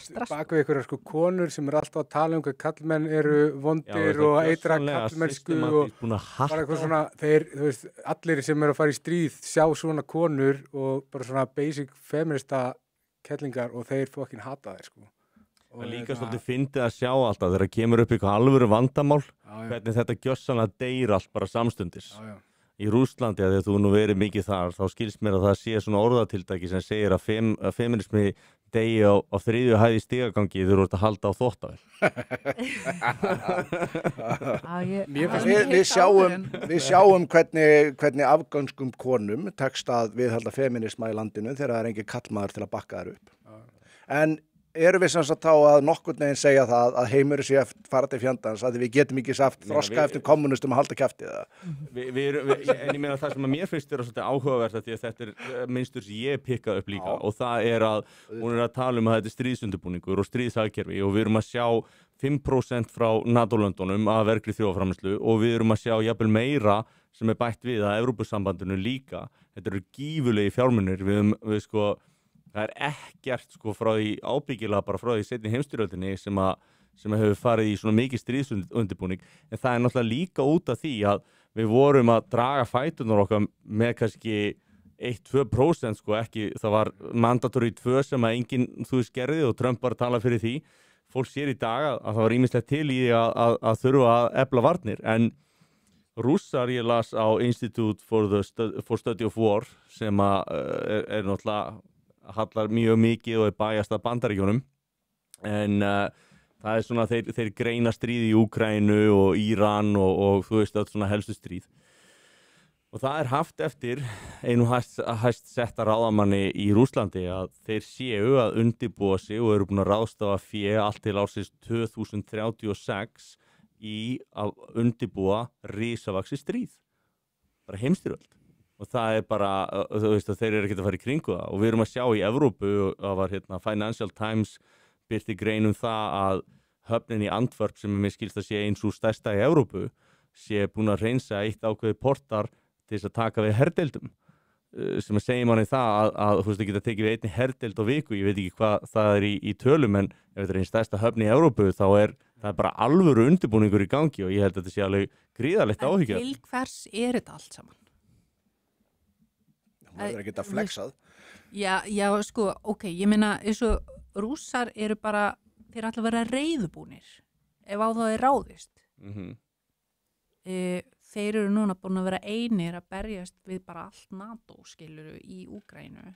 Strasbourg. Bak við einhverjar konur sem alltaf að tala hvað kallmenn eru vondir og eitra kallmennsku og bara eitthvað svona, þú veist, allir sem eru að fara í stríð sjá svona konur og bara svona basic feminista kellingar og þeir fokkin hata þeir sko. Það er líka svolítið fyndið að sjá alltaf þegar kemur upp eitthvað alvöru vandamál hvernig þetta gjössanlega deyr allt bara samstundis. Í Rússlandi, þegar þú nú verið mikið þar, þá skilst mér að það sé svona orðatildæki sem segir að feminismi deyji á þriðju hæð í stigagangi þegar þú ert að halda á þvottavél. Við sjáum hvernig afganskum konum tekst að viðhalda feminisma í landinu þegar það engin kallmaður til að bakka þær upp. En erum við sem þá að nokkurn veginn segja það að heimurinn sé að fara til fjandans að við getum ekki saft þroska eftir kommunistum að halda kjafti það? En ég meina það sem að mér finnst svolítið áhugavert að þetta er minnstur sem ég pikka upp líka og það er að hún er að tala að þetta er stríðsundirbúningur og stríðshagkerfi og við erum að sjá 5% frá NATO-löndunum að verkri þjóðarframleiðslu og við erum að sjá jafnvel meira sem er bætt við að Evrópusambandinu líka. Þetta eru gífurlegi fjármunir við sko Það ekkert sko frá því ábyggilega bara frá því seinni heimsstyrjöldinni sem hefur farið í svona mikið stríðsundirbúning, en það náttúrulega líka út af því að við vorum að draga fætunar okkar með kannski 1-2% sko, ekki, það var mandatory 2 sem að enginn gerði og Trump var að tala fyrir því. Fólk sér í dag að það var ýmislegt til í að þurfa að efla varnir, en Rússar ég las á Institute for Study of War sem er náttúrulega hallar mjög mikið og bæjast að Bandaríkjunum, en það er svona þeir greina stríð í Úkraínu og Íran og þú veist öll svona helstu stríð. Og það haft eftir einu hæst setta ráðamanni í Rússlandi að þeir séu að undirbúa sig og eru búin að ráðstafa fé allt til ársins 2036 í að undirbúa risavaxi stríð. Bara heimsstyrjöld. Og það bara, þú veist að þeir eru ekkert að fara í kringu það. Og við erum að sjá í Evrópu, það var Financial Times birti grein það að höfnin í Antwerp sem mér skilst að sé eins og stærsta í Evrópu sé búin að reynsa eitt ákveði portar til þess að taka við herdeildum sem að segja manni það að þú veist að geta tekið við einni herdeild á viku, ég veit ekki hvað það er í tölum, en ef þetta er einn stærsta höfn í Evrópu þá það er bara alvöru undirbúningur í gangi og ég held að þetta sé alveg gríðarlegt áhyggja. En til hvers er þetta allt saman? Það er ekki að flexað. Já, sko, ok, ég meina eins og Rússar eru bara, þeir ætla að vera reiðubúnir ef á það er ráðist. Þeir eru núna búin að vera einir að berjast við bara allt NATO, skiluru, í Úkraínu.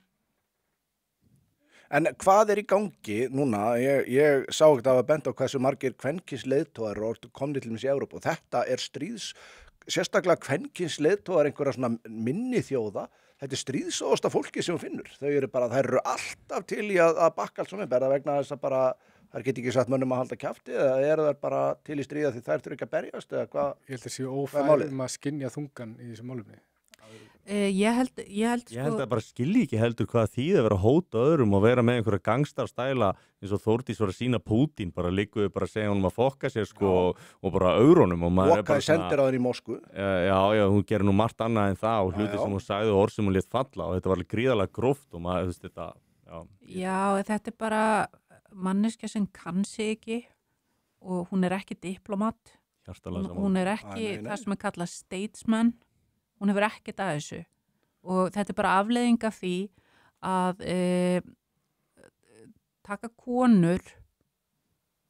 En hvað er í gangi núna? Ég sá ekki að benda á hversu margir kvenkins leiðtogar og komni til í Evrópu og þetta er sérstaklega kvenkins leiðtogar einhverja svona minni þjóða. Þetta er stríðsóðasta fólki sem hún finnur. Þær eru alltaf til í að bakka allt svona upp. Er það vegna þess að bara þær get ekki sagt mönnum að halda kjafti eða eru þær bara til í stríða því þær þurfa ekki að berjast eða hvað? Ég held að séu ófærum að skynja þungan í þessu málumni. Ég held að bara skilji ekki heldur hvað þýði að vera að hóta öðrum og vera með einhverja gangstarstæla eins og Þórdís var að sína Pútín, bara líkuðu bara að segja honum að fokka sér sko og bara aurónum. Vokaði sendir á þenni í Moskvu. Já, hún gerir nú margt annað en það og hluti sem hún sagði og orð sem hún lét falla og þetta var gríðarlega gróft og maður, þú veist þetta, Já, þetta er bara manneskja sem kann sig ekki og hún er ekki diplomat. Hún er ekki það sem er kallað statesman. Hún hefur ekkert að þessu og þetta er bara afleiðing af því að taka konur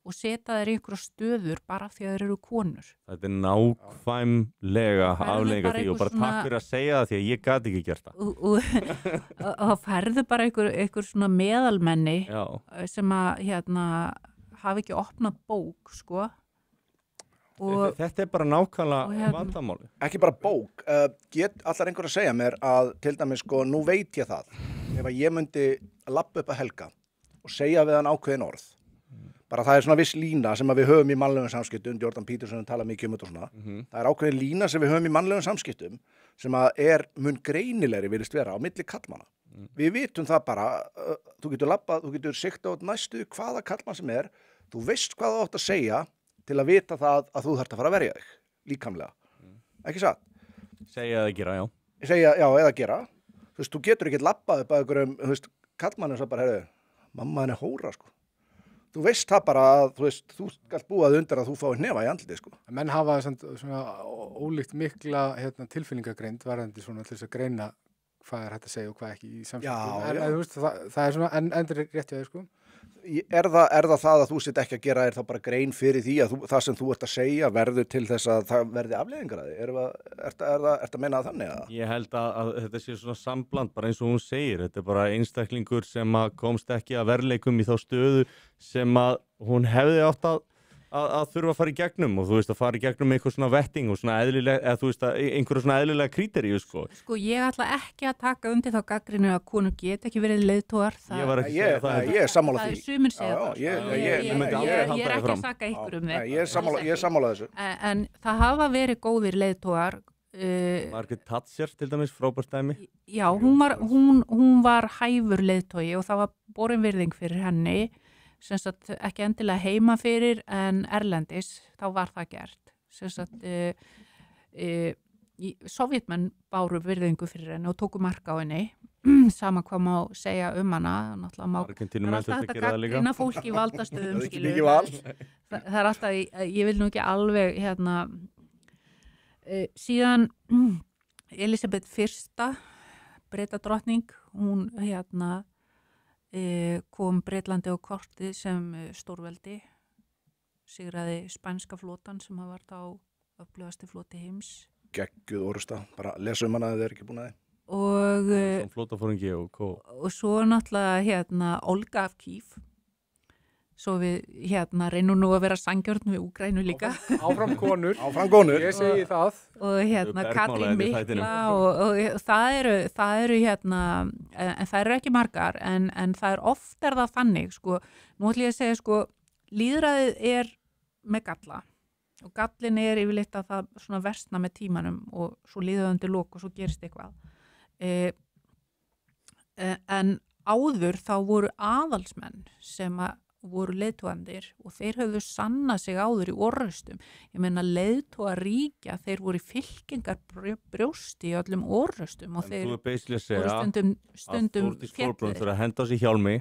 og setja þær í einhverja stöður bara því að þær eru konur. Þetta er nákvæmlega afleiðing af því og bara takk fyrir að segja það því að ég gat ekki gert það. Og það færðu bara einhver svona meðalmenni sem að hafi ekki opnað bók, sko. Þetta er bara nákvæmlega vandamáli. Ekki bara bók. Allar einhver að segja mér að til dæmis sko, nú veit ég það. Ef að ég myndi labba upp að Helga og segja við hann ákveðin orð. Bara það er svona viss lína sem að við höfum í mannlegum samskiptum. Jordan Peterson tala mikið um þetta og svona. Það er ákveðin lína sem við höfum í mannlegum samskiptum sem að mun greinilegri virðist vera á milli kallmanna. Við vitum það bara, þú getur labbað, þú getur sigta út næstu hvaða kallmann sem er. Þú veist hvað þú átt að segja til að vita það að þú þarft að fara að verja þig, líkamlega. Ekki satt? Segja eða gera, já. Segja, já, eða gera. Þú veist, þú getur ekkert labbað upp að einhverjum, þú veist, kallmannum svo bara, heyrðu, mamma henni hóra, sko. Þú veist það bara að, þú veist, þú skalt búað undir að þú fáið hnefa í andlitið, sko. Menn hafa svona ólíkt mikla tilfinningagreind varðandi svona til þess að greina hvað er hægt að segja og hvað ekki í samskiptum. En þú veist, það er svona endur rétt hjá þér, sko. Er það að þú sitt ekki að gera þá bara grein fyrir því að það sem þú ert að segja verður til þess að það verði afleiðingar að því? Ertu að meina það þannig? Ég held að þetta sé svona sambland bara eins og hún segir. Þetta er bara einstaklingur sem komst ekki að verðleikum í þá stöðu sem að hún hefði átt að þurfa að fara í gegnum og þú veist að fara í gegnum eitthvað svona vetting og svona eðlilega, eða þú veist að einhverja svona eðlilega kríteríu, sko. Sko ég ætla ekki að taka undir þá gagnrýni að konur get ekki verið leiðtogar. Ég var ekki að segja það. Ég er sammála því. Það er sumir segja það. Ég er ekki að saka ykkur um þig. Ég er sammála þessu. En það hafa verið góðir leiðtogar. Margaret Thatcher til dæmis, frábært dæmi. Já, hún var hæfur leiðtogi og það var borin virðing fyrir henni. Sem sagt ekki endilega heima fyrir en erlendis, þá var það gert. Sem sagt Sovjetmenn báru virðingu fyrir henni og tóku mark á henni sama hvað má segja hana, náttúrulega má Argentínumenn þurftu að gera það líka. gagnrýna fólk í valdastöðum, Það er ekki mikið val. Það er alltaf, ég vil nú ekki alveg, síðan Elisabeth I, Bretadrottning, hún kom Bretlandi á kortið sem stórveldi, sigraði spænska flotan sem var þá öflugasti floti heims. Geggjuð orusta, bara lesa hana ef þið ekki búin að þið. Og Flótafóringi og svo náttúrulega Olga af Kív. Svo við reynum nú að vera sangjörn við Úkraínu líka. Áfram konur. Áfram konur. Ég segi það. Og Katrín Mikla og það eru en það eru ekki margar en það oft það þannig, sko. Nú ætlum ég að segja, sko, lýðræðið er með galla og gallin er yfirleitt að það svona versna með tímanum og svo líður undir lok og svo gerist eitthvað. En áður þá voru aðalsmenn sem voru leiðtogandir og þeir höfðu sannað sig áður í orrustum. Ég meina leiðtogaríkja, þeir voru fylkingar brjósti í öllum orrustum og þeir voru stundum Þórdís Kolbrún þurfa að henda á sig hjálmi,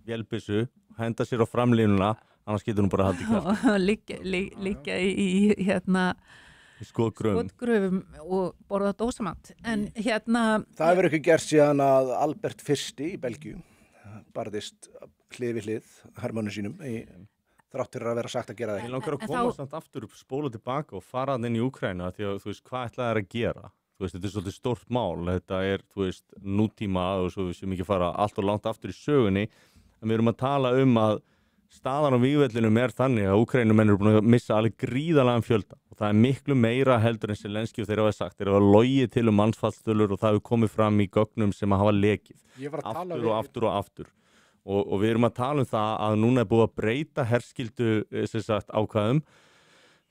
vélbyssu, henda sér á framlínuna, annars getur hún bara haldið klátt. Líka í skotgröfum og borða dósamat. En Það hefur ekki gert síðan að Albert I í Belgíu barðist hlið við hlið hermönnum sínum þrátt fyrir að vera sagt að gera það. Ég langar að koma samt aftur upp, spóla tilbaka og fara inn í Úkraínu því að þú veist, hvað ætlaði þær að gera? Þú veist, þetta er svolítið stórt mál, þetta er, þú veist, nútíma og svo við sem ekki fara allt og langt aftur í sögunni, en við erum að tala að staðan á vígvellinum er þannig að Úkraínumenn eru búin að missa alveg gríðarlegan fjölda og það er miklu meira heldur en Zelenskí og þeir hafa sagt, þeir hafa logið til mannfallstölur og það hefur komið fram í gögnum sem hafa lekið aftur og aftur og aftur og við erum að tala það að núna er búið að breyta herskildu ákvæðum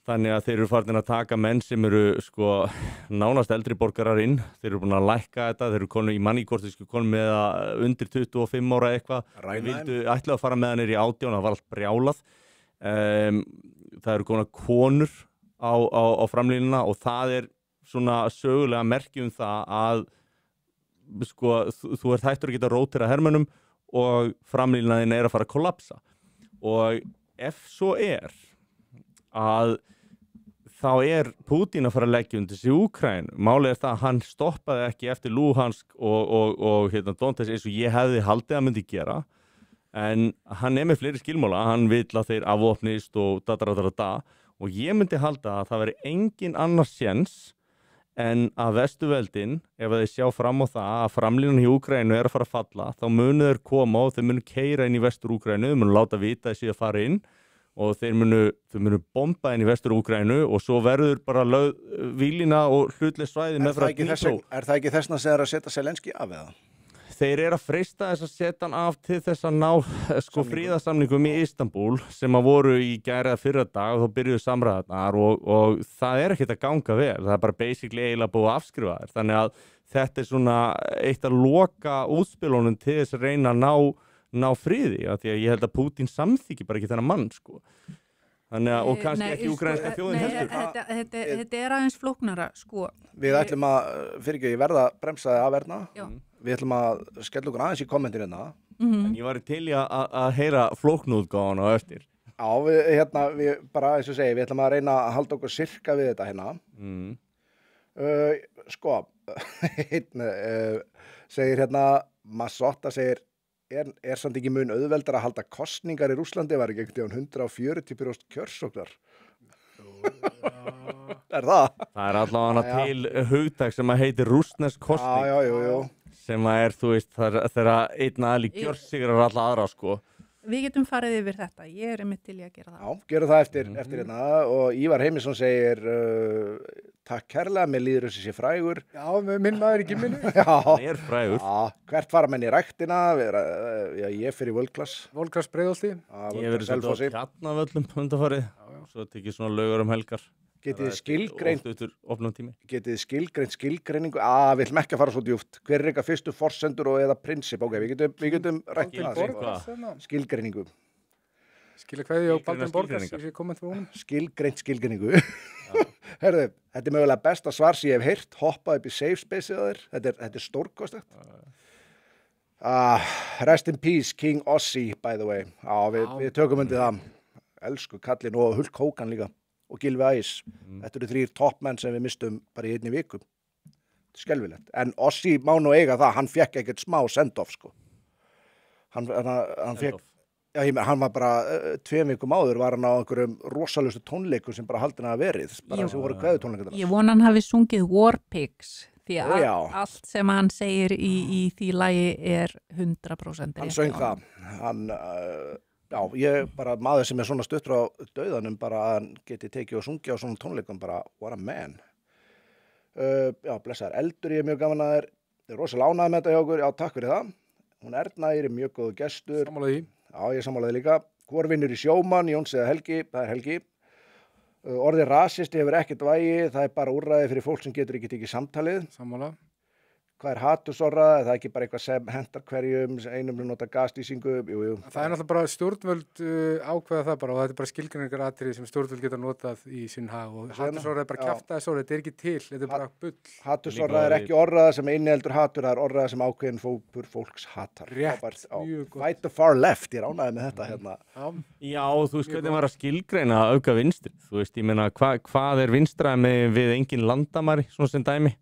þannig að þeir eru farin að taka menn sem eru sko nánast eldri borgarar inn, þeir eru búin að lækka þetta, þeir eru konum í manníkortisku konum með undir 25 ára eitthvað, vildu ætlaðu að fara með hann í 18, það var allt brjálað, það eru konar konur á framlínuna og það er svona sögulega merki það að sko þú ert hættur að geta rótira hermönnum og framlínaðin að fara að kollapsa og ef svo að þá Pútín að fara að leggja undir sig Úkraínu. Málið það að hann stoppaði ekki eftir Luhansk og Donetsk eins og ég hefði haldið að myndi gera. En hann með fleiri skilmála, hann vill að þeir afvopnist og og ég myndi halda að það veri engin annars séns en að Vesturveldin, ef þeir sjá fram á það að framlínan í Úkraínu að fara að falla, þá munu þeir koma og þeir munu keyra inn í Vestur-Úkraínu, þeir munu láta vita þessi að fara inn og þeir munu bomba inn í Vestur-Úkraínu og svo verður bara vílina og hlutlega svæði með frá Dnipro. Er það ekki þessna sem að setja Zelenskí af eða? Þeir að freista þess að setja hann af til þess að ná fríðarsamningum í Istanbul sem að voru í gær eða fyrra dag og þá byrjuðu samræðarnar og það ekkert að ganga vel. Það bara basically eiginlega búið að afskrifa þér. Þannig að þetta svona eitt að loka útspilunum til þess að reyna að ná friði, því að ég held að Pútín samþykki bara ekki þennan mann, sko. Þannig að, og kannski ekki úkraínska þjóðin heldur. Þetta aðeins flóknara, sko. Við ætlum ég verða bremsaði að verna. Við ætlum að skella okkur aðeins í kommentir hérna. En ég var til í að heyra flóknútgáðan á eftir. Já, við bara, eins og segi, við ætlum að reyna að halda okkur sirka við þetta hérna. Sko, segir Masotta segir, samt ekki mun auðveldar að halda kosningar í Rússlandi, var ekki einhvern veginn 140% kjörsóknar. Það? Það allavega til hugtak sem að heitir rússnesk kosning. Já. Sem að þú veist, þegar einn aðli gjörsigrar alla aðra, sko. Við getum farið yfir þetta, ég einmitt til í að gera það. Já, gerum það eftir hérna og Ívar Heimisson segir takk kærlega, mér líður þessi sé frægur. Já, minn maður ekki minni. Það frægur. Já, hvert fara menn í ræktina, ég fyrir Völklass. Völklass Breiðholti. Ég verið svolítið á Kjarnavöllum undanfarið, svo tekið svona laugar helgar. Getið skilgreint skilgreiningu, við ætlum ekki að fara svo djúpt. Hver er eitthvað fyrstu forsendur og eða prinsip? Ok, við getum rætt það. Skilgreiningu. Skilja kveði á Baldvin Borgars, ég komment frá honum. Skilgreint skilgreiningu. Herðu, þetta er mögulega besta svar sem ég hef heyrt, hoppa upp í safe space-ið á þér. Þetta er stórkostlegt. Rest in peace, King Ossie, by the way. Já, við tökum undir það. Elsku kallinn og Hulk Hogan líka og Gylfi Ægis. Þetta eru 3 toppmenn sem við mistum bara í einni viku. Skelfilegt. En Ossie má nú eiga það, hann fekk ekkert smá send-off, sko. Hann fekk, hann var bara 2 vikum áður var hann á einhverjum rosalustu tónleikum sem bara haldin að verið, bara sem voru kveðu tónleikum. Ég vona hann hafi sungið War Pigs, því að allt sem hann segir í því lagi er 100% Hann söng það. Ég bara maður sem er svona stuttur á dauðanum bara að hann geti tekið og sungið á svona tónleikum bara, what a man. Blessaður Eldur, ég er mjög gaman að þér. Ég er rosalega ánægð með þetta hjá okkur, já takk fyrir það. Hún Erna er mjög góð gestur. Sammála því. Já, ég sammála því líka. Hvor vinnur í sjómann, Jóns eða Helgi, það er Helgi. Orðið rasisti hefur ekkert vægi, það er bara úrræði fyrir fólk sem getur ekki tekið samtalið. Sammála. Hvað er hatursorðræða? Það er ekki bara eitthvað sem hentar hverjum, einum nota gaslýsingu, jú. Það er náttúrulega bara stjórnvöld ákveða það bara og þetta er bara skilgreiningar sem stjórnvöld geta notað í sinn hag og hatursorðræða er bara kjaftaðsorðræða, þetta er ekki til, þetta er bara bull. Hatursorðræða er ekki orðræða sem inniheldur hatur, það er orðræða sem ákveðin fólks hatar. Rétt, mjög gott. Fight the far left, ég ránaði með þetta hérna. Já, þú veist hvernig maður að skilgreina auka vinstri, þú veist, ég meina hvað er vinstraði við engin landamæri, svona sem dæmi?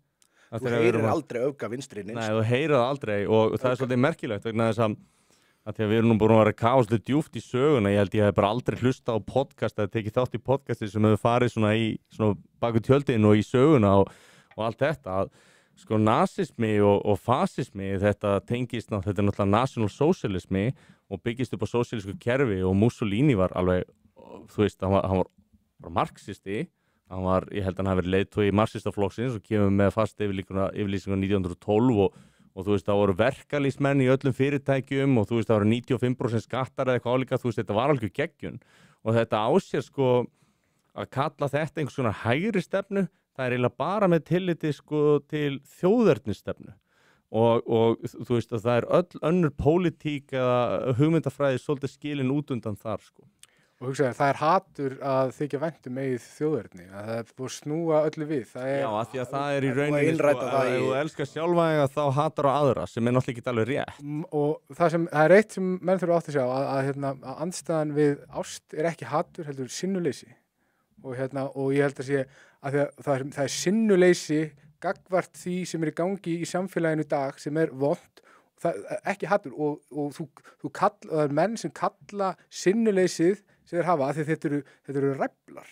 Þú heyrir aldrei auka vinstri neins. Nei, þú heyrir það aldrei og það er svolítið merkilegt vegna þess að því að við erum nú búin að vera kaoslega djúpt í söguna, ég held ég hef bara aldrei hlusta á podcast eða tekið þátt í podcasti sem hefur farið svona baku tjöldin og í söguna og allt þetta að sko nasismi og fasismi þetta tengist, þetta er náttúrulega national socialismi og byggist upp á sósíalísku kerfi og Mussolini var alveg, þú veist, hann var bara marxisti. Ég held að hann hafi verið leiðtogi marxistaflokksins og kemur með fast yfirlýsingu 1912 og þú veist það voru verkalýðsmenn í öllum fyrirtækjum og þú veist það voru 95% skattar eða eitthvað álíka, þú veist þetta var alveg geggjun og þetta ásér sko að kalla þetta einhvers konar hægri stefnu, það er eiginlega bara með tilliti sko til þjóðernisstefnu og þú veist að það er öll önnur pólitík eða hugmyndafræði svolítið skilin út undan þar sko. Og hugsaði, það er hatur að þykja væntum eigið þjóðverðni, að það er búið að snúa öllu við. Já, af því að það er í rauninni, ef þú elskar sjálfvæga þá hatar á aðra, sem er náttúrulega ekki alveg rétt. Og það er eitt sem menn þurfa átt að sjá, að andstæðan við ást er ekki hatur, heldur sinnuleysi. Og ég held að sé að það er sinnuleysi gagnvart því sem er í gangi í samfélaginu í dag, sem er vont, ekki hatur. Og það er menn sem kalla sinnuleysið sem þeir hafa, af því þetta eru ræflar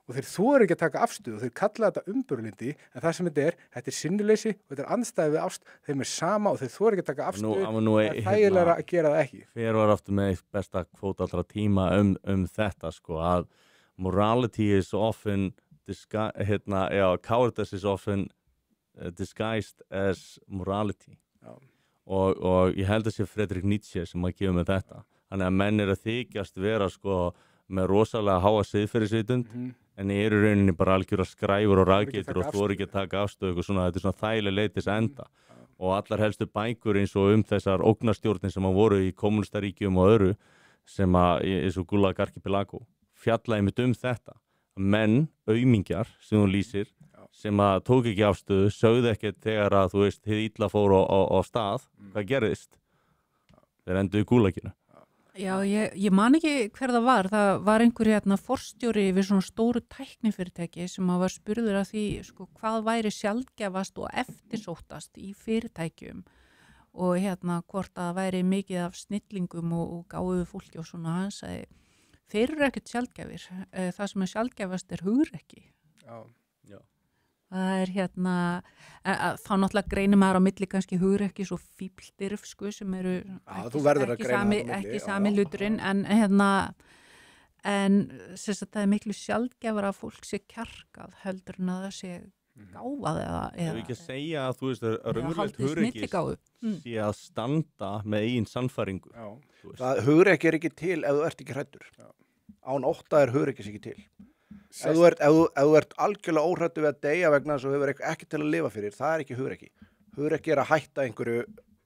og þeir þora ekki að taka afstöðu og þeir kalla þetta umburlindi en það sem þetta er sinnuleysi og þetta er andstæði við ást, þeim er sama og þeir þora ekki að taka afstöðu það er þægilega að gera það ekki. Hver var aftur með besta kvóta allra tíma þetta sko að morality is often cowardice is often disguised as morality og ég held að sé Friedrich Nietzsche sem að gefa með þetta. Þannig að menn að þykjast vera sko með rosalega háa siðferðisvitund en eru rauninni bara algjör að skræfur og rafgeitur og þori ekki að taka afstöðu og svona, þetta er svona þægileg leið til þess enda og allar helstu bækur eins og þessar ógnarstjórnir sem að voru í kommunistaríkjum og öðru sem að eins og Gulag Archipelago fjallaði mitt þetta að menn, aumingjar sem þú lýsir sem að tók ekki afstöðu, sögðu ekkert þegar að þú veist, hið illa fór á stað hvað gerðist? Þeir enduðu í Gulaginu. Já, ég man ekki hver það var einhver forstjóri við svona stóru tæknifyrirtæki sem var spurður að því sko, hvað væri sjaldgæfast og eftirsóttast í fyrirtækjum og hvort að það væri mikið af snillingum og gáðu fólki og svona hann sagði, þeir eru ekkert sjaldgæfir, það sem er sjaldgæfast er hugrekki. Já. Það er þá náttúrulega greinir maður á milli kannski hugrekki svo fíbldyrf sko sem eru ekki sami hluturinn en það er miklu sjaldgæfara að fólk sé kjarkað heldur en að það sé gáfað eða Ef ekki að segja að þú veist að raunverulegt hugrekkis sé að standa með eigin sannfæringu. Hugrekki er ekki til ef þú ert ekki hræddur. Án ótta er hugrekkis ekki til. Ef þú ert algjörlega óhræddur við að deyja vegna þess að þú hefur ekki til að lifa fyrir, það er ekki hugrekki. Hugrekki er að hætta einhverju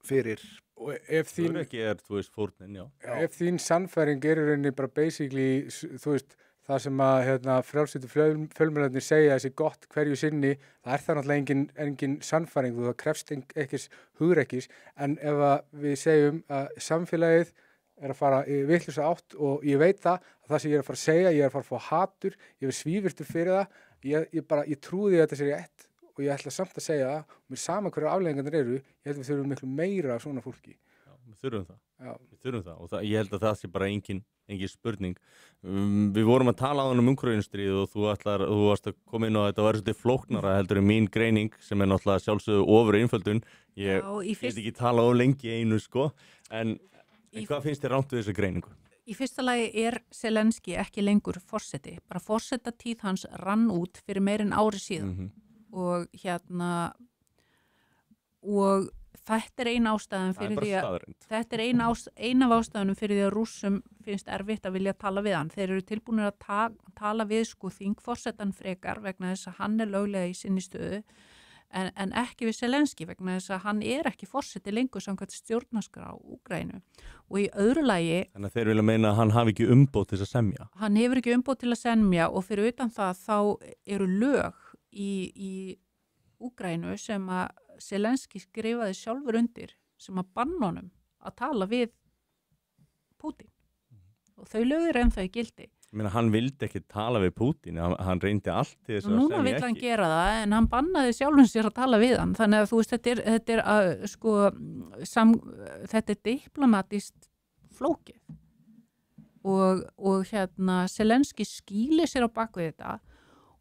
fyrir. Og ef þín hugrekki þú veist, fórnin, já. Ef þín sannfæring er í rauninni bara basically, þú veist, það sem að frjálsýttu fjölmiðlarnir segja þessi gott hverju sinni, það það náttúrulega engin sannfæring, það krefst ekkis hugrekkis, en ef við segjum að samfélagið að fara í vitlausa átt og ég veit að það sem ég að fara að segja, ég að fara að fá hatur, ég svívirtur fyrir það, ég trúi því að þetta sé rétt og ég ætla samt að segja það, og mér sama hverju afleiðingarnir eru, ég held að við þurfum miklu meira af svona fólki. Já, við þurfum það og ég held að það sé bara engin spurning. Við vorum að tala á umhverfisstríð og þú varst að koma inn og þetta var svolítið flóknara heldur en mín greining sem náttúrulega sjálfsögðu ofur einföldun. Ég get ekki tala of lengi einu sko, en hvað finnst þér rangt við þessu greiningu? Í fyrsta lagi Zelenski ekki lengur forseti, bara forsetatíð hans rann út fyrir meir en ári síðan og og þetta eina ástæðan fyrir því að þetta ein af ástæðanum fyrir því að Rússum finnst erfitt að vilja tala við hann. Þeir eru tilbúinir að tala við þingforsetan frekar vegna þess að hann löglega í sinni stöðu en ekki við Zelenski vegna þess að hann ekki forseti lengur samkvæmt stjórnarskrá Úkraínu og í öðru lagi Þannig að þeir vilja meina að hann hafi ekki umboð til að semja. Hann hefur ekki umboð til að semja og fyrir utan það þá eru lög í Úkraínu sem að Zelenski skrifaði sjálfur undir sem að banna honum að tala við Pútín og þau lög ennþá í gildi. Ég meina, hann vildi ekki tala við Pútín, hann reyndi allt til þess að semja ekki. Núna vill hann gera það, en hann bannaði sjálfum sér að tala við hann. Þannig að þú veist, þetta diplomatist flókið. Og Zelenski skýlir sér á bakvið þetta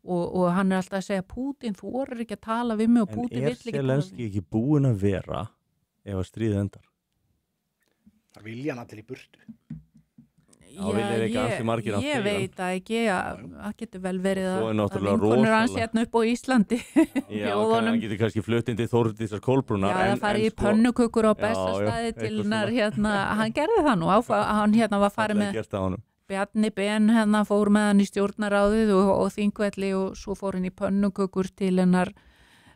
og hann alltaf að segja Pútín, þú voru ekki að tala við mig og Pútín vill ekki tala við mig. En Zelenski ekki búin að vera ef að stríðið endar? Það vilja hann allir í burtu. Ég veit að ekki það getur vel verið að vinkonur hans upp á Íslandi Já, hann getur kannski flutt inn til Þórdísar Kolbrúnar Já, það farið í pönnukökur á Bessastaði til hennar hann gerði það nú hann var farið með Bjarni Ben fór með hann í stjórnaráðið og þingvelli og svo fór hann í pönnukökur til hennar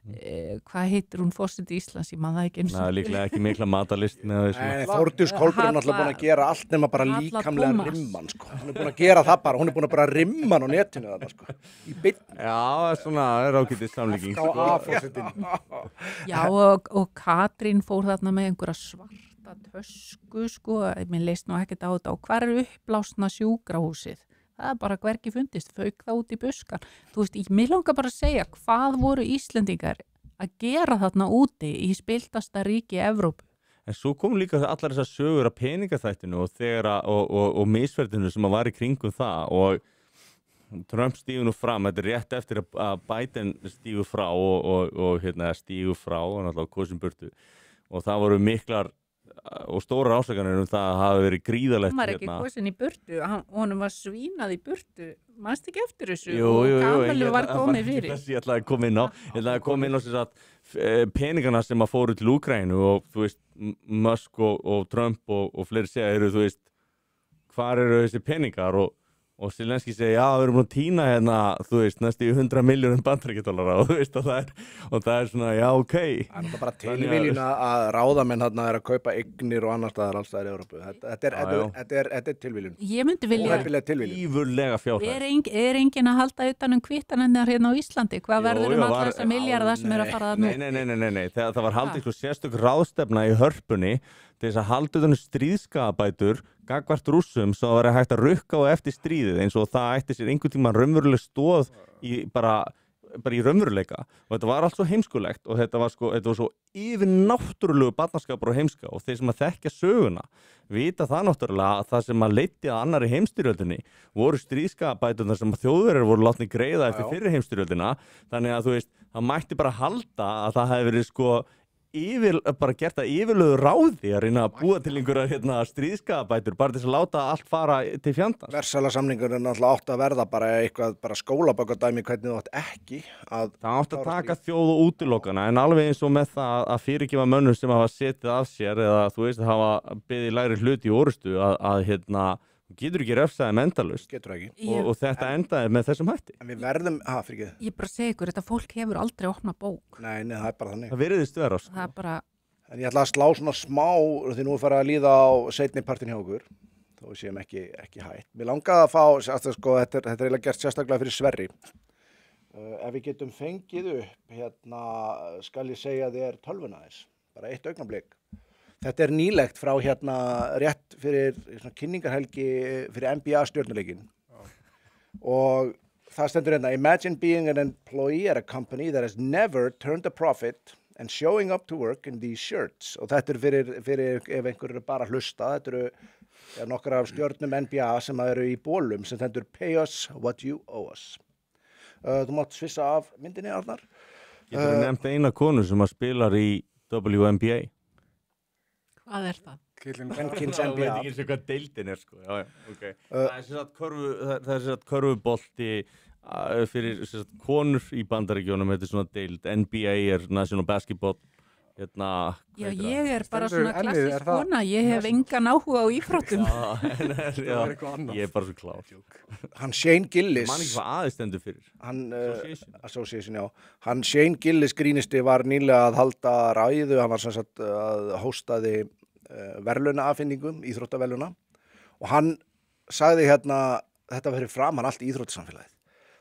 hvað heitir hún forseti Íslands, ég man það ekki eins og líklega ekki mikla matarlist Þórdís Kolbrún er alltaf búin að gera allt nema bara líkamlega rimman sko. Hún er búin að gera það bara, hún er búin að bara rimman á netinu þarna sko. Í byrni Já, svona ágætis samlíking Já, og Katrín fór þarna með einhverja svarta tösku sko, mér leist nú ekkert á þetta og hvar uppblásna sjúkrahúsið það bara hvergi fundist, fauk það út í buskan. Þú veist, mér langar bara að segja hvað voru Íslendingar að gera þarna úti í spiltasta ríki Evrópu. En svo kom líka allar þessar sögur af peningaþættinu og misferðinu sem var í kringum það og Trump stígur nú fram, þetta rétt eftir að Biden stígur frá og stígur frá og náttúrulega kosin burtu og það voru miklar og stóra ásakanir það að hafa verið gríðalegt hann var ekki kosin í burtu, honum var svínað í burtu, mannst ekki eftir þessu jú, og Kamalu var komið fyrir ég ætlaði að koma inn á þess að peningana sem að fóru til Úkraínu og þú veist Musk og Trump og fleiri segja þú veist, hvar eru þessi peningar og Zelenski segja, já, við erum búin að týna þú veist, næstu 100 milljónum bandaríkjadollara og þú veist, og það er svona, já, ok. Það er bara tilviljun að ráðamenn þarna að kaupa eignir og annars staðar alls staðar í Evrópu. Þetta er tilviljun. Ég myndi vilja ífurlega fjárhæð. Er enginn að halda utan kvitanennar hérna á Íslandi? Hvað verður allar þessa milljarða sem eru að fara að nú? Nei. Það var haldið sérstök ráðstefna í Hörpunni til þess að halda utan stríðskapabætur gagnvart Rússum svo að vera hægt að rukka á eftir stríðið eins og það ætti sér einhvern tímann raunveruleg stóð í bara í raunveruleika og þetta var allt svo heimskulegt og þetta var svo yfir náttúrulegu barnaskapur og heimska og þeir sem að þekkja söguna vita það náttúrulega að það sem að leiddi að annarri heimstyrjöldinni voru stríðskapabæturnar sem Þjóðverjar voru látni greiða eftir fyrri heimstyrjöldina þannig að þú veist, það mætti bara halda að það hefði verið bara gert að yfirlögu ráði að reyna að búa til einhverja stríðskapabætur bara til þess að láta allt fara til fjandans. Versailles-samningur er náttúrulega átt að verða bara eitthvað bara skólabókardæmi hvernig þú átt ekki að það átt að taka þjóð og útilokana en alveg eins og með það að fyrirgefa mönnum sem hafa setið af sér eða þú veist að hafa beðið lægri hluti í orustu að getur ekki refsaði endalaust. Getur ekki. Og þetta endaði með þessum hætti. En við verðum, fyrirgeðu. Ég bara segi ykkur, þetta fólk hefur aldrei opnað bók. Nei, það er bara þannig. Það virðist vera. Það er bara... En ég ætla að slá svona smá, því nú er farið að líða á seinni partinn hjá okkur. þó við séum ekki hætt. Mér langaði að fá, sko, þetta er eiginlega gert sérstaklega fyrir Sverri. Ef við getum fengið upp, hérna, skal ég segja þér tölvuna þess, bara eitt augnablik. Þetta er nýlegt frá hérna rétt fyrir kynningarhelgi fyrir NBA stjörnuleikin. Og það stendur hérna, imagine being an employee at a company that has never turned a profit and showing up to work in these shirts. Og þetta er fyrir ef einhver eru bara að hlusta, þetta eru nokkrar af stjörnum NBA sem eru í bólum sem stendur pay us what you owe us. Þú mátt svissa af myndinni, Arnar. Getur þú nefnt eina konu sem að spilar í WNBA? Hvað er það? Kvenkins Það veit NBA. ekki eins og hvað deildin er sko. Já, okay. Það er sem sagt körfubolti fyrir sem sagt, konur í Bandaríkjunum, þetta er svona deild. NBA er National Basketball. Hérna, Já, ég er bara Stendur svona ennið, er klassísk það- kona, ég hef engan áhuga á íþróttum. Ég er bara svo klár. Hann Shane Gillis. Man ekki hvað aðeins stendur fyrir. Hann, Association. já. Hann Shane Gillis grínisti var nýlega að halda ræðu, hann var sem sagt að hóstaði verðlaunaafendingum, íþróttaverðlauna og hann sagði hérna, þetta verið framan allt í íþróttasamfélagið.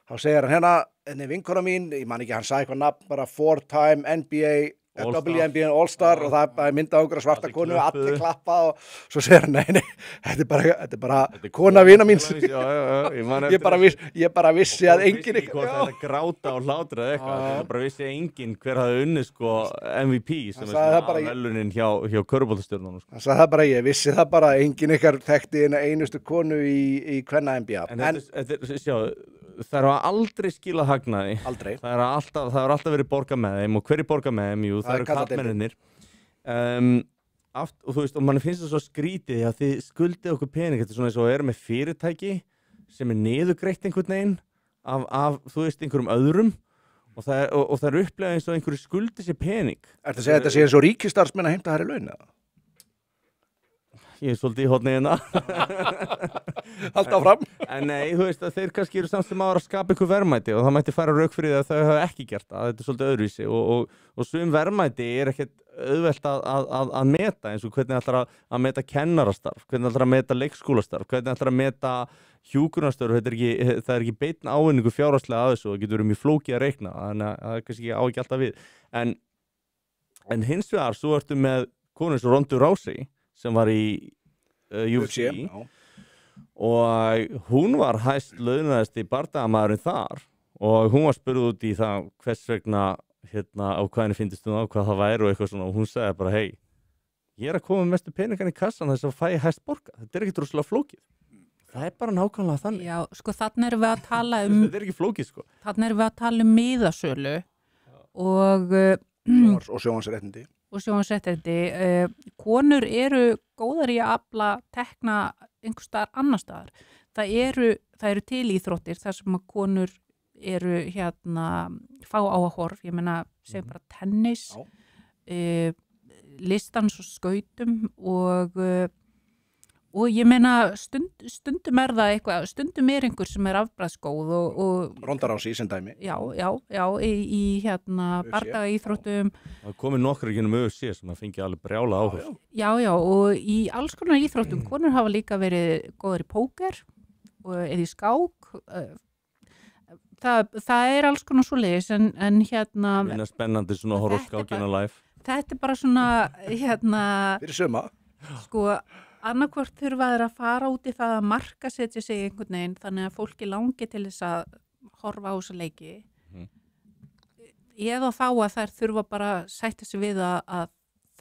Þá segir hann hérna, henni vinkona mín, ég man ekki, hann sagði eitthvað nafn, bara 4-time NBA, All-Star. WNBA All-Star og það er bara mynda á einhverja svarta Allir konu, klöppuðu. allir klappa og svo segir hann, nei, þetta er bara kona vina mín. Ég bara vissi að enginn Hvort þetta gráta og hlátra eða eitthvað. Það bara vissi enginn hver hafði unnið sko MVP sem Hann er sagði það svona bara velunin hjá körfuboltastjörnunum sko. Hann sagði það bara, ég vissi það bara, enginn ykkar þekkti eina einustu konu í kvenna NBA. En það er aldrei skilað hagnaði. Aldrei. Það er alltaf verið borgað með þeim og hverju borgað með þeim? Jú, það eru kallmennir. Og þú veist, og mann finnst það svo skrítið að þið skuldið okkur pening, þetta er svona eins og að vera með fyrirtæki sem er niðurgreitt einhvern veginn af þú veist, einhverjum öðrum og það er upplegað eins og einhverju skuldi sér pening. Ertu að segja þetta sé eins og ríkistarfsmenn að heimta hærri laun eða? Ég er svolítið í hornið hérna. Halda áfram. En nei, þú veist að þeir kannski eru samt sem ára að skapa einhver verðmæti og það mætti færa rauk fyrir það að þau hafa ekki gert það. Þetta er svolítið öðruvísi og sum verðmæti er ekkert auðvelt að meta eins og hvernig ætlar að meta kennarastarf, hvernig ætlar að meta leikskólastarf, hvernig ætlar að meta hjúkrunarstörf, það er ekki beinn ávinningu fjárhagslega að þessu og það getur mjög flókið að reikna, þannig að það er kannski á ekki alltaf við. En hins vegar svo ertu með konu eins og Ronda Rousey sem var í UFC og hún var hæst launaðasti bardagamaðurinn þar og hún var spurð út í það hvers vegna á hvað henni fyndist hún á hvað það væri og eitthvað svona og hún sagði bara hei, ég er að koma með mestu peningan í kassan þess að fæ hæst borga, þetta er ekkert rosalega flókið. Það er bara nákvæmlega þannig. Já, sko þannig erum við að tala um þetta er ekki flókið sko. Þannig erum við að tala um miðasölu og sjónvarsréttindi. Og sjónvarsréttindi. Konur eru góðar í að afla tekna einhvers staðar annar staðar. Það eru til íþróttir þar sem að konur eru fá á að horf, ég meina segjum bara tennis, listans og skautum og ég meina stundum er það eitthvað, stundum er einhver sem er afbragðsgóð og Ronda Rousey sem dæmi. Já, í bardaga íþróttum. Það komið nokkru ekki um UFC sem að fengi alveg brjála áhrif. Já, og í alls konar íþróttum, konur hafa líka verið góðar í póker eða í skák. Það er alls konar svoleiðis en Minna spennandi svona að horfa á skákina live. Þetta er bara svona Fyrir suma. Sko, annarkvort þurfa þeir að fara út í það að markasetja sig einhvern veginn þannig að fólki langi til þess að horfa á þessa leiki eða þá að þær þurfa bara að sætta sig við að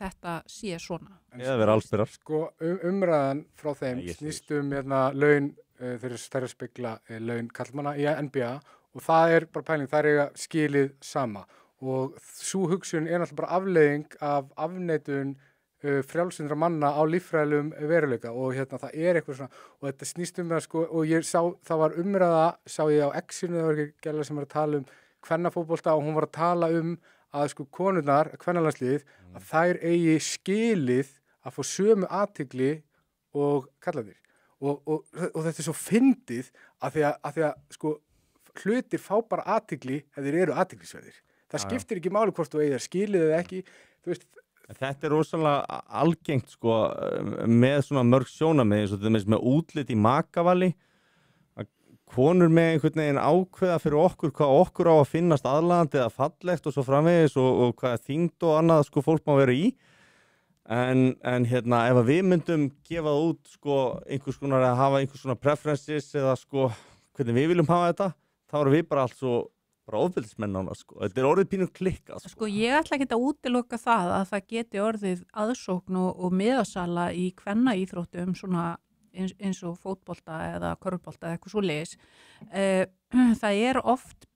þetta sé svona. Eða vera allsbyrjar. Sko umræðan frá þeim snýst laun þeirra spegla laun kallmanna í NBA og það er bara pæling, það er eiga skilið sama og svo hugsun er náttúrulega bara afleiðing af afneitun frjálsindra manna á líffræðilegum veruleika og það er eitthvað svona og þetta snýst það sko og ég sá, það var umræða, sá ég á X-inu, það var ekki gæla sem var að tala kvennafótbolta og hún var að tala að sko konurnar, kvennalandsliðið, að þær eigi skilið að fá sömu athygli og kallarnir og þetta er svo fyndið að því að sko hlutir fá bara athygli ef þeir eru athyglisverðir. Það skiptir ekki máli hvort þú eigir skilið eða ekki, þú veist, Þetta rosalega algengt sko með svona mörg sjónarmið eins og þetta með útlit í makavali að konur með einhvern veginn ákveða fyrir okkur hvað okkur á að finnast aðlaðandi eða fallegt og svo framvegis og hvað þyngd og annað sko fólk má vera í en hérna ef að við myndum gefa það út sko einhvers konar að hafa einhvers konar preferences eða sko hvernig við viljum hafa þetta þá erum við bara alls og bara ofbeldismenn á hana sko. Þetta orðið pínu klikka sko. Sko ég ætla ekki að útiloka það að það geti orðið aðsókn og miðasala í kvennaíþróttum svona eins og fótbolta eða körfubolta eða eitthvað svoleiðis. Það oft,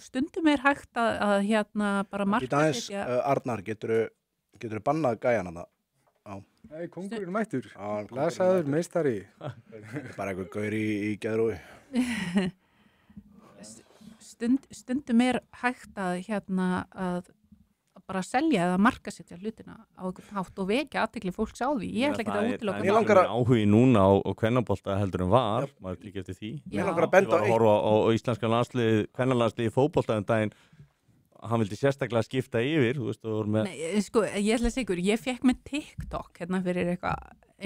stundum hægt að hérna bara markasetja. Arnar, geturðu bannað gæjana það? Nei, kongurinn mættur. Blasaður, meistari. Bara eitthvað gaur í geðrúi. Stundum hægt að hérna að bara selja eða markasetja hlutina á einhvern hátt og vekja athygli fólks á því. Ég ætla ekki að útiloka það. Mér langar að áhugi núna á kvennabolta heldur en var, maður líka eftir því. Mér langar að benda á eitt. Ég var að horfa á íslenska landslið, kvennalandslið í fótbolta daginn, hann vildi sérstaklega skipta yfir, þú veist, og með... Nei, sko, ég ætla að segja ykkur, ég fekk með TikTok hérna fyrir eitthvað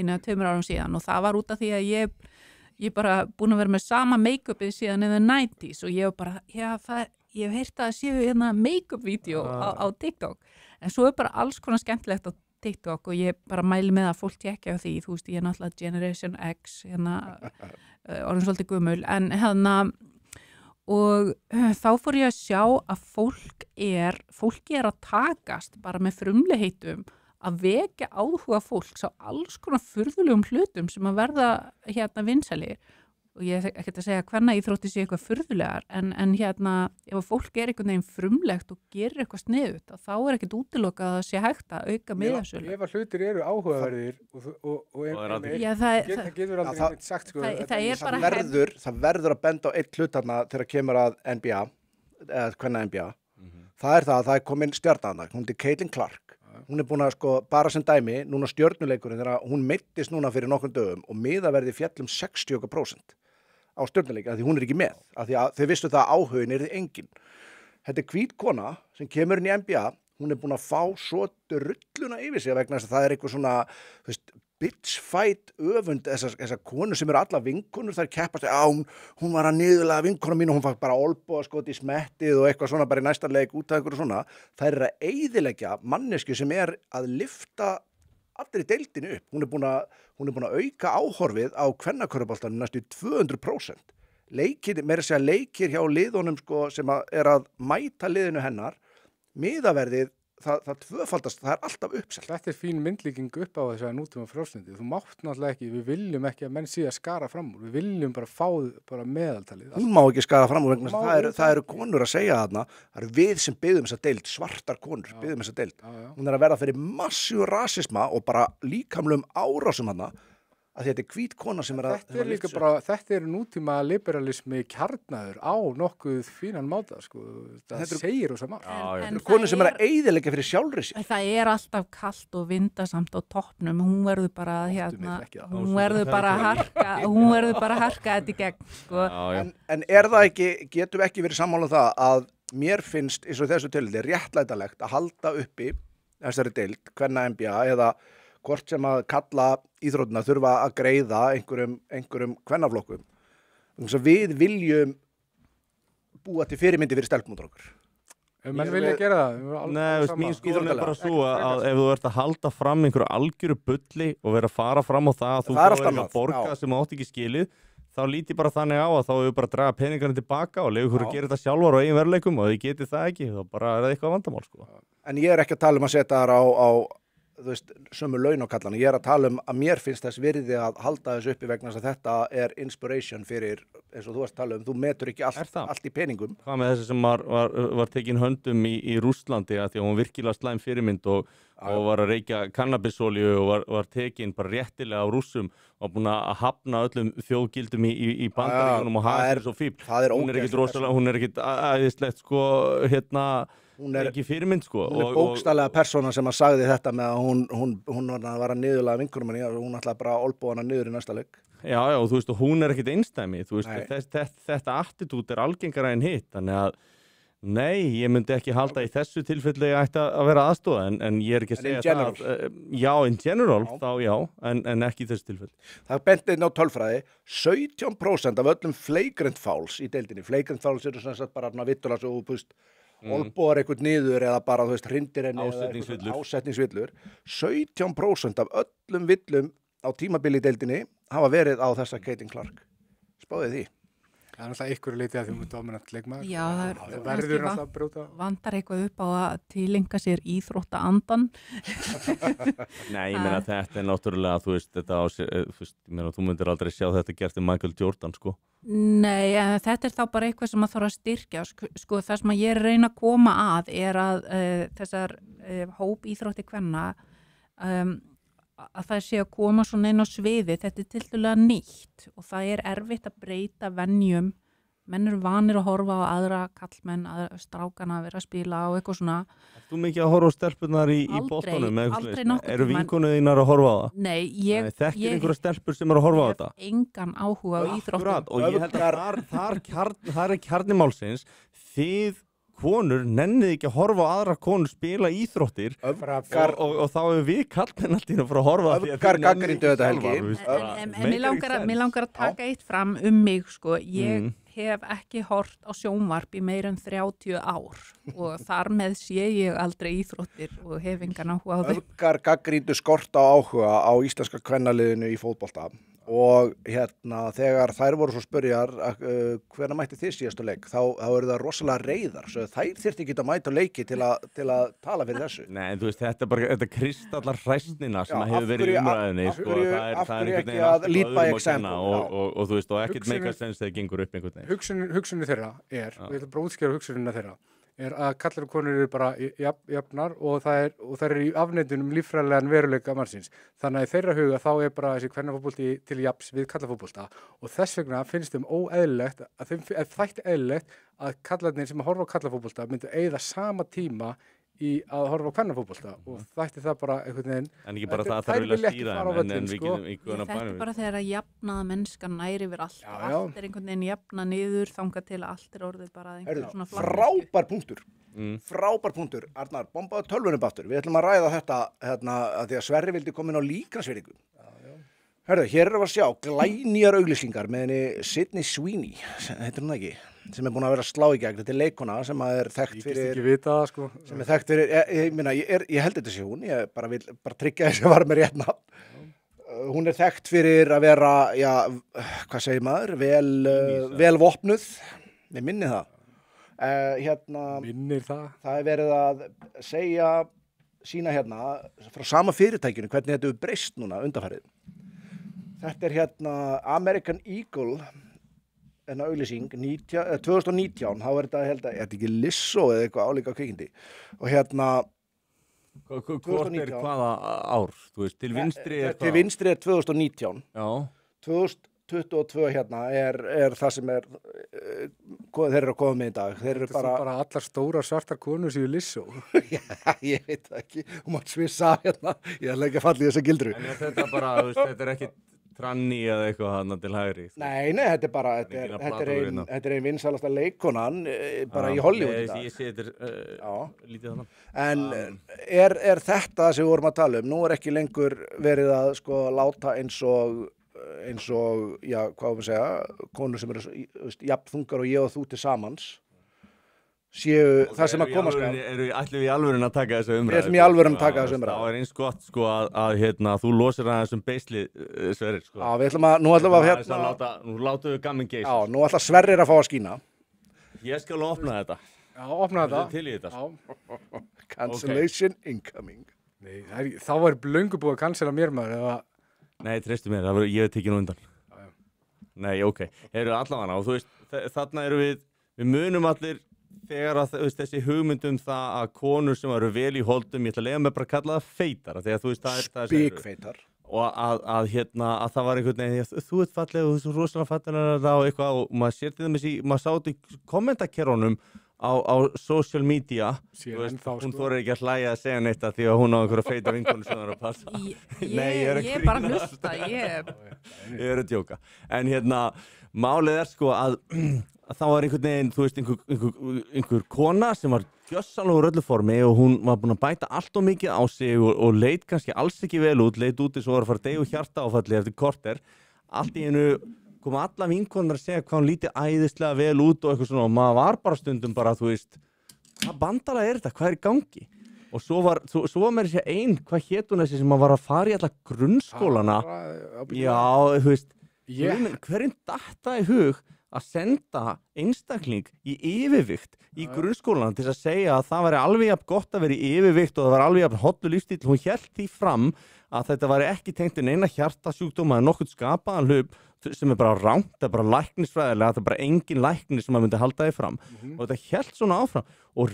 1-2 árum síðan og það var út af því að ég bara búin að vera með sama make-upið síðan in the 90s og ég var bara, ég hef heyrt að séu hérna make-up-vídeó á TikTok en svo bara alls konar skemmtilegt á TikTok og ég bara mæli með að fólk tekja á því, þú veist, ég náttúrulega Generation X hérna, orðin svolítið gömul en hérna og þá fór ég að sjá að fólki að takast bara með frumlegheitum að vekja áhuga fólks á alls konar furðulegum hlutum sem að verða hérna vinsælir og ég er ekkert að segja hvernig íþrótti sé eitthvað furðulegar en hérna ef fólk einhvern veginn frumlegt og gerir eitthvað sniðut þá ekkert útilokað að það sé hægt að auka miðasölu. Ef að hlutir eru áhugaverðir það getur aldrei neitt sagt sko. Það verður að benda á eitt hlut þarna þegar kemur að NBA eða hvernig NBA það er komin stjarnan, hún er Caitlin Clark. Hún er búin að sko, bara sem dæmi, núna stjörnuleikurinn þegar hún meiddist núna fyrir nokkrum dögum og miðaverði fjall 60% á stjörnuleik, af því hún er ekki með, af því að þau vissu það að áhugin er þið engin. Þetta er hvít kona sem kemur inn í NBA, hún er búin að fá svo drulluna yfir sig vegna þess að það er eitthvað svona, þú veist, bitch fight öfund, þessar konur sem eru alla vinkonur, þær keppast, hún var að niðurlega vinkona mín og hún fæk bara olbúa skot í smettið og eitthvað svona bara í næsta leik út af einhverju svona. Þær eru að eyðileggja mannesku sem er að lyfta allir í deildinu upp. Hún er búin að auka áhorfið á kvennakörfuboltanum næstu 200%. Meira segja leikir hjá liðunum sko, sem er að mæta liðinu hennar, miðaverðið það tvöfaldast, það er alltaf uppselt. Þetta er fín myndlíking upp á þess að nútíma frjálslyndi. Þú mátt náttúrulega ekki, við viljum ekki að menn sé að skara fram úr. Við viljum bara fá bara meðaltalið. Hún má ekki skara fram úr vegna það eru konur að segja þarna. Það eru við sem biðum þessa deild, svartar konur biðum þessa deild. Hún er að verða fyrir massíu rasisma og bara líkamlegum árásum þarna. Að þetta er hvít kona sem er að... Þetta er nútíma liberalismi kjarnaður á nokkuð fínan máta, sko. Það segir og saman. Konur sem er að eyðileggja fyrir sjálfri sér. Það er alltaf kalt og vindasamt á toppnum. Hún verður bara, hún verður bara að harka þetta í gegn, sko. En er það ekki, getum við ekki verið sammála það að mér finnst, eins og þessu tilfelli, réttlætanlegt að halda uppi þessari deild, kvenna NBA eða hvort sem að kalla íþróttina þurfa að greiða einhverjum kvennaflokkum. Við viljum búa til fyrirmyndi fyrir stelpmótur okkur. Menn vilja gera það. Nei, mín skoðun er bara svo að ef þú ert að halda fram einhverju algjöru bulli og vera að fara fram á það að þú fáir ekki að borga sem átt ekki skilið, þá líti bara þannig á að þá hefur bara að draga peningarnir tilbaka og leiður hverju að gera þetta sjálfar á eigin veruleikum og þið getið það ekki, þá bara er það eitthvað vandamál, sko. En ég er ekki að tala um að setja þar á þú veist, sömu laun á kallana. Ég er að tala um að mér finnst þess virði að halda þessu uppi vegna þess að þetta er inspiration fyrir, eins og þú varst að tala um, þú metur ekki allt í peningum. Hvað með þessi sem var tekin höndum í Rússlandi að því að hún virkilega slæm fyrirmynd og var að reykja kannabisolíu og var tekin bara réttilega á Rússum og búin að hafna öllum þjóðgildum í Bandaríkjunum og hafa þessu svo fíbl. Hún er ekkit æðislegt, sko, hún er ekki fyrirmynd, sko. Hún er bókstaflega persóna sem að sagði þetta með að hún var að niðurlega vinkunum henni og hún ætlaði bara að olbúa hana niður í næsta leik. Já, og þú veist, og hún er ekkit einsdæmi, þú veist, þetta attitút er algengara en hitt, þannig að Nei, ég myndi ekki halda í þessu tilfelli ætti að vera aðstoða, en ég ekki að segja það. Já, in general, þá já, en ekki í þessu tilfelli. Það benti inn á tölfræði, 17% af öllum flagrant fouls í deildinni. Flagrant fouls eru svona sett bara vittulega svo, olbúar eitthvað niður eða bara, hrindir henni ásetningsvillur. 17% af öllum villum á tímabili í deildinni hafa verið á þessa Caitlin Clark. Spáðið því. Það er náttúrulega ykkur leitið að því dominant leikmaður. Já, það verður náttúrulega að brjóta. Vantar eitthvað upp á að tilenga sér íþrótta andan. Nei, ég meina þetta náttúrulega, þetta á sér, þú myndir aldrei sjá þetta gert Michael Jordan, sko. Nei, þetta þá bara eitthvað sem að þarf að styrkja. Sko, það sem að ég reyna að koma að að þessar hóp íþrótti kvenna að það sé að koma svona inn á sviði, þetta tiltölulega nýtt og það erfitt að breyta venjum, menn eru vanir að horfa á aðra kallmenn, aðra strákana að vera að spila og eitthvað svona. Ertu mikið að horfa á stelpunar í boltanum? Aldrei nokkuð. Eru vinkonur þínar að horfa á það? Nei, þekkir einhverja stelpur sem eru að horfa á þetta? Ég hef engan áhuga á íþróttum. Og ég held að þar kjarnimálsins, þið konur nennið ekki að horfa á aðra konur spila íþróttir og þá hefur við kallmenn alltaf að fara að horfa Öfgar gagnrýndu þetta helgi. En mér langar að taka eitt fram mig, sko. Ég hef ekki hort á sjónvarp í meira en 30 ár og þar með sé ég aldrei íþróttir og hef engan áhuga á því. Öfgar gagnrýndu skort á áhuga á íslenska kvennaliðinu í fótbolta. Og þegar þær voru svo spurjar hvenær mætti þið síðastu leik, þá eru það rosalega reiðar, svo þær þyrfti ekki að mæta leiki til að tala fyrir þessu. Nei, en þetta er bara kristallar hræsnina sem hefur verið í umræðinni. Af hverju ekki að lead by example? Og ekkert make a sense þegar það gengur upp einhvern veginn. Hugsunni þeirra og ég ætla bara að útskýra hugsunina þeirra, að kallar og konur eru bara jafnar og það er í afneitun líffræðilegan veruleika mannsins. Þannig að í þeirra huga þá er bara þessi kvennafótbolti til jafns við kallafótbolta og þess vegna finnst þeim óeðlilegt að þeim þætti eðlilegt að kallarnir sem að horfa á kallafótbolta myndu eyða sama tíma í að horfa á kvennafótbolta og þætti það bara einhvern veginn. En ekki bara það þarf vilja stýra en við getum ykkur að þetta er bara þegar að jafnaða mennskan næri yfir allt og allt er einhvern veginn jafna niður þangað til allt er orðið bara einhver svona frábær punktur. Arnar, bombaðu tölvunum aftur. Við ætlum að ræða þetta að því að Sverri vildi koma inn á líkansveitingu. Hér erum við að sjá glænýjar auglýsingar með henni Sydney Sweeney, heitir hún ekki, sem er búin að vera að slá í gegn. Þetta er leikona sem er þekkt fyrir... Ég ekki vita það, sko. Sem er þekkt fyrir... Ég held þetta sé hún, ég bara vil tryggja þess að var með rétt nafn. Hún er þekkt fyrir að vera, hvað segir maður, vel vopnuð. Ég minni það. Minnir það? Það er verið að sína frá sama fyrirtækinu hvernig þetta er breyst núna undanfarið. Þetta er American Eagle, auglýsing, 2019, þá er þetta, held að, þetta ekki Lissó eða eitthvað álíka kvikindi. Og hvort er hvaða ár? Þú veist, til vinstri er hvað? Til vinstri er 2019. Já. 2022 er það sem þeir eru að koma með í dag. Þeir eru bara allar stóra svartar konur sem Lissó. Já, ég veit það ekki. Hún mátt svissa ég ætla ekki að falla í þessa gildru. En þetta bara, þetta er ekki tranni eða eitthvað til hægri. Nei, þetta er bara, þetta er ein vinsælasta leikonan bara í Hollywood. Ég sé þetta lítið þannig. En er þetta sem við vorum að tala um, nú er ekki lengur verið að láta eins og hvað við segja, konur sem eru jafn þungar og ég og þú til samans, séu það sem að koma ætlum við í alvörun að taka þessu umræðu? Við ætlum í alvörun að taka þessu umræðu. Það er eins gott að þú losir að þessum beisli Sverrir. Já, nú ætlum við nú látum við gamminn geisa. Já, nú ætla Sverrir að fá að skína. Ég skal opna þetta. Já, opna þetta. Til í þetta. Cancellation incoming. Nei, þá var löngu búið að cancela mér maður eða... Nei, treystu mér, ég tekið nú undan. Nei, ok. Allavega, og þú veist, þarna eru við munum allir þegar að þessi hugmyndum það að konur sem eru vel í holdum, ég ætla að leiða mig bara að kalla það feitar, þegar þú veist það er spikfeitar. Og að það var einhvern veginn, þú ert falleg og þú ert svo rosalega falleg og eitthvað og maður sér til dæmis maður sá þetta í kommentakerunum á social media, hún þorir ekki að hlæja að segja neitt því að hún á einhverja feita vinkonu sem það er að passa. Nei, ég er bara að hlusta, ég er að djóka. En málið er það var einhvern veginn, þú veist, einhver kona sem var gjössalega úr öllu formi og hún var búin að bæta allt of mikið á sig og leit kannski alls ekki vel út, leit út eins og var að fara að deyja úr hjartaáfalli eftir korter. Allt í einu koma alla vinkonur að segja hvað hún lítið æðislega vel út og eitthvað svona og maður var bara stundum bara, þú veist, hvað bandalega þetta, hvað í gangi? Og svo var mér að segja hvað hét hún þessi sem var að fara í alla grunnskólana. Já, þú veist, hverjum datt það í hug að senda einstakling í yfirvikt í grunnskólan til að segja að það væri alveg jafn gott að vera í yfirvikt og það var alveg jafn hotlu lífstíl. Hún hélt því fram að þetta væri ekki tengt inn eina hjartasjúkdóma eða nokkuð skapaðan hlup sem bara rangt, það bara læknisfræðilega, það bara engin læknir sem maður myndi halda því fram og þetta hélt svona áfram og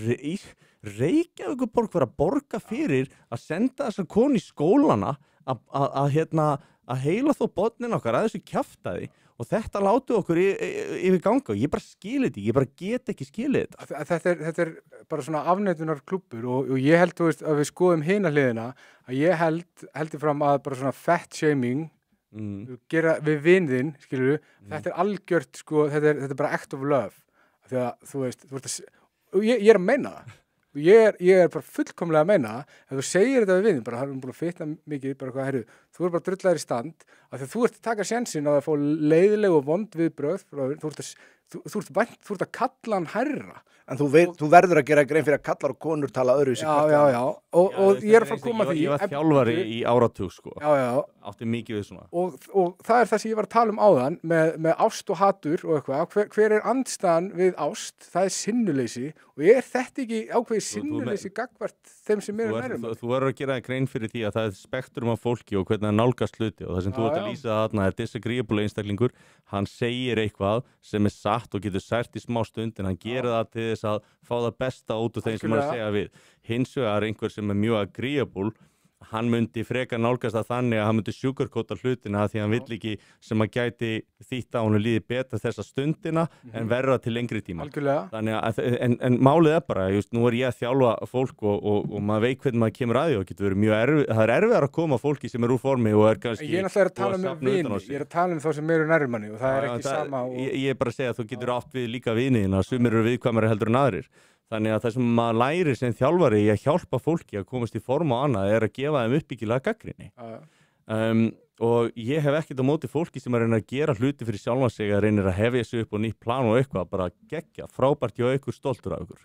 Reykjavíkurborg var að borga fyrir að senda þessar konu í skólana að heila þó botnin okkar að þessu kjaftaði og þetta látu okkur yfir ganga og ég bara skil þetta, ég bara get ekki skilið þetta. Þetta er bara svona afneitunar klúbbur og ég held, þú veist, að við skoðum hina hliðina að ég heldur fram að bara svona fat shaming gera við vinðinn, skilur þetta er algjört, sko, þetta er bara act of love þegar, þú veist, ég er að meina það. Ég er bara fullkomlega að meina ef þú segir þetta við vinnin, bara hann er búin að fitna mikið, bara hvað, þú er bara drullaður í stand af því að þú ert að taka sénsinn á að fá leiðileg og vond viðbrögð, þú ert að kalla hann hærra. En þú verður að gera grein fyrir að kallar og konur tala öðruvísi. Já, og ég er að fara að koma því. Ég var þjálfari í áratug, sko. Já. Átti mikið við svona. Og það er það sem ég var að tala áðan með ást og hatur og eitthvað. Hver er andstaðan við ást? Það er sinnuleysi og er þetta ekki ákveðið sinnuleysi gagnvart þeim sem eru nærri? Þú verður að gera grein fyrir því að það er spektrum af fólki og hvernig það nálgast hluti og það sem þú ert að lýsa þarna er disagreeable einstaklingur, hann segir eitthvað sem er satt og getur sært í smá stund en hann gerir það til þess að fá það besta út úr þeim sem er að segja við. Hins vegar einhver sem er mjög agreeable, hann myndi frekar nálgast það þannig að hann myndi sugarcoata hlutina því hann vill ekki sem að gæti þýtt að hún líði betur þessa stundina en verra til lengri tíma. Algjörlega. Þannig að, en málið er bara, just, nú er ég að þjálfa fólk og maður veit hvernig maður kemur að því og getur verið mjög það er erfiðar að koma fólki sem er úr formi og er kannski... Ég er náttúrulega að tala um vini, ég er að tala um þá sem eru nærri manni og það er ekki sama og... Ég er bara að segja að þú getur átt við líka viniðina, sumir eru viðkvæmari heldur en aðrir. Þannig að það sem maður lærir sem þjálfari í að hjálpa fólki að komast í form og annað er að gefa þeim uppbyggilega gagnrýni. Og ég hef ekkert á móti fólki sem er að reyna að gera hluti fyrir sjálfan sig að reynir að hefja sig upp og nýtt plan og eitthvað, bara geggja, frábært hjá ykkur, stoltur af ykkur.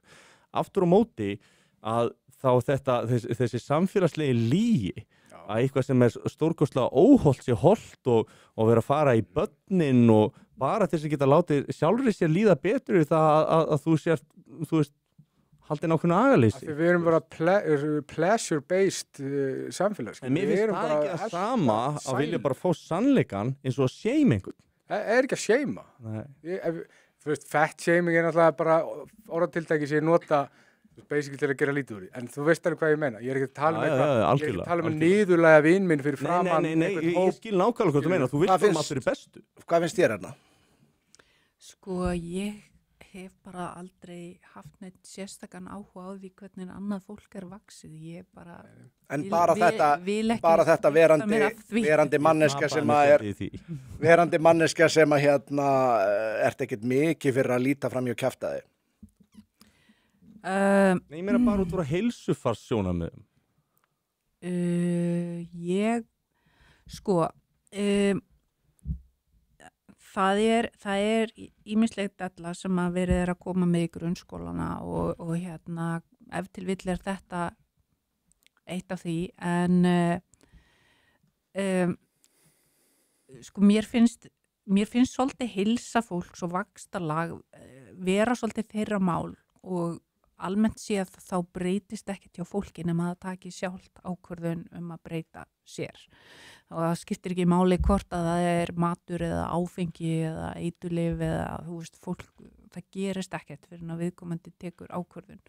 Aftur á móti að þá þessi samfélagslegi lygi að eitthvað sem er stórkostlega óhollt sé hollt og vera að fara í börnin og bara til þess að geta látið sjálfri sér líða betur við það að þú sér, þú veist, haldið nákvæmna agaleysi. Við erum bara pleasure-based samfélag. En mér finnst það ekki að sama að vilja bara fá sannleikan eins og að shame einhvern. Það er ekki að shama. Þú veist, fat shaming er náttúrulega bara orðatiltæki sem ég nota basically til að gera lítið úr því. En þú veist alveg hvað ég meina. Ég er ekki að tala um eitthvað, ég er ekki að tala um að niðurlæga vin minn fyrir framan. Nei, ég skil nákvæmlega hvað þú meina. Þú vilt koma allir í bestu. Hvað finnst þér hérna? Sko, ég hef bara aldrei haft neitt sérstakann áhuga á því hvernig annað fólk er vaxið. Ég bara... En bara þetta verandi manneskja sem að ert ekkert mikið fyrir að líta fram hjá kjaftaði. Nei, ég meina bara út úr að heilsufarssjónarmiðum. Það er ýmislegt della sem að verið er að koma með í grunnskólana og ef til vill er þetta eitt af því en mér finnst svolítið heilsa fólks og vaxtarlag vera svolítið þeirra mál og almennt séð þá breytist ekkert hjá fólki nema að það taki sjálft ákvörðun að breyta sér. Og það skiptir ekki máli hvort að það er matur eða áfengi eða eiturlyf eða þú veist, fólk, það gerist ekkert fyrir að viðkomandi tekur ákvörðun.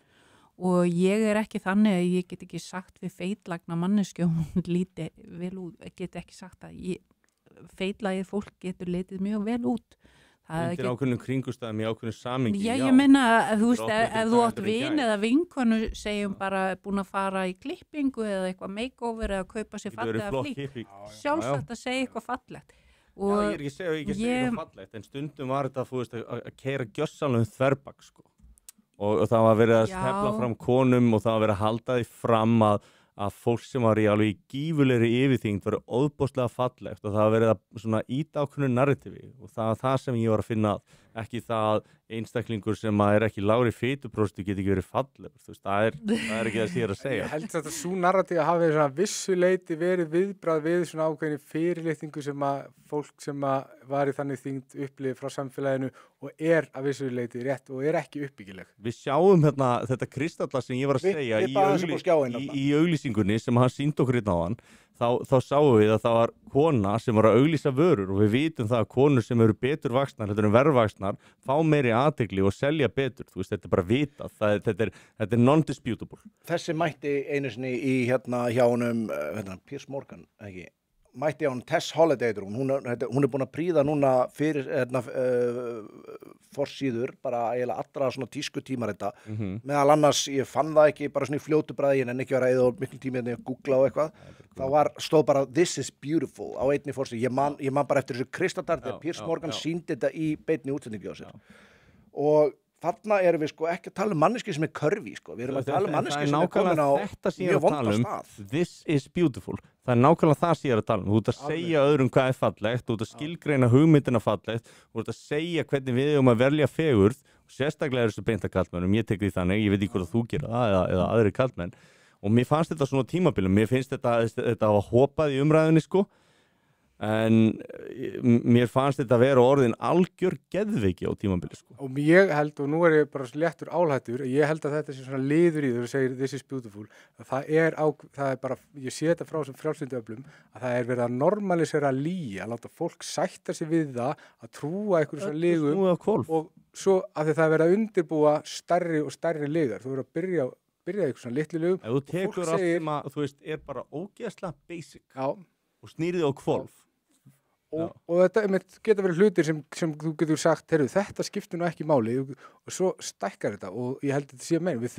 Og ég er ekki þannig að ég get ekki sagt við feitlagna manneskju hún líti vel út, get ekki sagt að feitlagið fólk getur litið mjög vel út. Undir ákveðnum kringustæðum í ákveðnum samingi. Já, ég meina, þú veist, ef þú átt vin eða vinkonu segjum bara búin að fara í klippingu eða eitthvað makeover eða kaupa sér fallega flík. Sjálfsagt að segja eitthvað fallegt. Já, ég er ekki að segja eitthvað fallegt, en stundum var þetta, þú veist, að keyra gjörsamlega þverbak, sko. Og það var verið að stefla fram konum og það var verið að halda því fram að fólk sem var í alveg gífulegri yfirþyngd var óbúslega fallegt og það var verið að svona íta ákveðnu narratifi og það var það sem ég var að finna ekki það einstaklingur sem er ekki lágri fituprósentu geti ekki verið fallegur, þú veist, það er ekki það sem ég er að segja. Ég held að þetta svo narratíf hafi svona vissuleiti verið viðbrað við svona ákveðinni fyrirlitningu sem að fólk sem að var í þannig þyngd upplifið frá samfélaginu og að vissuleiti rétt og ekki uppbyggileg. Við sjáum hérna þetta kristalla sem ég var að segja í auglýsingunni sem hann sýndi okkur hérna á hann, þá sáum við að það var kona sem var að auglýsa vörur og við vitum það að konur sem eru betur vaxnar, þetta eru verðvaxnar, fá meiri athygli og selja betur, þú veist, þetta er bara vitað, þetta er non-disputable. Þessi mætti einu sinni í hérna hjá honum, Piers Morgan, ekki? Mætti á hann Tess Holliday, hún er búin að príða núna fyrir forsíður, bara eiginlega allra svona tískutímarita, meðal annars, ég fann það ekki, bara svona í fljótu bræði, en ekki vera eða miklu tími að googla og eitthvað, stóð bara This is beautiful á einni forsíðu, ég man bara eftir þessu kristadar þegar Piers Morgan sýndi þetta í beinni útsendingu á sér. Og þarna erum við sko ekki að tala manneski sem körfi, sko. Við erum að tala manneski sem komin á mjög vonda stað. This is beautiful. Það nákvæmlega það sem ég að tala Þú ert að segja öðrum hvað fallegt, þú ert að skilgreina hugmyndina fallegt, þú ert að segja hvernig við eigum að velja fegurð, og sérstaklega þessu beinta karlmennum, ég tek því þannig, ég veit ekki hvort þú gerir það eða aðri karlmenn, og mér fannst þetta svona tímabilum, mér finnst þetta var hopað í umræðinni, sko, en mér fannst þetta að vera orðin algjör geðveiki á tímabili, sko. Og ég held, og nú ég bara léttur álhættur, ég held að þetta sé svona liður í þú segir this is beautiful, að það er bara, ég sé þetta frá sem frjálslyndu öflum, að það er verið að normalisera lygi, að láta fólk sætta sig við það, að trúa einhverju svona lygum, og svo að það er verið að undirbúa stærri og stærri lygar, þú verður að byrja eitthvað svona litlu lygum. Ef þú tekur allt sem að, þú veist, er bara ógeðslega basic, og snýrið á hvolf, og þetta geta verið hlutir sem þú getur sagt, þetta skiptir nú ekki máli og svo stækkar þetta og ég held að þetta sé meina, við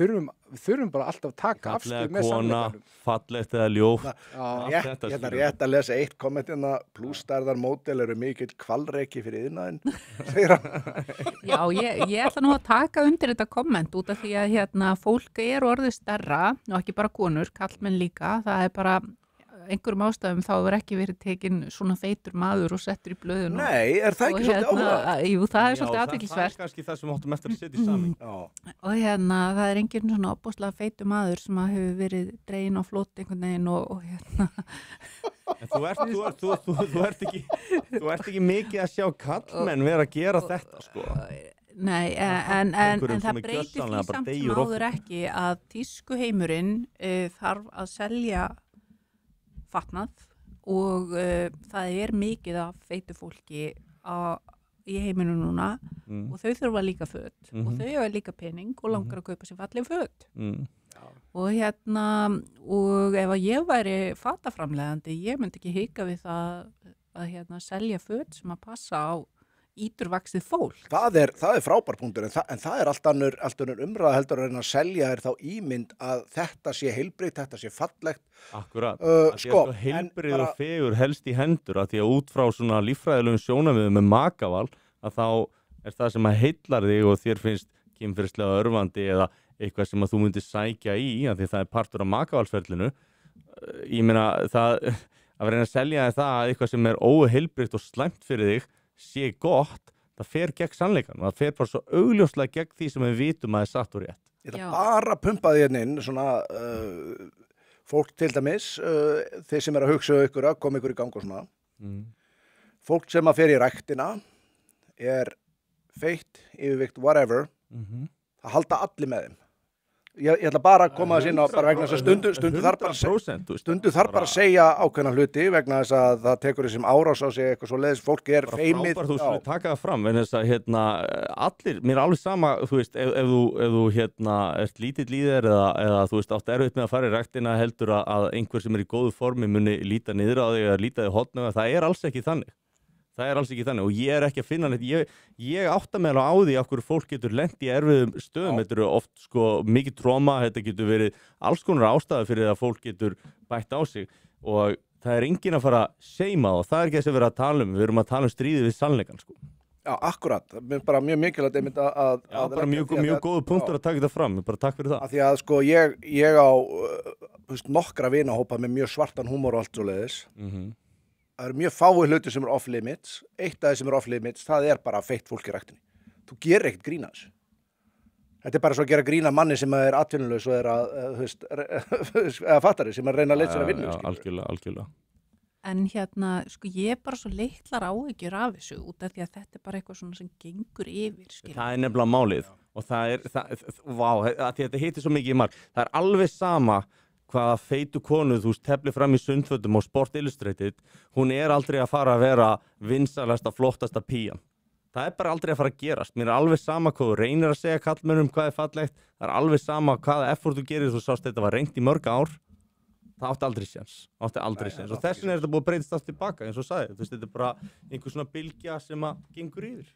þurfum bara alltaf að taka afstöð með sannleikanum. Fallegt eða ljótt. Ég ætla rétt að lesa eitt kommentina, plústærðar módel eru mikill kvalreiki fyrir iðnaðinn, segir hann. Já, ég ætla nú að taka undir þetta komment út af því að fólk orðið stærra og ekki bara konur, kallmenn líka, það er bara einhverjum ástæðum þá hefur ekki verið tekinn svona feitur maður og settur í blöðun. Nei, er það ekki svolítið áhuga? Jú, það er svolítið athyglisvert. Það er kannski það sem áttum eftir að setja í saming. Og það er enginn svona opbóðslega feitur maður sem hefur verið dreginn á flót einhvern veginn og En þú ert ekki mikið að sjá kallmenn vera að gera þetta, sko. Nei, en það breytir því samt sem áður ekki að tískuheimurinn þarf að selja fatnað og það er mikið af feitu fólki í heiminu núna og þau þurfa líka föt og þau hafa líka pening og langar að kaupa sér falleg föt og ef að ég væri fataframleiðandi, ég myndi ekki hika við það að selja föt sem að passa á íturvaxið fólk. Það er frábær punktur, en það er allt önnur umræða heldur að reyna að selja þér þá ímynd að þetta sé heilbrigt, þetta sé fallegt. Akkurat, heilbrið og fegur helst í hendur, að því að út frá svona líffræðilegum sjónarmiðum með makaval, að þá er það sem að heillar þig og þér finnst kynferðislega örvandi eða eitthvað sem að þú myndir sækja í, að því það er partur af makavalsferlinu. Ég meina, að reyna að selja þér það eitthvað sem er óheilbrigt og slæmt fyrir þig sé gott, það fer gegn sannleikanum, það fer bara svo augljóslega gegn því sem við vitum að það er satt og rétt. Ég ætla bara að pumpa því inn svona fólk til dæmis, þeir sem að hugsa ykkur að koma ykkur í gang og svona. Fólk sem að fer í ræktina er feitt, yfirvikt, whatever, það halda allir með þeim. Ég ætla bara að koma þess inn á bara vegna þess að stundu þarf bara að segja ákveðna hluti vegna þess að það tekur þessum árás á sig eitthvað svo leiðis, fólk er feimið. Þú skulle taka það fram, en þess að allir, mér er alveg sama, þú veist, ef þú ert lítill í þér eða þú veist, átt erfitt með að fara í ræktina heldur að einhver sem er í góðu formi muni líta niður á þig eða líta þig hotna, það er alls ekki þannig. Það er alls ekki þannig og ég er ekki að finna neitt, ég átta mig alveg á því af hverju fólk getur lent í erfiðum stöðum, þetta eru oft sko mikið tróma, þetta getur verið alls konar ástæða fyrir að fólk getur bætt á sig og það er enginn að fara að seima og það er ekki þess að vera að tala við erum að tala stríðið við sannleikann sko. Já, akkurat, bara mjög mikilvægt einmitt að bara mjög góðu punktur að taka þetta fram, bara takk fyrir það. Af því að sko ég á nokkra vinahópa með mjög svartan húmor og allt svoleiðis. Það eru mjög fáir hlutir sem eru off-limits, eitt af þeir sem eru off-limits, það er bara feitt fólk í ræktinni. Þú gerir ekkert grína þessu. Þetta er bara svo að gera grína manni sem er atvinnulegs og er að, eða fattari, sem er að reyna að leita sér að vinna. Algjörlega. En sko ég er bara svo litlar áhyggjur af þessu út af því að þetta er bara eitthvað svona sem gengur yfir, skilur. Það er nefnilega málið og þetta heitir svo mikið í marg. Það er alveg sama hvaða feitu konu þú teflir fram í sundfötum og Sport Illustrated, hún er aldrei að fara að vera vinsalasta, flottasta pían. Það er bara aldrei að fara að gerast. Mér er alveg sama hvað þú reynir að segja kallmönnum hvað er fallegt. Það er alveg sama hvaða effort þú gerir. Þú sást þetta var reynt í mörg ár. Það átti aldrei séns. Og þess vegna er þetta búið að breytast aftur tilbaka, eins og sagði. Þetta er bara einhver svona bylgja sem að gengur yfir.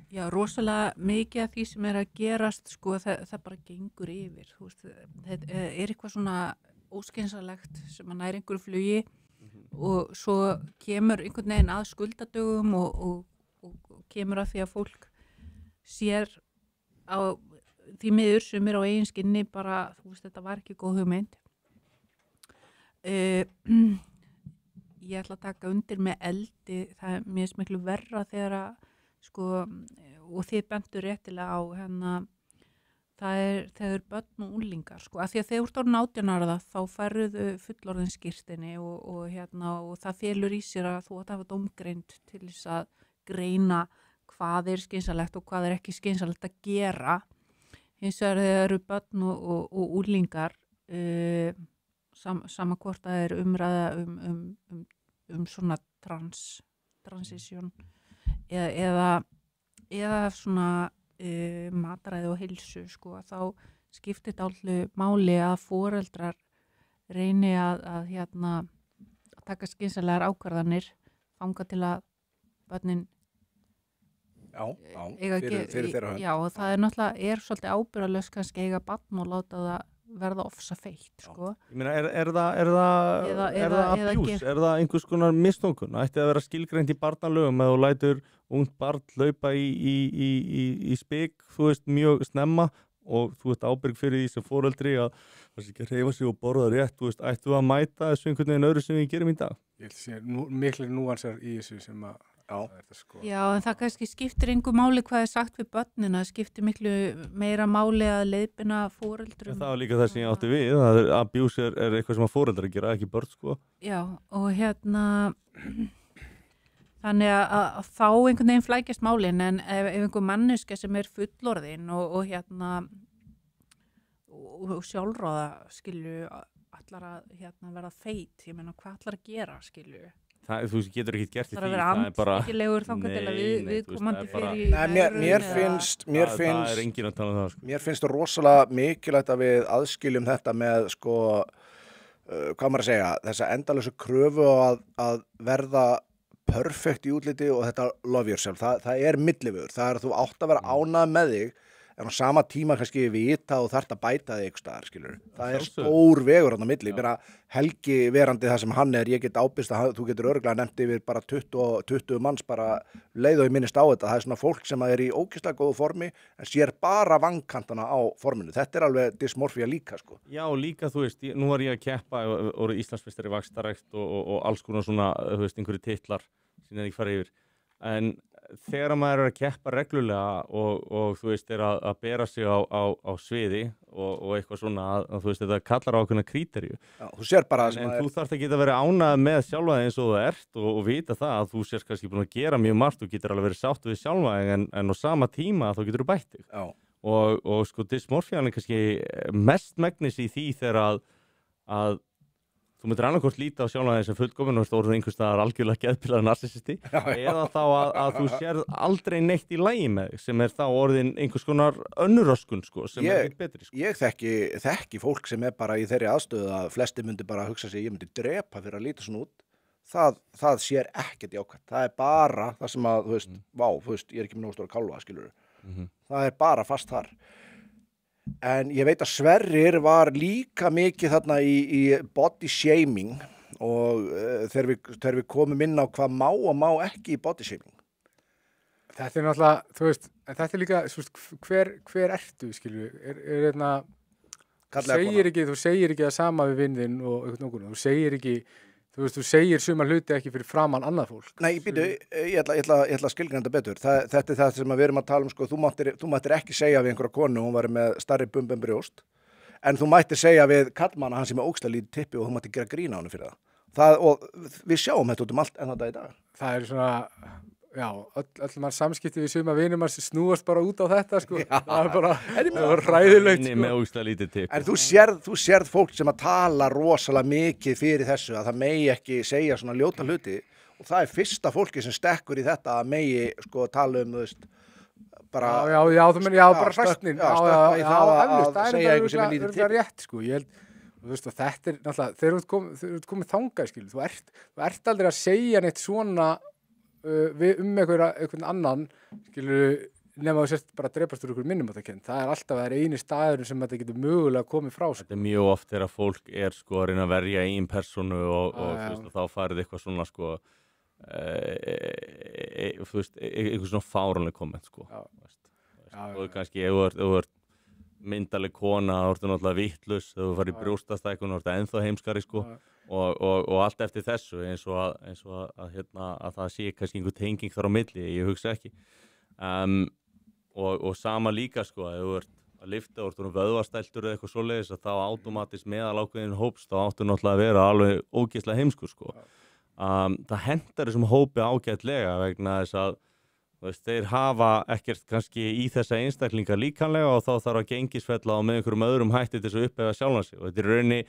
Já, rosalega mikið af því sem er að gerast, sko, það bara gengur yfir. Þú veist, þetta er eitthvað svona óskynsalegt sem að næri einhverju flugi og svo kemur einhvern veginn að skuldadögum og kemur að því að fólk sér á því miður sem er á eigin skinni bara, þú veist, þetta var ekki góð hugmynd. Ég ætla að taka undir með eldi, það er mjög smiklu verra þegar að, sko, og þið bentur réttilega á, það er börn og unglingar, sko, af því að þegar þú ert orðin 18 ára þá færðu fullorðinskírteini og það felur í sér að þú átt að hafa dómgreind til þess að greina hvað er skynsamlegt og hvað er ekki skynsamlegt að gera. Hins vegar þegar eru börn og úlingar sama hvort það er umræða svona transition eða svona mataræði og heilsu, sko, þá skiptir þetta alltaf máli að foreldrar reyni að taka skynsamlegar ákvarðanir þangað til að börnin fyrir þeirra hönd. Já, og það er náttúrulega svolítið ábyrgðarlaust kannski eiga barn og láta það verða ofsa feitt, sko. Ég meina, er það abuse? Er það einhvers konar misnókun? Ætti að vera skilgreint í barnalögum eða þú lætur ungt barn hlaupa í spik, þú veist, mjög snemma og þú ert ábyrg fyrir því sem foreldri að það sé ekki að hreyfa sig og borða rétt, þú veist, ættu að mæta þessu einhvern veginn öðru sem við gerum í dag? Ég held að sé miklir núansar í þessu sem að Já, en það kannski skiptir engu máli hvað er sagt við börnina, skiptir miklu meira máli að leiðbina foreldrum. Það var líka það sem ég átti við, að abuse er eitthvað sem að foreldrar gera, ekki börn, sko. Já, og þannig að þá einhvern veginn flækjast málin, en ef einhver manneska sem er fullorðin og sjálfráða, skilju, allar að verða feit, ég meina, hvað allar að gera, skilju? Þú getur ekki gert í því. Það er að vera andstækilegur þangað til að viðkomandi fyrir... Það er enginn að tala um það, sko. Mér finnst rosalega mikilvægt að við aðskiljum þetta með, sko, hvað maður að segja, þessa endalösu kröfu að verða perfekt í útliti og þetta love yourself. Það er millivegur. Það er að þú átt að vera ánægð með þig, en á sama tíma kannski vita og þarft að bæta þig einhvers staðar, skilur. Það er stór vegur þarna á milli. Bara Helgi verandi það sem hann er, ég get ábyrgst að þú getur örugglega nefnt yfir bara 20 manns bara leið og ég minnist á þetta. Það er svona fólk sem er í ógeðslega góðu formi en sér bara vankantana á forminu. Þetta er alveg dysmorfía líka, sko. Já, líka, þú veist, nú var ég að keppa og Íslandsmeistari í vaxtarækt og alls konar svona, þú veist, einhverju titlar sem ég ekki fara yfir. En þegar maður er að keppa reglulega og þú veist, er að bera sig á sviði og eitthvað svona að þú veist, þetta kallar á ákveðna kríteríu. Já, þú sér bara en þú þarft að geta verið ánægð með sjálfa þig eins og þú ert og vita það að þú sérst kannski búin að gera mjög margt og getur alveg verið sátt við sjálfa þig en á sama tíma þá getur þú bætt þig. Já. Og sko, dysmorfían er kannski mest megnis í því þegar að þú myndir annarkort líta á sjálfa þig sem fullkomin og orðið einhvers staðar algjörlega geðbilaður narsissisti eða þá að þú sérð aldrei neitt í lagi með þig sem er þá orðin einhvers konar önnuröskun, sko, sem er ekkert betri, sko. Ég þekki fólk sem er bara í þeirri aðstöðu að flesti myndi bara hugsa sig, ég myndi drepa fyrir að líta svona út. Það sér ekkert jákvæmt. Það er bara það sem að, þú veist, þú veist, ég er ekki með nógu stóra kálfa, skilurðu. Það er bara fast þar. En ég veit að Sverrir var líka mikið þarna í body shaming og þegar við komum inn á hvað má og má ekki í body shaming. Þetta náttúrulega, þú veist, en þetta líka, þú veist, hver ertu, skilju, þú segir ekki það sama við vinn og einhvern okkur, þú segir suma hluti ekki fyrir framan annað fólk. Nei, býtu, ég ætla að skilgreinda betur. Þetta það sem við erum að tala sko, þú máttir ekki segja við einhverja konu, hún var með stærri bumb en brjóst, en þú mættir segja við kallmanna hann sem er ógeðslega lítið tippi og þú mættir gera grín á hann fyrir það. Og við sjáum þetta út allt en þetta í dag. Það er svona, já, öll mann samskipti við suma vinum mann snúast bara út á þetta, sko. Já. Það bara hræðilegt, sko. Með ógeðslega lítið tippi. En þú sérð fólk sem að tala rosalega mikið fyrir þessu, að það megi ekki segja svona ljóta hluti og það er fyrsta fólki sem stekkur í þetta að megi, sko, tala þú veist, bara bara hræstnin það segja einhver sem er lítið til rétt, sko, ég held þú veist, og þetta náttúrulega þegar þú ert komið þangað, skil þú ert aldrei að segja neitt svona einhvern annan, skilur nema þú sérst bara að drepast úr ykkur minnumáttarkennd, það er alltaf eini staður sem þetta getur mögulega komið frá, sko. Þetta er mjög oft þegar fólk er, sko, að reyna að verja eigin persónu og þá farið eitthvað svona, sko þú veist, eitthvað svona fáránleg komment, sko. Og kannski ef þú ert myndaleg kona, þá ertu náttúrulega vitlaus, þegar þú farið í brjóstastækun, þá ertu ennþá heimskari, sko. Og allt eftir þessu, eins og að það sé kannski einhver tenging þar á milli, ég hugsa ekki. Og sama líka, sko, ef þú ert að lyfta og þú ert vöðvastæltur eða eitthvað svoleiðis, að þá átómatist meðal ákveðin hóps, þá áttu náttúrulega að vera alveg ógeðslega heimskur, sko. Það hentar þessum hópi ágætlega vegna þess að veist, þeir hafa ekkert kannski í þessa einstaklinga líkanlega og þá þarf að gengisfella á með einhverjum öðrum hætti til þess að upphefða sjálfan sig og þetta er rauninni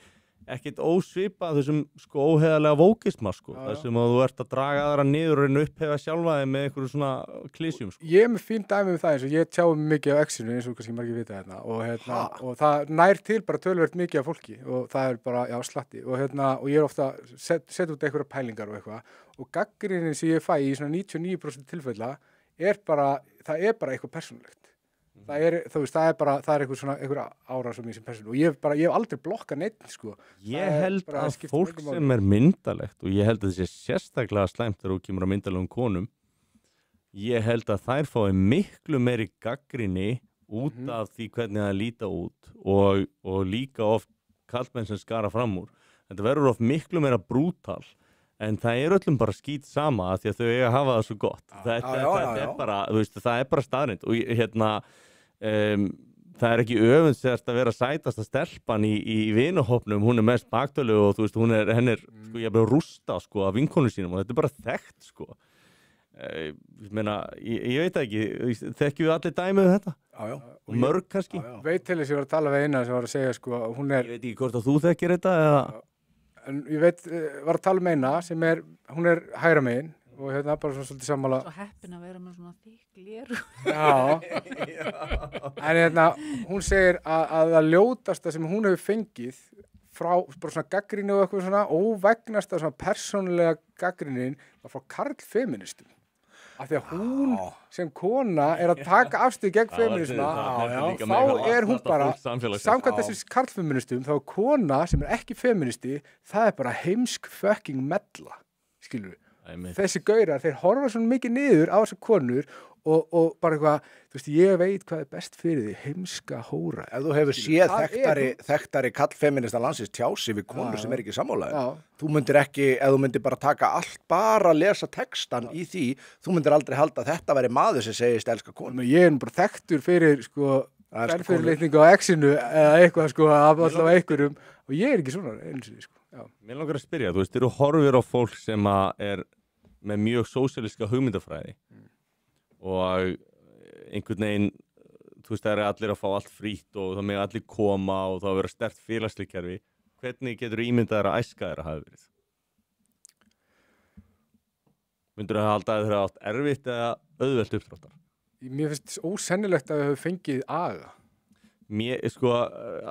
ekkert ósvipað þessum sko óheðalega vókisma sko, þessum að þú ert að draga aðra niður og upphefða sjálfa þig með einhverju svona klísjum sko. Ég er með fín dæmi það eins og ég tjáum mikið á X-inu eins og kannski margir vita og það nær til bara töluvert mikið af fólki og það er bara slatti og og ég er ofta set út einhverja pælingar og eitthvað og gagnrýnin sem ég fæ í svona 99% tilfella það er bara eitthvað persónulegt. Það er eitthvað svona einhver ára sem ég sem persónu og ég hef aldrei blokkað neitt sko. Ég held að fólk sem er myndalegt og ég held að þessi sérstaklega slæmt þegar þú kemur að myndalegum konum ég held að þær fái miklu meiri gagnrýni út af því hvernig það líta út og líka oft karlmenn sem skara fram úr þetta verður oft miklu meira brútal en það er öllum bara skít sama af því að þau eiga að hafa það svo gott þetta er bara, þú veist, það er bara staðrind og það er ekki öfundsvert að vera sætasta stelpan í vinahópnum, hún er mest baktölu og þú veist, henn er sko, ég er bara rústa sko af vinkonu sínum og þetta er bara þekkt sko ég meina, ég veit ekki þekkjum við allir dæmið þetta? Já. Og mörg kannski? Veit til þess að ég var að tala við eina sem var að segja sko, hún er ég veit ekki hvort að þú þekkir þetta eða en ég var að tala með eina sem hún er hægra megin og bara svona svolítið sammála svo heppin að vera með svona þykk gleru en hún segir að það ljótasta sem hún hefur fengið frá bara svona gagnrýni og eitthvað svona óvegnasta svona persónulega gagnrýnin var frá karlfeministum af því að hún sem kona er að taka afstöðu gegn feminisma þá er hún bara samkvæmt þessi karlfeministum þá er kona sem er ekki feministi það er bara heimsk fucking mella skilur við þessi gaurar, þeir horfa svona mikið niður á þessar konur og bara eitthvað, þú veist, ég veit hvað er best fyrir því, heimska hóra. Ef þú hefur séð þekktari kallfeminista landsins tjási við konur sem er ekki sammálaðir, þú myndir ekki, ef þú myndir bara taka allt, bara lesa textan í því, þú myndir aldrei halda að þetta væri maður sem segist elska konur. Ég er bara þekktur fyrir, sko, verðfyrirlitningu á X-inu eða eitthvað, sko, af allavega einhverjum og ég er ekki svona eins og því, sko. Mér langar að spyrja, þú veist, eru horfir á fólk sem er með mjög sósíalíska hugmyndafræði og einhvern veginn, þú veist, það er allir að fá allt frítt og það með allir koma og það að vera sterkt félagslega kerfi. Hvernig getur ímyndaðir að æska þér að hafa verið? Myndur það halda að þér hafa átt erfitt eða auðvelt uppdráttar? Mér finnst ósennilegt að við höfum fengið aga. Mér, sko,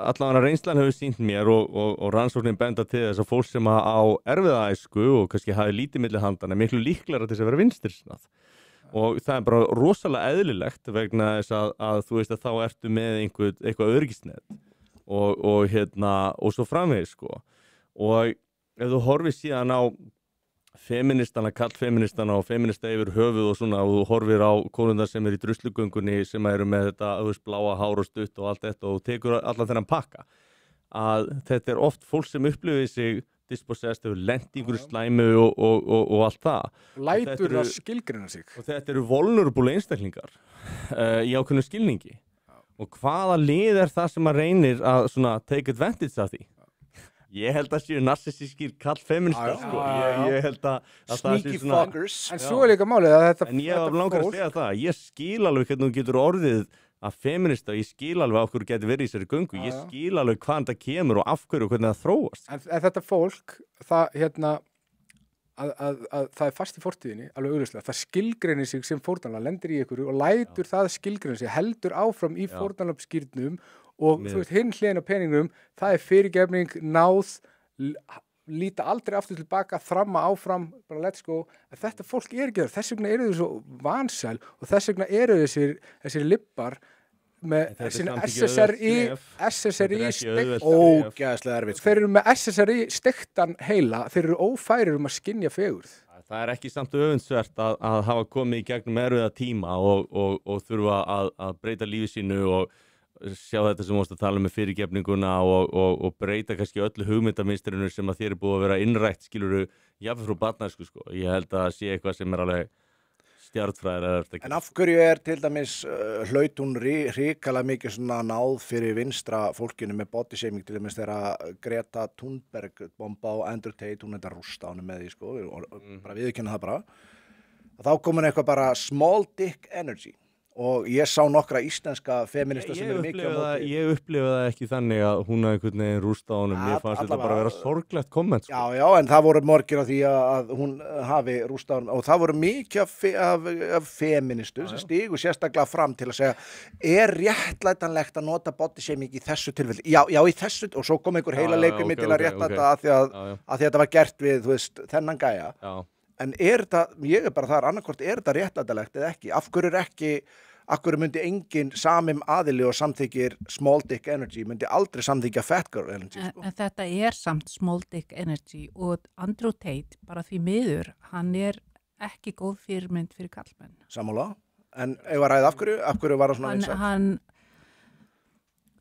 allavega reynslan hefur sýnt mér og rannsóknin benda til þess að fólk sem á erfiða æsku og kannski hafi lítið milli handana miklu líklara til þess að vera vinstrisinað og það er bara rosalega eðlilegt vegna þess að þú veist að þá ertu með eitthvað örgisnet og svo framvegis sko og ef þú horfir síðan á feministana, kallfeministana og feminista yfir höfuð og svona og þú horfir á konundar sem í druslugöngunni sem eru með þetta bláa hár og stutt og allt þetta og tekur allan þennan pakka að þetta oft fólk sem upplifir sig dispossessed, hefur lent í einhverju slæmu og allt það. Lætur að skilgreina sig. Og þetta eru vulnerable einstaklingar í ákveðnu skilningi. Og hvaða lið það sem að reynir að svona take advantage af því? Ég held að séu narsistískir kallfeministar, sko. Ég held að sneaky fuckers. En svo líka málið að þetta En ég langar að segja það, ég skil alveg hvernig þú getur orðið að feminista, ég skil alveg af hverju getur verið í þessari göngu, ég skil alveg hvaðan það kemur og af hverju og hvernig það þróast. En þetta fólk, það að það fast í fortíðinni, alveg augljóslega, það skilgreinir sig sem fórnarlamb, lendir í ykkur og lætur það skilgreina sig, heldur áfram í fórnarlambskýrnum og þú veist, hinn hliðin á peningum, það fyrirgefning, náð, líta aldrei aftur tilbaka, þramma áfram, bara let's go. Þetta fólk ekki þar, þess vegna eru þau svo vansæl og þess vegna eru þessir lippar með SSRI steikt ógeðslega erfitt. Þeir eru með SSRI steiktan heila, þeir eru ófærir að skynja fegurð. Það ekki samt öfundsvert að hafa komið í gegnum erfiða tíma og þurfa að breyta lífi sínu og sjá þetta sem mást að tala með fyrirgefninguna og breyta kannski öllu hugmyndaminsturinu sem að þér búið að vera innrætt, skiluru, jafnvel frá barnæsku, sko. Ég held að sé eitthvað sem alveg stjarnfræðir. En af hverju til dæmis hlaut hún hrikalega mikið svona náð fyrir vinstra fólkinu með body shaming til dæmis þegar Greta Thunberg bomba á Andrew Tate, hún þetta rústa á henni með því, sko, og bara viðurkenna það bara. Og þá kom henni eitthvað bara small dick energy. Og ég sá nokkra íslenska feminista sem mikið á móti. Ég upplifa það ekki þannig að hún hafi einhvern veginn rústa á honum. Mér fannst þetta bara að vera sorglegt komment, sko. Já, en það voru morgir á því að hún hafi rústa á honum og það voru mikið af feministu sem stigu sérstaklega fram til að segja réttlætanlegt að nota body shaming í þessu tilfelli? Já, í þessu, og svo kom einhver heila leikur mig til að réttlæta að því þetta var gert við, þú veist, þennan gæja. Já. En þetta, ég bara þar annarkvort, þetta réttlætanlegt eða ekki? Af hverju myndi engin samim aðili og samþykir small dick energy, myndi aldrei samþykja fat girl energy? Sko? En þetta samt small dick energy og Andrew Tate, bara því miður, hann ekki góð fyrirmynd fyrir kallmenn. Sammála? En ef að ræða af hverju var það svona vinsæll?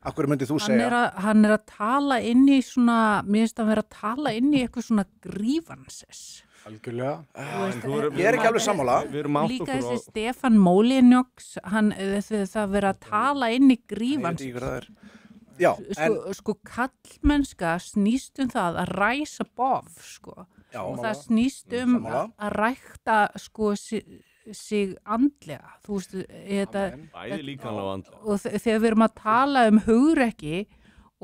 Af hverju myndi þú segja? Hann að tala inn í svona, mér finnst að vera að tala inn í eitthvað svona grievances. Algjörlega. Ég ekki alveg sammála. Líka þessi Stefán Molineux, það verið að tala inn í grievances. Já, sko kallmennska snýst það að rise above, sko. Já, og það snýst að rækta, sko, sig andlega, þú veist, bæði líkamlega og andlega. Og þegar við erum að tala hugrekki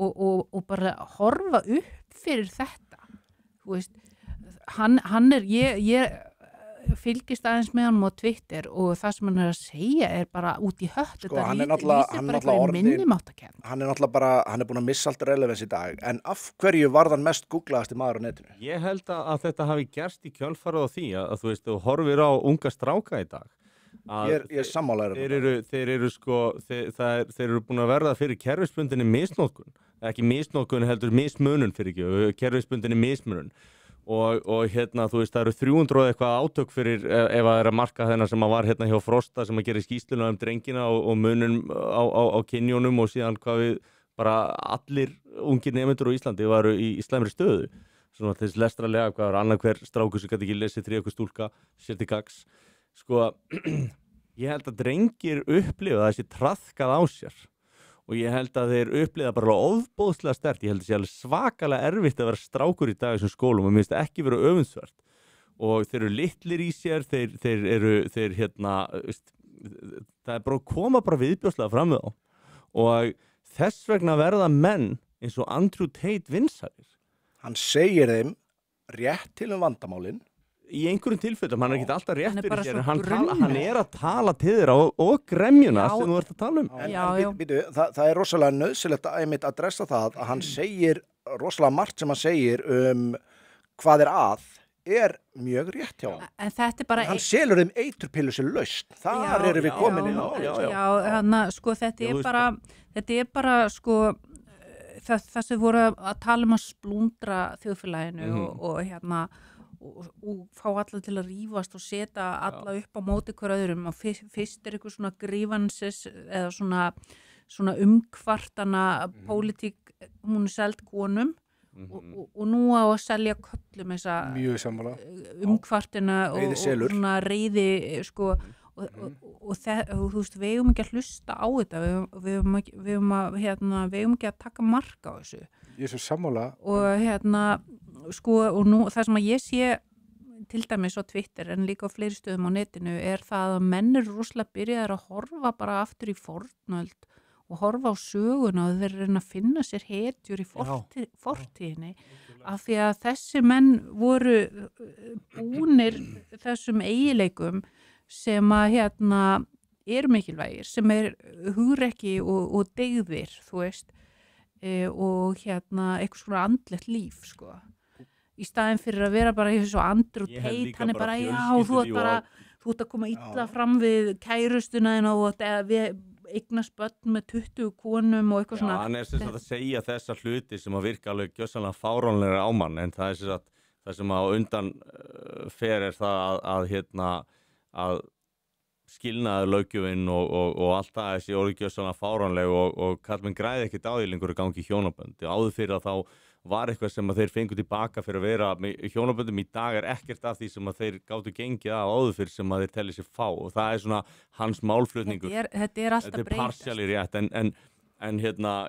og bara horfa upp fyrir þetta, þú veist, ég fylgist aðeins með hann á Twitter og það sem hann að segja bara út í hött, sko, þetta lýsir bara eitthvað minnimáttakennd. Hann er búin að missa allt relevans í dag, en af hverju var hann mest googlaðasti maður á netinu? Ég held að þetta hafi gerst í kjölfarið á því að þú veist, þú horfir á unga stráka í dag. Ég sammálaður. Þeir eru búin að verða fyrir kerfisbundinni misnotkun, ekki misnotkun heldur mismunun fyrir ekki, kerfisbundinni mismunun. Og þú veist, það eru 300 eitthvað átök fyrir ef það að marka þennan sem að var hjá Frosta sem að gera skýrsluna drengina og munun á kynjónum og síðan hvað við bara allir ungir nemendur á Íslandi varu í slæmri stöðu. Svona þess lestralega hvað var annað hver strákur sem gæti ekki lesið 3 stúlka, sér til gags. Sko, ég held að drengir upplifa þessi traðkað á sér. Og ég held að þeir upplifa bara ofboðslega sterkt. Ég held að það sé alveg svakalega erfitt að vera strákur í dag í þessum skólum og mér finnst ekki vera öfundsvert. Og þeir eru litlir í sér, þeir eru það bara að koma bara viðbjóðslega fram við á. Og þess vegna verða menn eins og Andrew Tate vinsælir. Hann segir þeim rétt til vandamálin. Í einhverjum tilfellum, hann ekki alltaf rétt fyrir sér, hann að tala til þeirra og gremjuna sem þú ert að tala um. Það rosalega nauðsynlegt að adressa það að hann segir rosalega margt sem hann segir hvað mjög rétt hjá hann. En þetta bara hann selur þeim eiturpillu sem lausn. Þar eru við komin inn á. Já, sko, þetta bara, sko, það sem voru að tala að splúndra þjóðfélaginu og fá alla til að rífast og setja alla upp á móti hver öðrum og fyrst eitthvað svona grífansis eða svona umkvartana pólitík, hún selt konum og nú á að selja köllum þessa umkvartina og svona reiði sko og þú veist, við eigum ekki að hlusta á þetta, við eigum ekki að taka mark á þessu. Ég svo sammála. Og sko, og nú, það sem að ég sé til dæmis á Twitter en líka á fleiri stöðum á netinu það að menn rosalega byrjaðir að horfa bara aftur í fornöld og horfa á söguna og þeir reyna að finna sér hetjur í fortíðinni af því að þessi menn voru búnir þessum eiginleikum sem að eru mikilvægir, sem hugrekki og deygðir, þú veist, og eitthvað svona andlegt líf, sko. Í staðinn fyrir að vera bara svo Andrew Tate, hann bara, þú ert að koma illa fram við kærustuna og við eignast börn með 20 konum og eitthvað svona. Já, hann sem sagt að segja þessa hluti sem að virka alveg gjörsamlega fáránlega á mann, en það sem sagt, það sem að undan fer það að skilnaði löggjöfin og allt það þessi orðið gjörsamlega fáránleg og kallmenn græði ekkert á því lengur að gangi í hjónabönd. Áður fyrir að þá var eitthvað sem að þeir fengu tilbaka fyrir að vera með hjónaböndum. Í dag ekkert af því sem að þeir gátu gengið á áður fyrir sem að þeir telli sér fá og það svona hans málflutningur. Þetta alltaf breytast. Þetta partially rétt en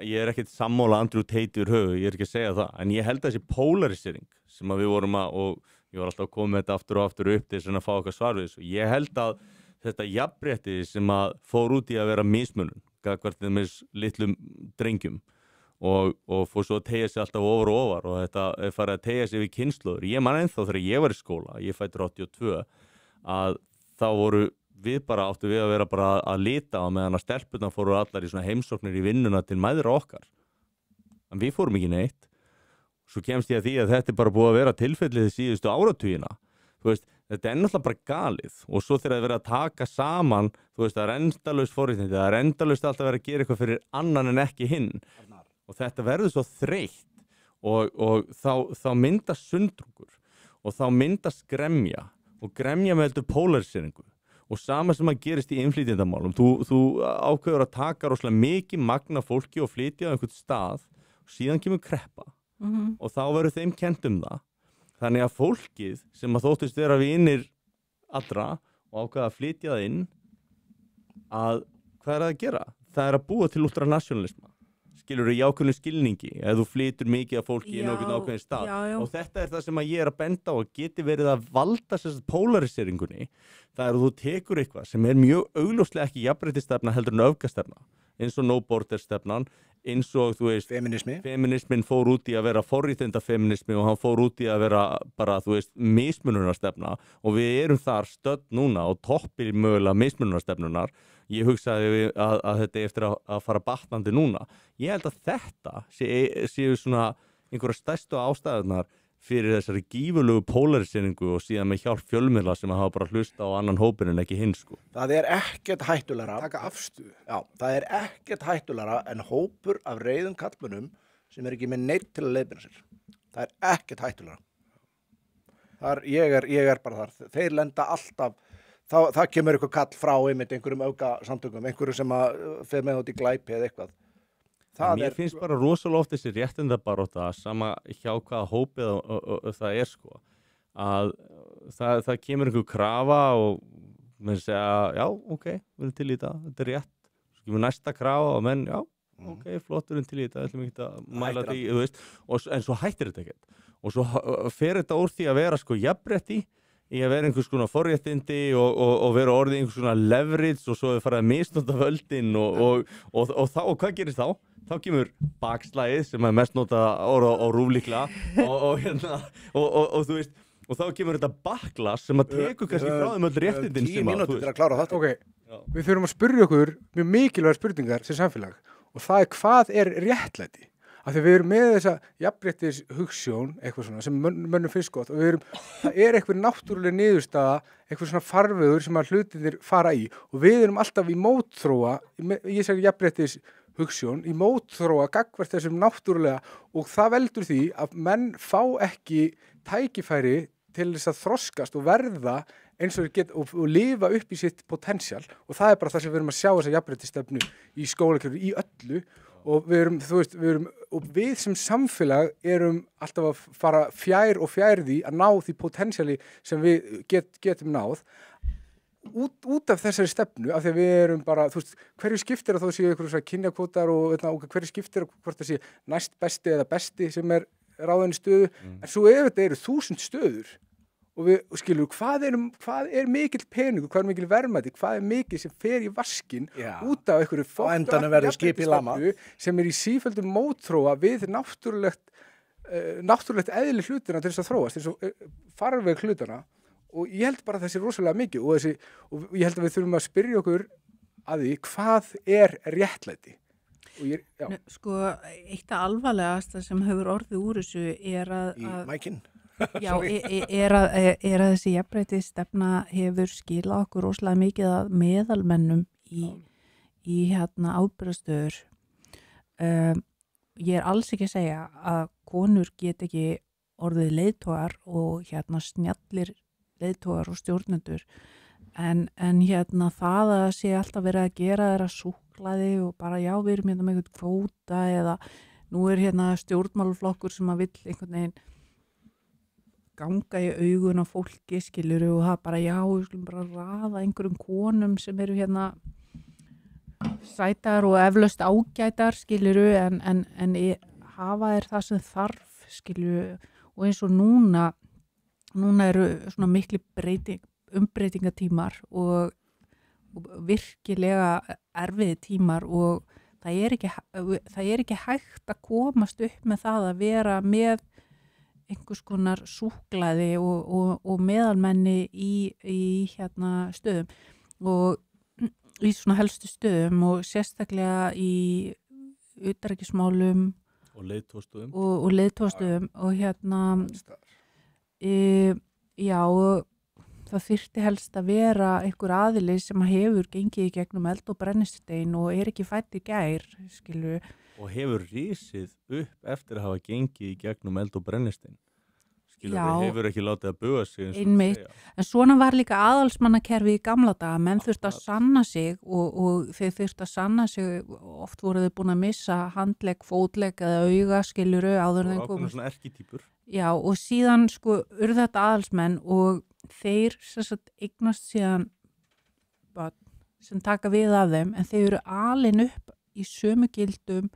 ég ekkert sammála Andrew Tate úr höfu, ég ekki að segja það, en ég held að þessi polarisering sem að við vorum og ég var alltaf að koma með þetta aftur og aftur upp til að fá okkar svar við þessu. Ég held að þetta jafnrétti sem að fór út í að vera mismunun, gagnvart með litlum drengjum og fór svo að teygja sig alltaf ofar og ofar og þetta farið að teygja sig við kynslóður. Ég man ennþá þegar ég var í skóla, ég fæddur 82, að þá voru við áttu við að vera bara að lita á meðan að stelpurnar fóru allar í svona heimsóknir í vinnuna til mæðra okkar. En við fórum ekki neitt. Svo kemst ég að því að þetta bara búið að vera tilfellið síðustu áratugina. Þú veist, þetta náttúrulega bara galið og svo þegar það verið að taka saman, þú veist, það endalaust forréttindi, það endalaust alltaf verið að gera eitthvað fyrir annan en ekki hinn og þetta verður svo þreytt og þá myndast sundrungur og þá myndast gremja og gremja með heldur polariseringu og sama sem að gerist í innflytjendamálum, þú ákveður að taka rosalega mikið magna fólki og flytja á einhvern stað og síðan kemur kreppa og þá verður þeim kennt það. Þannig að fólkið sem að þóttist vera vinir allra og ákveða að flytja það inn að hvað að gera? Það að búa til ultranationalisma. Skilur í ákveðnu skilningi eða þú flytur mikið af fólki inn á einhvern ákveðin stað. Og þetta það sem að ég að benda á að geti verið að valda þessast polariseringunni. Það að þú tekur eitthvað sem mjög augljóslega ekki jafnréttisstefna heldur en öfgastefna eins og no border stefnan eins og þú veist feminismin fór út í að vera forréttindafeminismi og hann fór út í að vera bara þú veist mismununarstefna og við erum þar stödd núna og toppir mögulega mismununarstefnunar. Ég hugsaði að þetta eftir að fara batnandi núna. Ég held að þetta séu svona einhverja stærstu ástæðunar fyrir þessari gífurlegu polariseringu og síðan með hjálp fjölmiðla sem að hafa bara hlusta á annan hópin en ekki hinn sko. Það ekkert hættulegra. Taka afstöðu. Já, það ekkert hættulegra en hópur af reiðum kallmönnum sem ekki með neitt til að leiðbeina sér. Það ekkert hættulegra. Ég bara þar. Þeir lenda alltaf, það kemur eitthvað kall frá einhverjum öfgasamtökum, einhverjum sem að fer með út í glæpi eða eitthvað. Mér finnst bara rosalega oft þessi réttindabarátta sama hjá hvaða hópið það sko að það kemur einhver krafa og menn segja já, ok, við erum til í þetta er rétt, svo kemur næsta krafa og menn, já, ok, flott, við erum til í þetta ætlum ekki að mæla því, þú veist en svo hættir þetta ekkert og svo fer þetta úr því að vera sko jafnrétti í að vera einhvers konar forréttindi og vera orðið einhvers konar leverage og svo er farið að misnota völdin og hvað gerist þá? Þá kemur bakslæðið sem mest nota orð á RÚV líklega og þú veist og þá kemur þetta backlash sem að tekur kannski frá þeim öll réttindin 10 mínútur til að klára þetta. Okay. Við þurfum að spyrja okkur mjög mikilvægar spurningar sem samfélag og það hvað réttlæti? Af því við erum með þessa jafnréttis hugsjón eitthvað svona sem mönnum finnst gott og það eitthvað náttúrulega niðurstaða, eitthvað svona farvegur sem að hlutinir fara í og við erum alltaf í mótþróa í þessari jafnréttis hugsjón, í mótþróa gagnvart þessum náttúrulega og það veldur því að menn fá ekki tækifæri til þess að þroskast og verða eins og þeir geta og lifa upp í sitt potential og það bara það sem við erum að sjá þessa jafnréttisstefnu í skólakerfi, í öllu og við sem samfélag erum alltaf að fara fjær og fjær því að ná því potentiali sem við getum náð út af þessari stefnu af því að við erum bara, hverju skiptir að þá séu einhverjum kynjakvótar og hverju skiptir að hvort það sé næst besti eða besti sem ráðin í stöðu, en svo ef þetta eru 1000 stöður og við skilur hvað er mikill peningur, hvað er mikill verðmæti, hvað er mikið sem fer í vaskin út af einhverju á endanum verður skip í lama sem í sífelldum mótþróa við náttúrulegt eðli hlutina til þess að þróast, til þess að farveg hlutana og ég held bara að það sé rosalega mikið og ég held að við þurfum að spyrja okkur að því hvað er réttlæti Sko, eitt af alvarlegasta sem hefur orðið úr þessu er að í mækinn já, er að þessi jafnréttisstefna hefur skilað okkur rosalega mikið að meðalmennum í ábyrgðastöður ég er alls ekki að segja að konur get ekki orðið leiðtogar og snjallir leiðtogar og stjórnendur en það að sé alltaf verið að gera þeirra súklaði og bara já við erum með einhvern kvóta eða nú er stjórnmálaflokkur sem að vill einhvern veginn ganga í augun á fólki skiluru og það bara já við skulum bara raða einhverjum konum sem eru sætar og eflaust ágætar skiluru en hafa þeir það sem þarf skiluru og eins og núna eru svona mikli umbreytingatímar og virkilega erfiði tímar og það er ekki hægt að komast upp með það að vera með einhvers konar súklaði og meðalmenni í stöðum og í svona helstu stöðum og sérstaklega í utanríkismálum og leiðtogastöðum og já, það þyrfti helst að vera einhver aðili sem hefur gengið í gegnum eld og brennistein og er ekki fætt í gær, skilur. Og hefur risið upp eftir að hafa gengið í gegnum eld og brennistein. Skilur, hefur ekki látið að buga sig. Einmitt, en svona var líka aðalsmannakerfi í gamla daga, menn þurfti að sanna sig og þeir þurfti að sanna sig, oft voru þeir búin að missa handlegg, fótlegg eða auga, skilur, áður en þeim komast. Og ákveðna svona erkitýpur. Já, og síðan urðu þetta aðalsmenn og þeir eignast síðan sem taka við af þeim en þeir eru alin upp í sömu gildum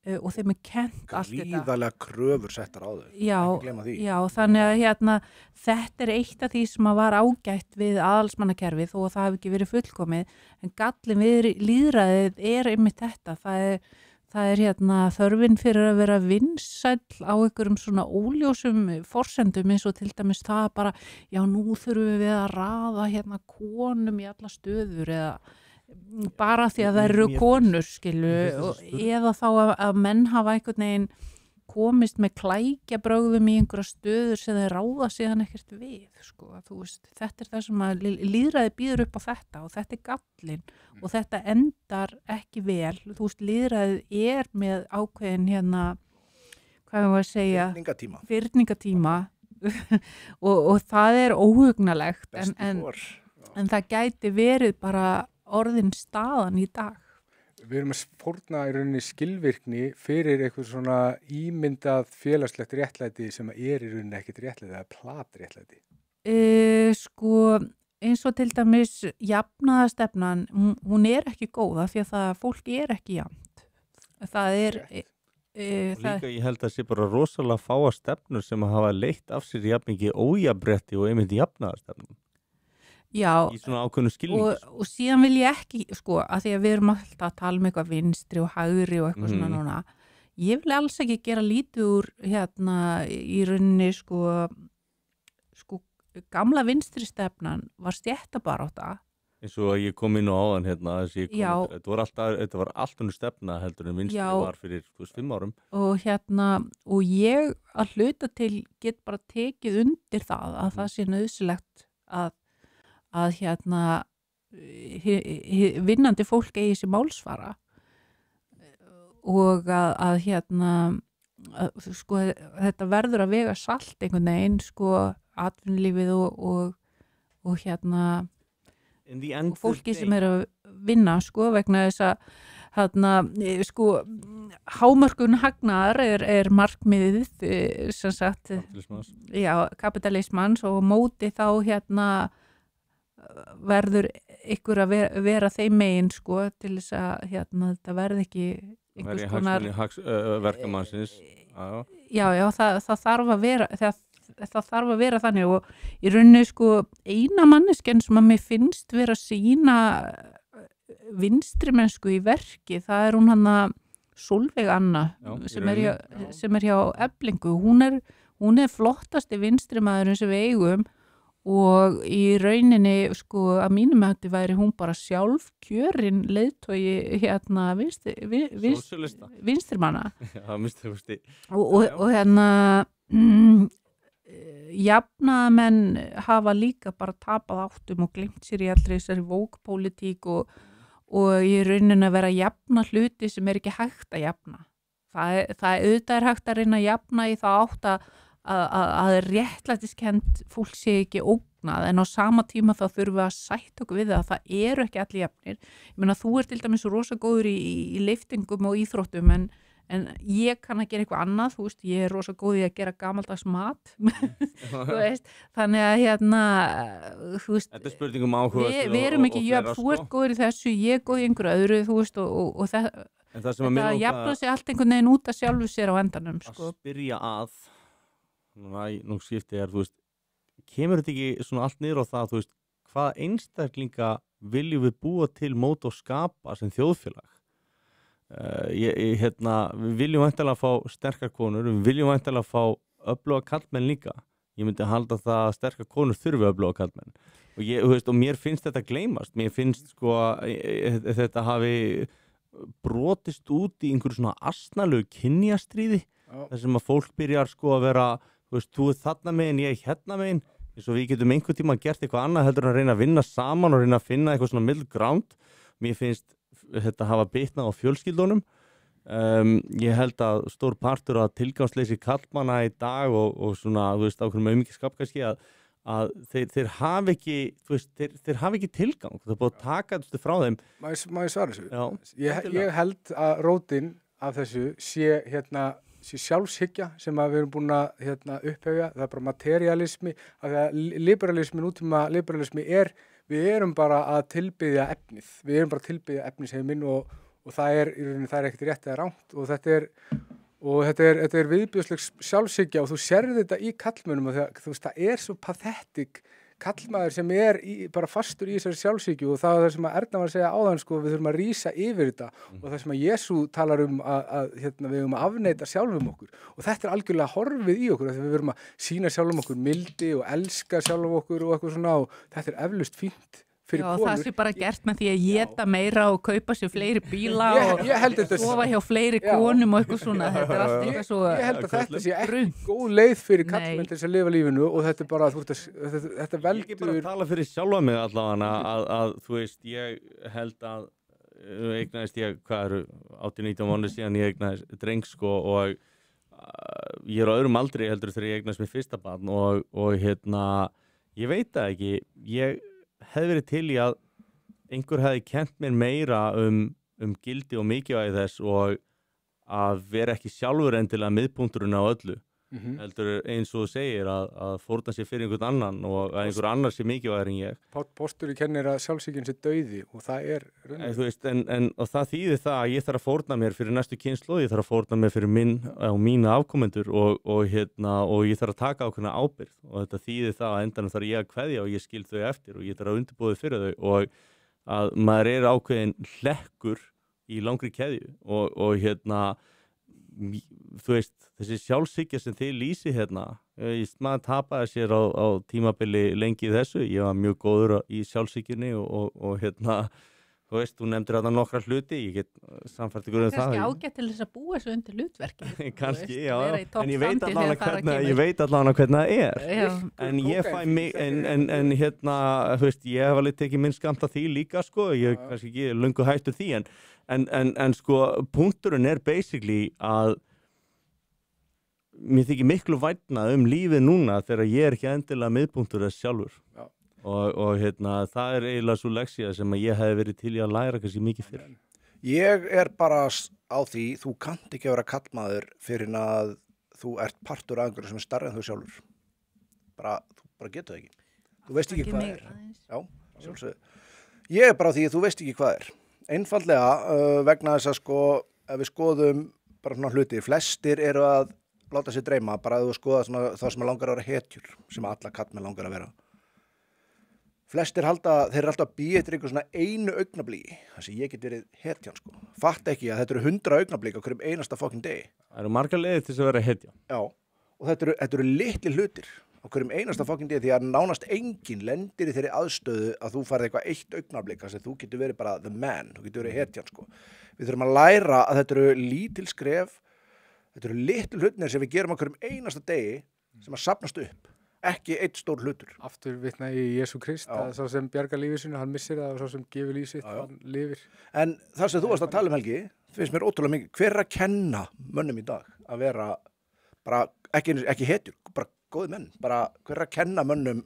og þeim kennt allt þetta. Gríðarlega kröfur settar á þau. Já, þannig að þetta er eitt af því sem var ágætt við aðalsmannakerfið og það hefur ekki verið fullkomið en gallin við lýðræðið er einmitt þetta, það er þörfin fyrir að vera vinsæll á einhverjum svona óljósum forsendum eins og til dæmis það bara, já nú þurfum við að raða konum í alla stöður eða bara því að það eru konur skilu eða þá að menn hafa einhvern veginn komist með klækjabrögðum í einhverja stöður sem þeir ráða síðan ekkert við sko. Þetta er það sem að lýðræði býður upp á þetta og þetta er gallinn og þetta endar ekki vel lýðræðið er með ákveðin hvað við að segja fyrningatíma og það er óhugnalegt en það gæti verið bara orðin staðan í dag. Við erum að fórna í rauninni skilvirkni fyrir eitthvað svona ímyndað félagslegt réttlæti sem er í rauninni ekkert réttlæti eða platréttlæti. Sko eins og til dæmis jafnaðarstefnan, hún er ekki góða því að það fólk er ekki jafnt. Það er líka ég held að sé bara rosalega fáa stefnur sem að hafa leitt af sér jafningi ójafnrétti og einmitt jafnaðarstefnum. Já, í svona ákveðnu skilningu. Og síðan vil ég ekki, sko, að því að við erum alltaf að tala um eitthvað vinstri og hægri og eitthvað svona núna. Ég vil alls ekki gera lítið úr í rauninni, sko gamla vinstri stefnan var stéttabarátta. Eins og að ég kom inn á áðan þetta var allt önnur stefna heldur en vinstri var fyrir 5 árum. Og ég að hluta til get bara tekið undir það að það sé nauðsynlegt að vinnandi fólk eigi sér málsvara að sko þetta verður að vega salt einhvern veginn sko atvinnulífið og fólki sem er að vinna sko vegna þess að sko hámörkun hagnaðar er markmiðið sem sagt kapitalismans og móti þá verður ykkur að vera þeim megin sko til þess að þetta verði ekki einhvers konar verkamannsins það þarf að vera þannig og í rauninni sko eina manneskjan sem að mér finnst vera að sýna vinstri mennsku í verki, það er hún Sólveig Anna sem er hjá Eflingu, hún er flottasti vinstri maðurinn sem við eigum og í rauninni sko að mínum hætti væri hún bara sjálf kjörin leiðtogi vinstrimanna og jafnaðarmenn hafa líka bara tapað áttum og gleymt sér í allri þessari vókpólitík og í rauninni að vera að jafna hluti sem er ekki hægt að jafna það auðvitað er hægt að reyna að jafna í það átt að réttlætiskend fólk sé ekki ógnað en á sama tíma þá þurfum við að sætta okkur við það eru ekki allir jafnir ég meina þú til dæmis rosa góður í liftingum og íþróttum en ég kann að gera eitthvað annað þú veist, ég er rosa góð í að gera gamaldags mat þú veist, þannig að þú veist, þetta er spurningum áhuga við erum ekki jöfn, þú ert góður í þessu ég er góð í einhverju öðru, þú veist og þetta jafna sig allt einhvern veginn út að sjálfu sér á endanum sko. Að spyrja nú skipti þú veist, kemur þetta ekki svona allt niður á það, þú veist, hvaða einstaklinga viljum við búa til mót og skapa sem þjóðfélag? Við viljum væntanlega fá sterkar konur, við viljum væntanlega fá öfluga karlmenn líka. Ég myndi halda það að sterkar konur þurfi öfluga karlmenn. Og mér finnst þetta gleymast. Mér finnst sko að þetta hafi brotist út í einhverju svona asnalegu kynjastríði, þar sem að fólk byrjar sko að vera þú er þarna megin, ég er hérna megin eins og við getum einhvern tíma gert eitthvað annað heldur en að reyna að vinna saman og reyna að finna eitthvað svona middle ground. Mér finnst þetta hafa bitnað á fjölskyldunum ég held að stór partur að tilgangsleysi karlmanna í dag og svona, þú veist, ákveðum auðmikið kannski að þeir hafi ekki þeir hafi ekki tilgang, það er búið að taka þetta frá þeim. Má ég svara þessu? Ég held að rótin af þessu sé sé sjálfshyggja sem að við erum búin að upphefja, það er bara materialismi af því að liberalismi, nútíma liberalismi við erum bara að tilbiðja efnið, við erum bara að tilbiðja efnisheiminn og það er í rauninni það er ekkert rétt eða rangt og þetta er viðbjóðsleg sjálfshyggja og þú sérð þetta í kallmönnum og þú veist það er svo pathetic kallmaður sem er bara fastur í þessari sjálfshyggju og það er það sem að Erna var að segja áðan sko, við þurfum að rísa yfir þetta og það sem að Jesú talar að við höfum að afneita sjálfum okkur og þetta er algjörlega horfið í okkur þegar við höfum að sýna sjálfum okkur mildi og elska sjálfum okkur og eitthvað svona og þetta er eflaust fínt fyrir konur. Það sé bara gert með því að éta meira og kaupa sér fleiri bíla og sofa hjá fleiri konum og eitthvað svona. Þetta er allt eitthvað svo Ég held að þetta sé ekki góð leið fyrir kallmenn til þess að lifa lífinu og þetta er bara, þetta veldur... Ég er bara að tala fyrir sjálfa mig allavega að þú veist, ég held að eignaðist ég, hvað eru 18-19 mánuði síðan ég eignaðist dreng sko og ég er á öðrum aldri heldur þegar ég eignaðist mér fyrsta barn og ég veit það ekki, ég hefði verið til í að einhver hefði kennt mér meira gildi og mikilvægi þess og að vera ekki sjálfur endilega miðpunkturinn á öllu heldur eins og þú segir að fórna sér fyrir einhvern annan og að einhver annar sé mikilvægir en ég. Pósturinn kennir að sjálfshyggjan sé dauði og það er þú veist, og það þýðir það að ég þarf að fórna mér fyrir næstu kynslóð, ég þarf að fórna mér fyrir mína afkomendur og ég þarf að taka ákveðna ábyrgð og þetta þýðir það að endanum þarf ég að kveðja og ég skil þau eftir og ég þarf að undirbúa fyrir þau og að maður er ákveðin hlekkur í langri keðju og þú veist, þessi sjálfshyggja sem þið lýsi maður tapaði sér á tímabili lengi í þessu, ég var mjög góður í sjálfshyggjunni og þú veist, þú nefndir þarna nokkra hluti, ég get samfært ykkur það. Kannski ágætt til þess að búa þessu undir hlutverki. Kannski, já, en ég veit allavega hvernig það er. Já. En ég fæ mig, en hérna, þú veist, ég hef alveg tekið minn skamt af því líka, sko, ég er kannski ekki löngu hættur því, en sko, punkturinn basically að mér þykir miklu vænna lífið núna þegar ég er ekki endilega miðpunktur þess sjálfur. Já. Og hérna, það eiginlega svo leksía sem að ég hef verið til í að læra kannski mikið fyrir. Ég bara á því, þú kannt ekki að vera kallmaður fyrir að þú ert partur af einhverju sem starri en þú sjálfur. Þú bara getur það ekki. Þú veist ekki hvað er. Já, sjálfsögðu. Ég bara á því, þú veist ekki hvað er. Einfaldlega vegna þess að sko, ef við skoðum bara svona hluti, flestir eru að láta sér dreyma, bara að þú skoða svona, þá sem langar að vera hetjur, sem alla kallmenn langar að vera. Flestir þeir eru alltaf að býja eftir einhver svona einu augnablíki, þar sem ég get verið hetjan, sko. Fatt ekki að þetta eru 100 augnablík á hverjum einasta fucking degi. Það eru margar leiðir til þess að vera hetja. Já, og þetta eru litli hlutir á hverjum einasta fucking degi, því að nánast enginn lendir í þeirri aðstöðu að þú farið eitthvað eitt augnablík, þar sem þú getur verið bara the man, þú getur verið hetjan, sko. Við þurfum að læra að þetta eru lítil skref, þetta eru litlu hlutinir sem við gerum á hverjum einasta degi sem að safnast upp. Ekki eitt stór hlutur. Aftur vitna í Jesú Krist, að sá sem bjargar lífið sínu, hann missir það og sá sem gefur lífið sitt, hann lifir. En það sem þú varst að tala Helgi, finnst mér ótrúlega mikið, hver er að kenna mönnum í dag að vera bara, ekki hetjur, bara góði menn, bara hver er að kenna mönnum,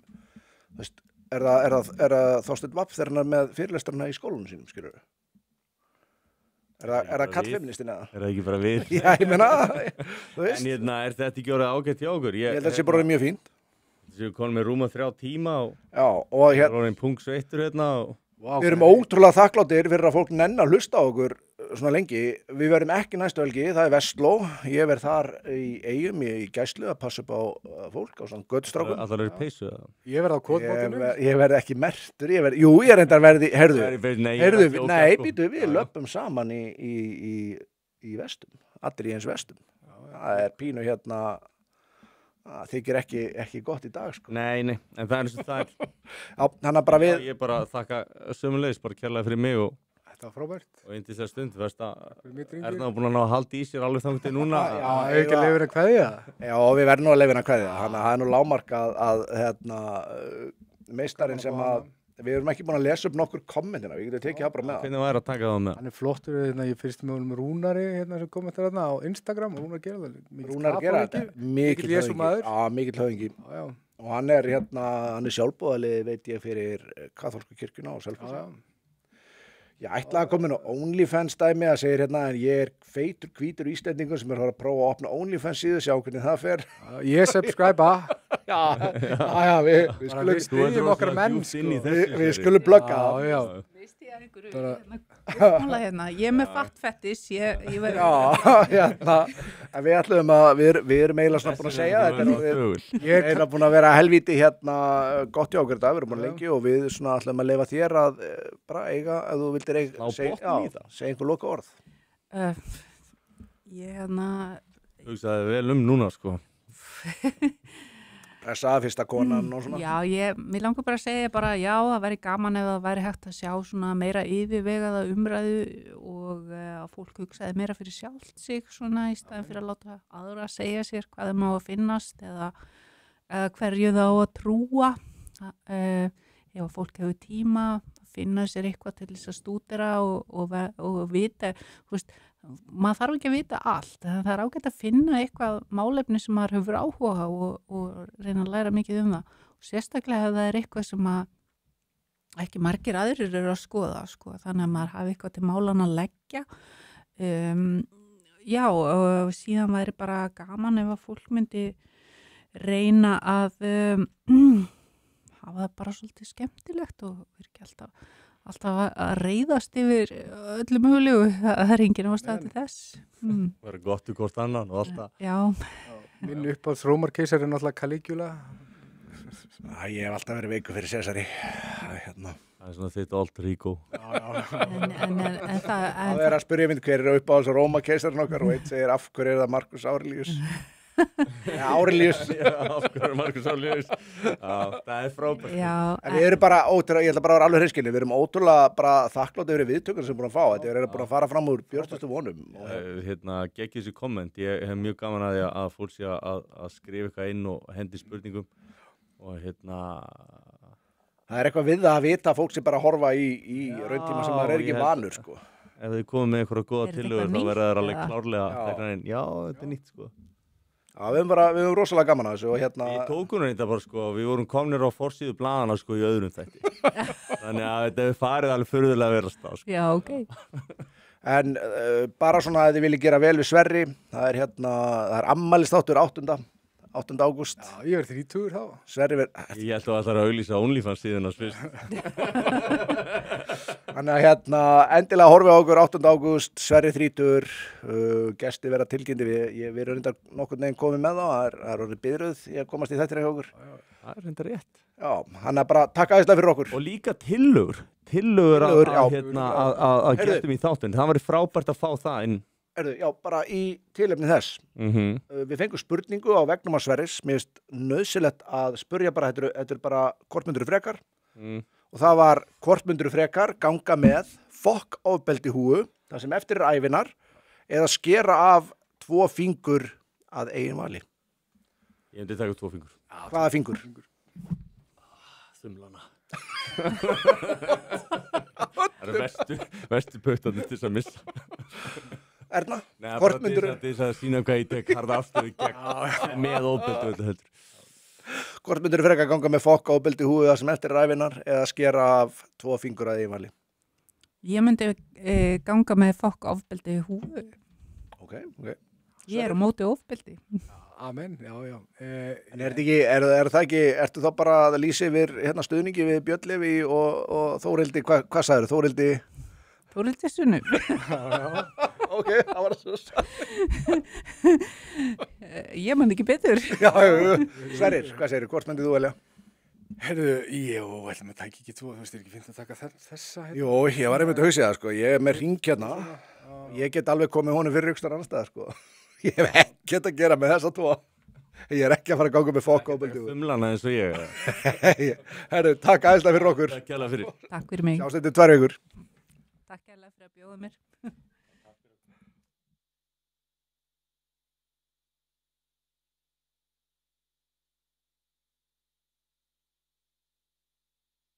veist, er það Þorsteinn Vapp þegar hann er með fyrirlestarna í skólunum sínum, skilur við? Er það kallfeministin eða? Er það ekki bara við? Já, ég meina, þú veist. En hérna, er þetta ekki orðið ágætt hjá okkur? Ég held að þetta sé bara mjög fínt. Þessi við konum með rúma 3 tíma og það er orðin punksveittur hérna og... Við erum ótrúlega þakkláttir fyrir að fólk nenni að hlusta á okkur svona lengi. Við verðum ekki næstu helgi, það er Vestló. Ég verð þar í Eyjum, í gæslu að passa upp á fólk á svona göttstrákum. Allar eru peysu? Ég verð á kotmótinu. Ég verð ekki mertur, jú, ég reyndar verði, nei, býtu, við löpum saman í vestum, allir í eins vestum. Það er pínu hérna, það þykir ekki gott í dag, sko. Nei, en það er eins og það er. Já, þannig að bara við... Ég bara þakka sömulegis, bara kærlega fyrir mig og... Þetta var frábært. Og inn til þess stund, þú veist að Erna var búin að ná að halda í sér alveg þannig til núna. Já, ekki að leyfina kveðja. Já, við verðum nú að leyfina kveðja. Þannig að það er nú lágmark að meistarinn sem að... Við erum ekki búin að lesa upp nokkur kommentina, við getum tekið það bara með það. Hvernig var að taka það með? Hann er flottur, ég fyrst með honum Rúnari sem kommentar þarna á Instagram, Rúnar gera það. Rúnar gera þetta, mikill höfðingi. Já, mikill höfðingi. Og hann er sjálfboðali, veit ég, fyrir kaþólsku kirkjuna og Selfossi. Ég ætlaði að koma inn á OnlyFans dæmi að segja hérna en ég er feitur, hvítur Íslendingur sem er að fara að prófa að opna OnlyFans síðu, sjá hvernig það fer. Ég subscribe. Já, við styðjum okkar menn, við skulum blogga það. Já. Visti ég að einhverju hérna, ég er með fattfettis, ég verður... Já, hérna, við ætlum að, við erum eiginlega svona búin að segja þetta, ég er eiginlega búin að vera helvíti hérna gott hjá okkur þetta, við erum búin lengi og við svona ætlum að leyfa þér að bara eiga, ef þú vildir segja einhver loka orð. Ég hérna... Þú sagði vel núna, sko. Pressaða fyrsta konan og svona. Já, mér langar bara að segja bara já, það væri gaman ef það væri hægt að sjá svona meira yfirvegaða umræðu og að fólk hugsaði meira fyrir sjálft sig svona í staðin fyrir að láta aðra að segja sér hvað þeim á að finnast eða hverju þá að trúa. Ef fólk hefur tíma að finna sér eitthvað til þess að stúdera og vita, þú veist, maður þarf ekki að vita allt, það er ágætt að finna eitthvað málefni sem maður hefur áhuga og reyna að læra mikið það og sérstaklega ef það er eitthvað sem að ekki margir aðrir eru að skoða, sko, þannig að maður hafi eitthvað til málan að leggja já, og síðan væri bara gaman ef að fólk myndi reyna að hafa það bara svolítið skemmtilegt og vera ekki alltaf að reiðast yfir öllu mögulegu, það er enginn ástæða til þess. Verður gott í hvort annan og alltaf. Já. Minn uppáhalds Rómarkeisari er náttúrulega Caligula. Ég hef alltaf verið veikur fyrir Cæsari. Það er svona þitt alter ego. Það er að spyrja mynd hver er uppáhalds Rómarkeisarinn okkar og einn segir af hverju er það Marcus Aurelius. Árelíus. Af hverju Markus Árelíus? Já, það er frábært. Já, En við erum bara, ég ætla bara að vera alveg hreinskilni, við erum ótrúlega bara þakklátt yfir viðtökur sem búin að fá. Þetta er búin að fara fram úr björtustu vonum. Gekk þessi komment, ég hef mjög gaman að því að fólk sé að skrifa eitthvað inn og hendi spurningum og Það er eitthvað við það að vita að fólk sem bara horfa í rauntíma sem maður er ekki vanur, sko. Ef þið komið með einhverja góða Er þetta tillögur þá eitthvað verða þær nýtt, alveg eða? klárlega teknar inn. Já, þetta er nýtt sko. Já, við höfum rosalega gaman að þessu og Við tókum þetta bara sko, við vorum komnir á forsíðu blaðana sko í öðrum þætti. Þannig að þetta hefur farið alveg furðulega að vera stað sko. já, ok. En bara svona að þið viljið gera vel við Sverri, það er ammælistáttur 8. ágúst. Já, ég verð 30 þá. Sverri Ég held að það er að auglýsa OnlyFans síðan að fyrst. Þannig að endilega horfið á okkur 8. ágúst, Sverri 30, gesti vera tilkynnti, við erum reyndar nokkurn veginn komið með þá, það er orðið biðröð í að komast í þættina hjá okkur. Það er reynda rétt. Já, hann er bara takk aðeinslega fyrir okkur. Og líka tillögur að gestum í þáttinn. Það væri frábært að fá það inn. Já, bara í tilefni þess. Við fengum spurningu á vegnum að Sverris, mér finnst nauðsynlegt að spurja bara, þetta er bara hvort myndirðu frekar. Og það var hvort myndirðu frekar ganga með fokk ofbeldi húu, það sem eftir er ævinar, eða skera af 2 fingur að eigin vali. Ég myndi taka 2 fingur. Hvaða fingur? Þumlana. Það eru verstu pöttarnir til þess að missa. Erna, Nei, hvort bara myndirðu til þess að sína hvað ég tek harða afstöðu gegn með ofbeldi þetta heldur. Hvort myndirðu frekar ganga með fokk ofbeldi húu, það sem eftir er ævinar, eða skera af 2 fingur að eigin vali? Ég myndi ganga með fokk ofbeldi húfu. Ok. Ég er á móti ofbeldi. Amen, já. En er það ekki, ertu þá bara að lýsa yfir stuðningi við Björn Leví og Þórildi, hvað sagður Þórildi? Þórildi Sunnu. Ok, það var svo Ég man ekki betur. Já, Sverrir, hvað segir hvort myndið þú velja? Herðu, ætlum að taka ekki 2, þú veist, ekki fint að taka þessa hérna. Jú, ég var einmitt að hugsa það, sko, ég er með hring hérna, ég get alveg komið honum fyrir ykkur annar stað, sko. Ég hef ekkert að gera með þessa 2. Ég er ekki að fara að ganga með fokk ofbeldi húu. Þumlana eins og ég. Herru, takk aðeinslega fyrir okkur. Takk hérlega fyrir. Takk fyrir mig. Sjást þetta 2 vikur. Takk hérlega fyrir að bjóða mér.